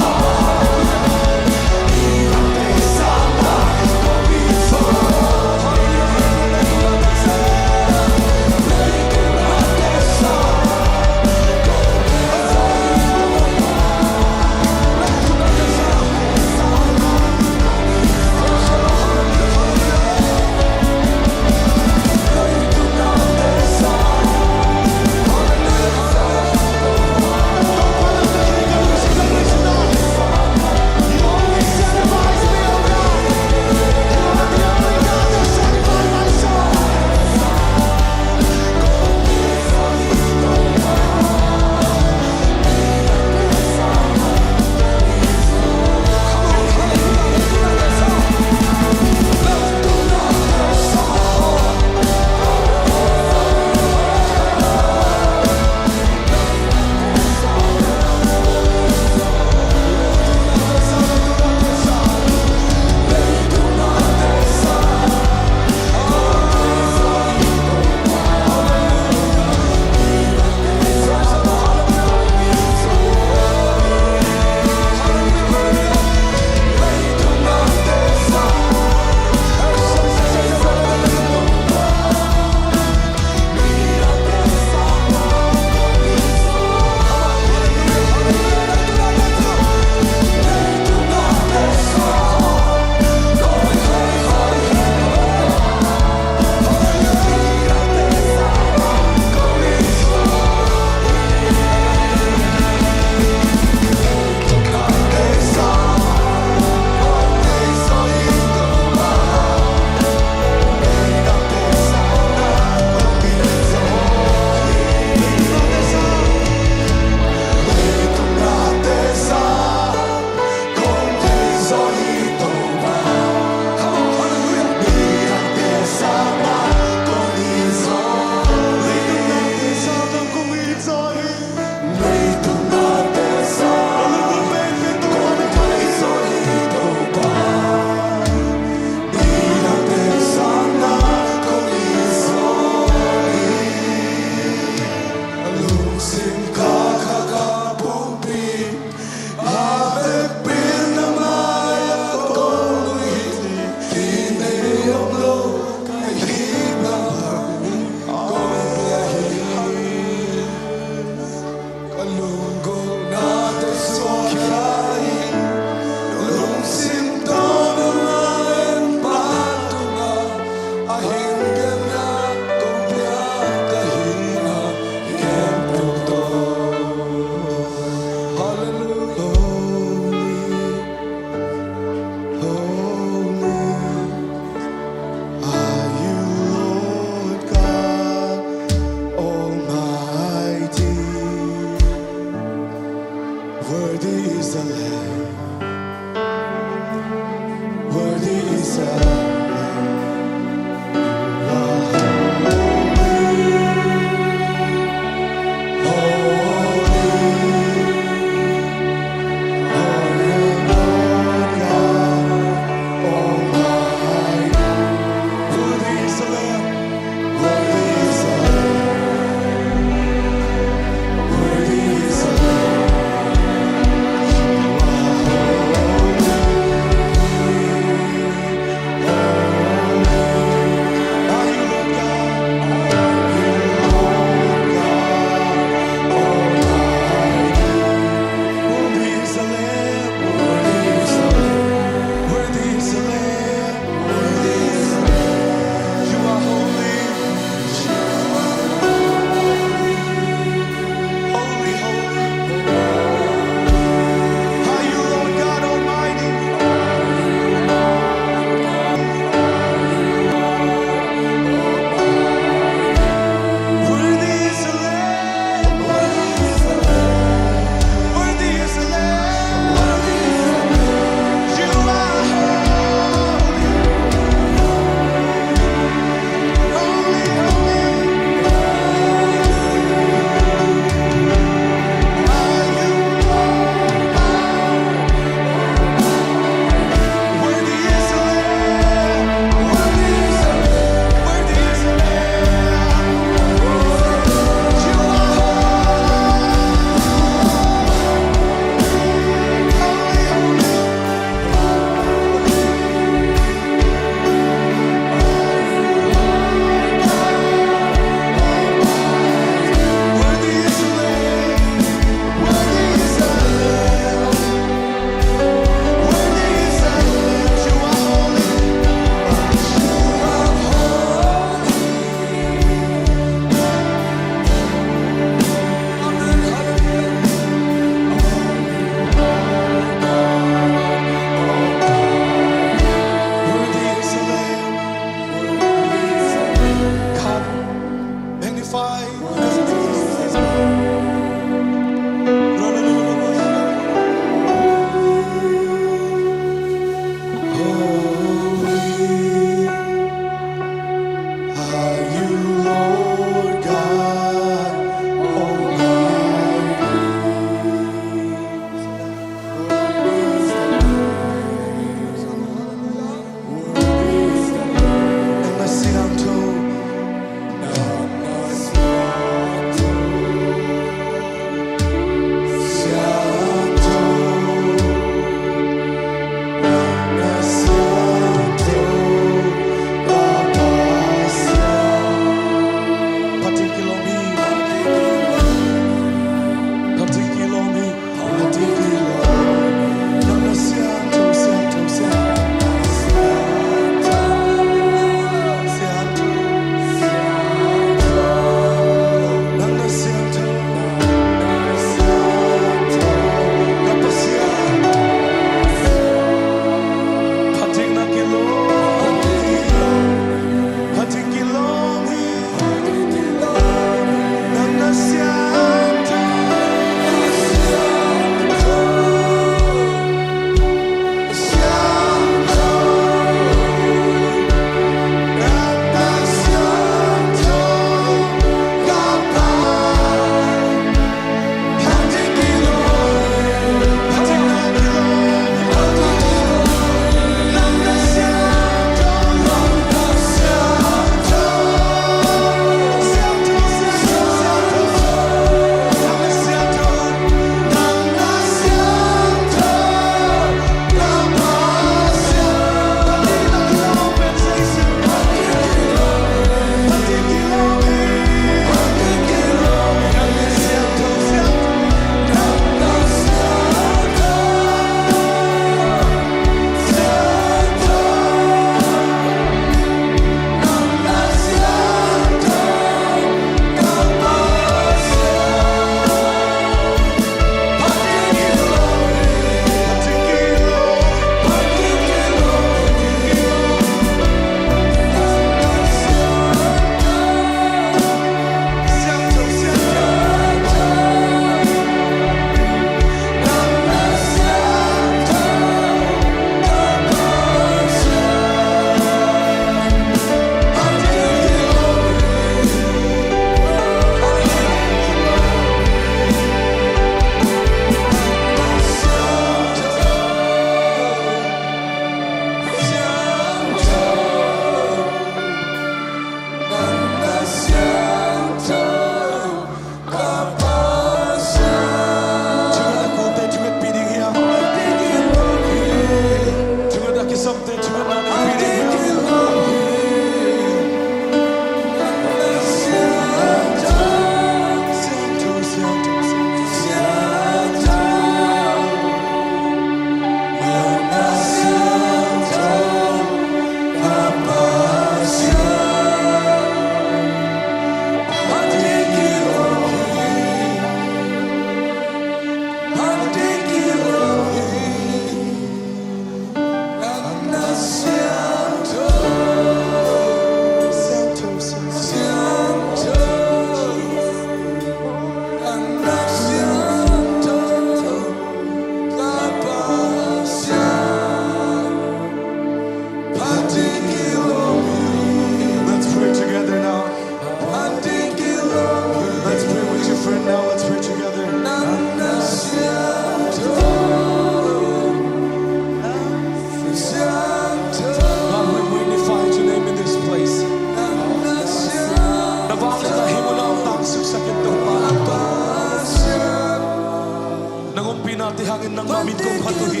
hangin nang mamin kong patuhi.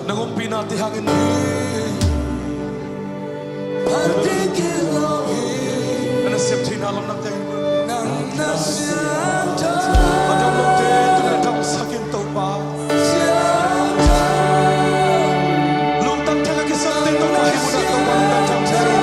Nangumpi natin hangin nang nasip tinalam ng tayo. Madam mo tayo, tunatang sakin to pa. Luntang talaga sa tayo, mahimo na ito, malatang tayo.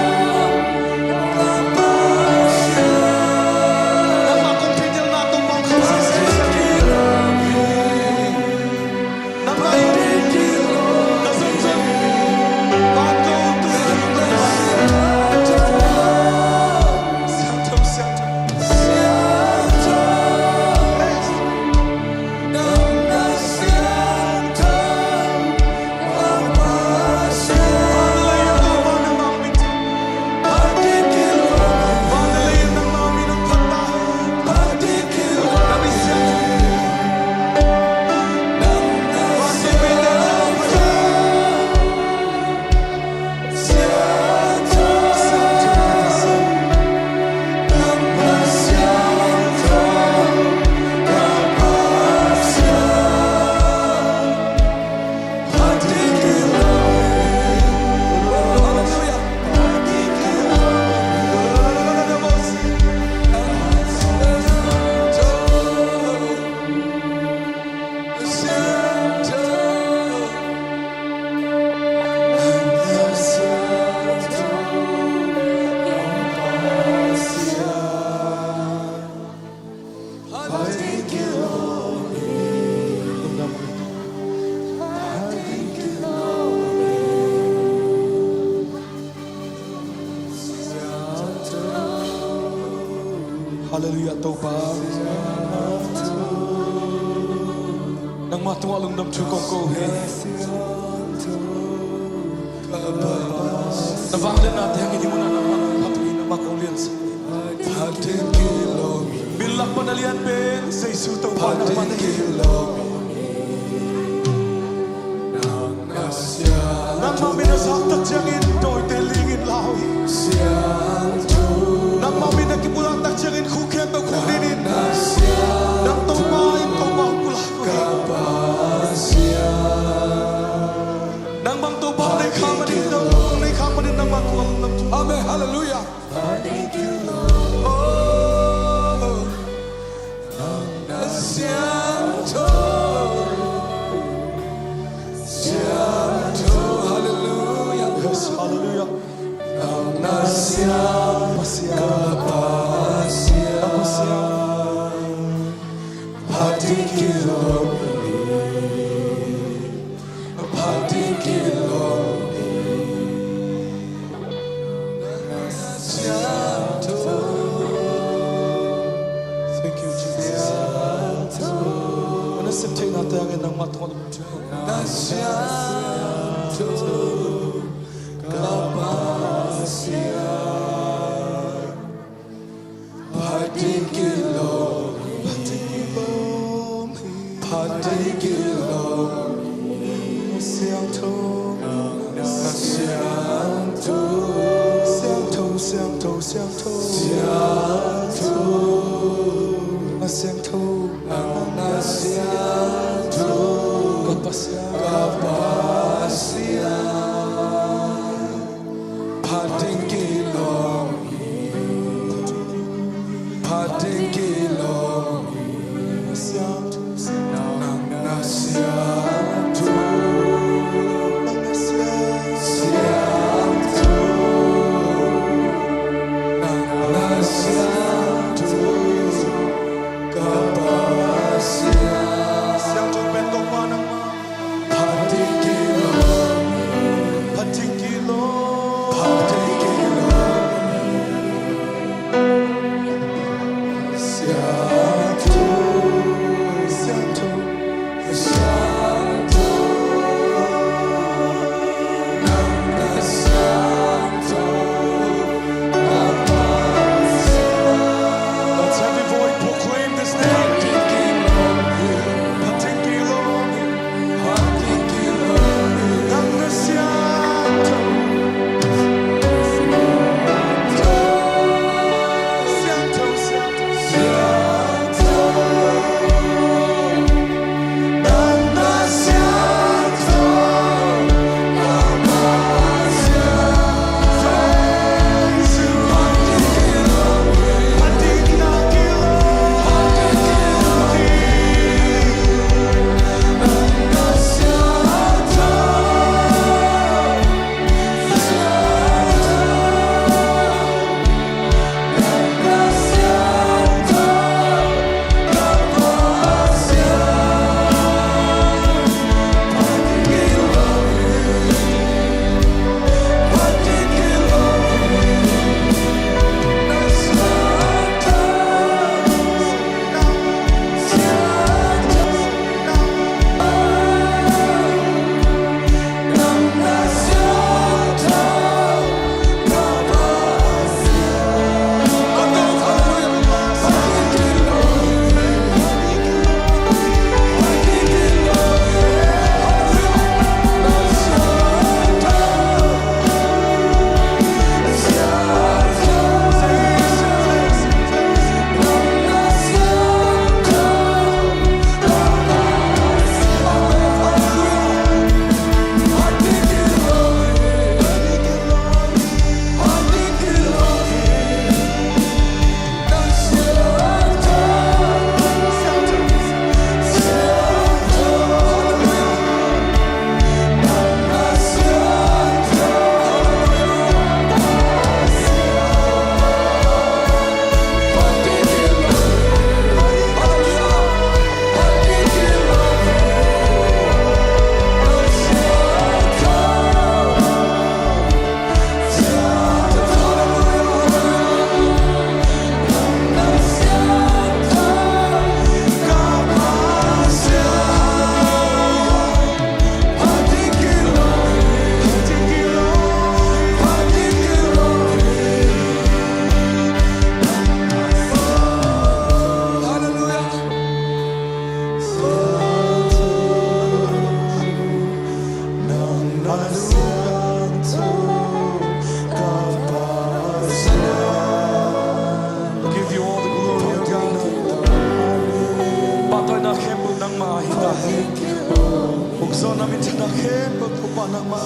Hallelujah, Topa. Nang matuwalong dam chukong ko he. Nabanglan natin ang hindi mo na naman patuloy na makulian sa bilak panalian ben sa isutaw pa ng manahin. Nang maminasaktat siyang indo'y telingin lawi. Nang maminakipulang taksyarin kuket o kuninin. Nang tumain tumang kulak ko. Nang bang tubang na ikamanin ng makuwang ng Diyos. Amen, hallelujah. Hallelujah. Yes, hallelujah. Thank you, Jesus. Manasip tayo natin ang inang matulog. God. zo na min chana khen ko to pa nang ma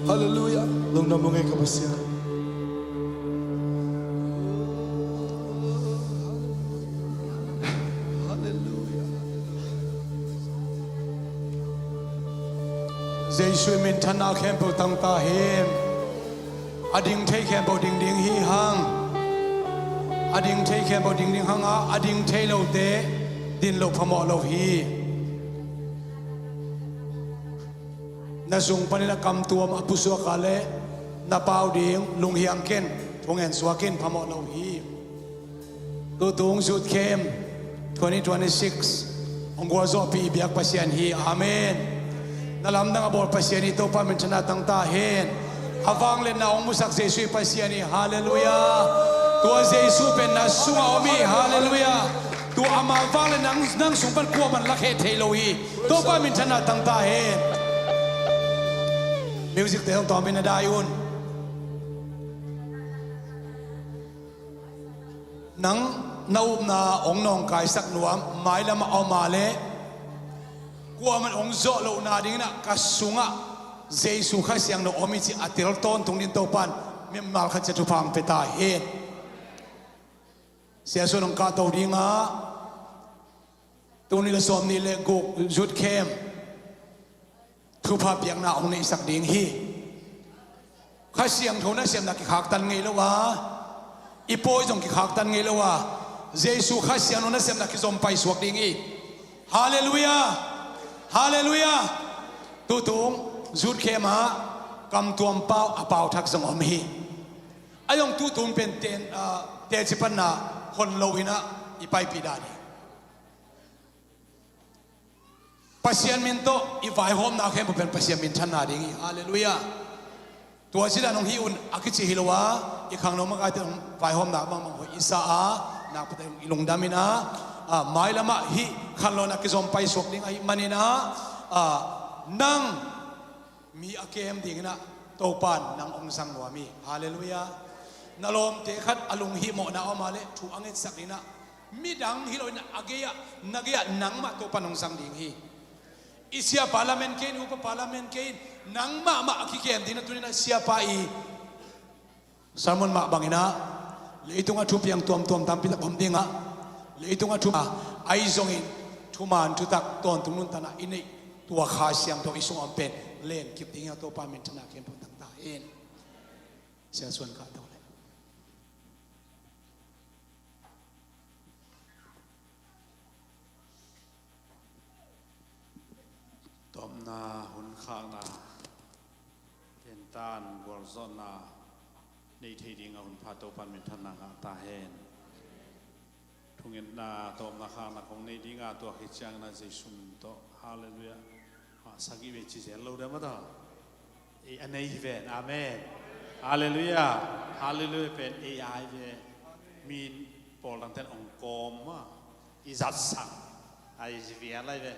Hallelujah. Long na mong ikabasya. Hallelujah. Giêsu min thana khem po tang ta hem ading thei khem po ding ding hi hang ading thei khem po ding ding hang a ading thei lo te din lo phamo lo hi na sung panila kam tuam apuswa kale na pau ding lung hiang ken thongen swakin phamo lo hi tu tung sut khem 2026 ongwa zo pi biak pasian hi amen nalam nang abor pasian ito pa min chana tang ta hen awang len na ong musak Jesu pasian ni hallelujah tua Jesu pen na sunga omi hallelujah tu ama wang len nang sungpan kwa man lakhe theloi to pa min chana tang ta hen music te hong to min da yun nang nau na ong nong kai sak nuam mai lama au ma le kwa man ong zo lo na ding na kasunga Jesu kha siang no omi chi atil ton tung din to pan mi mal kha chu phang pe ta he sia so nong ka to dinga tu ni la som ni le go jut kem thu pha piang na ong nei sak ding hi kha siang thona siam na ki khak tan ngei lo wa ipoi jong ki khak tan ngei lo wa Jesu kha siang no na siam na ki zom pai suak ding hi hallelujah hallelujah tu tung zut khema kam tuam pau apau thak zong om hi ayong tu tung pen ten te chipan na hon lo hina ipai pi da ni pasian min to i vai hom na khem pen pasian min than na ding hi hallelujah tua sila nong hi un akichi hilowa i khang no ma ka te vai hom na mang mang ho isa a na pa te ilung damina mai lama hi khalona ki zom pai sok ding ai manina nang mi akem ding na topan nang ong sang wa mi hallelujah nalom te khat alung hi mo na omale thu anget sakina mi dang hiloina ageya nageya nang ma topan ong sang ding hi isia parliament kein upa parliament kein nang ma akikem ding na tunina sia pa i sermon ma bangina leitunga thu piang tuam tampila bom dinga leitunga thu ai zongin thuman thu tak ton tunun tana inei tua kha siam to isung am pen len kip dinga to pa min thana kem pon tang ta en sia suan ka to le tom na hun khang na pen tan gor zon na nei thei ding a hun pha to pan min thana ka ta hen thungen na tom na khang na kong nei dinga to hi chang na Jesu to hallelujah sagi ve chi zel lo da ma da e anei ve amen hallelujah hallelujah pen ai ve min pol dang ten ong kom ma i zat sang ai vi lai ve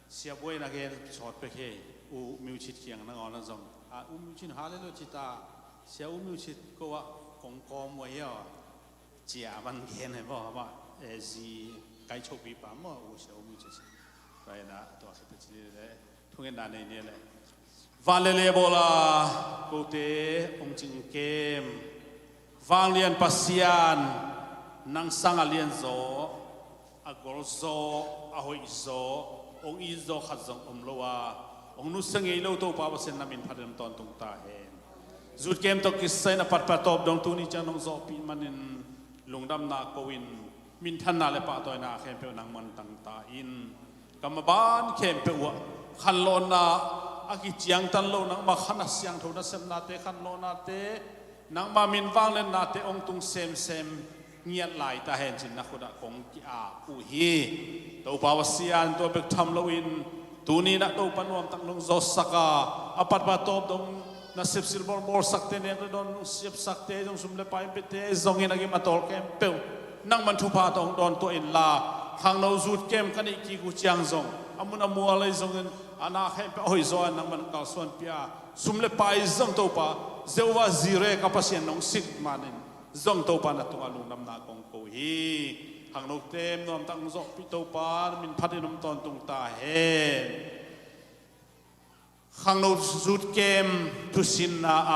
sia boi na gen short pe ke u miu chit kiang na on na zong u miu chin hallelujah chita sia u miu chit ko wa kong kom wa ya chia ban gen hai ba ji kai chok bi pa mo u sia u miu chit vậy đó tôi sẽ tự nhiên đấy ทุกอย่างในนี้เลยวันเลโบลากูเตองจิงเกมวันเลียนปัสยานนังสังเลียนโซอากอลโซอาหอยโซองอีโซขัดจงลัวองนุสังเกโลโตปาวเซนนามินพัดมตอนตุงตาเฮนจุดเกมตกิสไซนปัดปัดตบดงตูนิจันองโซปีมันินลุงดำนาโกวินมินทันนาเลปะตัวนาเข้มเปวนังมันตังตาอินกำมาบ้านเข้มเปวขันโลนาอากิจียงตันโลนังมาขันเสียงทุนเซมนาเตขันโลนาเตนังมามินวางเลนนาเตองตุงเซมเงียบไหลตาเห็นจินนักขุดคงกิอาอุฮีตัวปาวเสียนตัวเบกทำโลวินตัวนี้นักตัวปนวมตั้งลงโซสักาอปัตปะตบดงนัสิบสิบบอลสักเตเนี่ยโดนเสียบสักเตจงสุมเลปายเปเตจงเงินกิมาตอลเข้มเปวนั่งมันทุพาตองโดนตัวอินลาข้างเราจูดเกมกันอีกกี่กูเจียงจงอามุนอามัวอะไรจงเงินอาณาเข้มเปโอ้ยจวนนั่งมันกาส่วนเปียสุมเลปายจงตัวปะเจ้าว่าจีเรกับพัศยันน้องสิกมานินจงตัวปานัตุงอาลุงนำนากงโกฮีข้างเราเต็มนวมตั้งจงปิตัวปามินพัดนมตอนตุงตาเฮข้างเราจูดเกมทุสินนาอ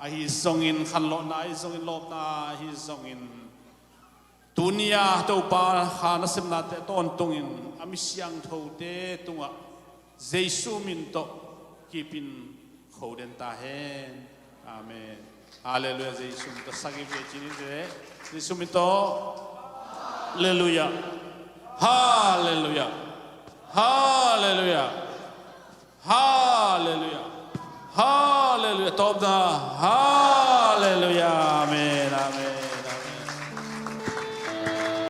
าฮิจงอินขันโลนาฮิจงอินโลนาฮิจงอินตุนียตัวปาขานัสมนาเตตอนตุงอินอามิเสียงทูเตตุงะเจสุมินโตกีปินโคเดนตาเฮนอาเมนฮาเลลูยาเจสุมินโตสักอีเวจินิเจสุมินโตเลลูยาฮาเลลูยาฮาเลลูยาฮาเลลูยาฮาเลลูยาตบดาฮาเลลูยาอาเมน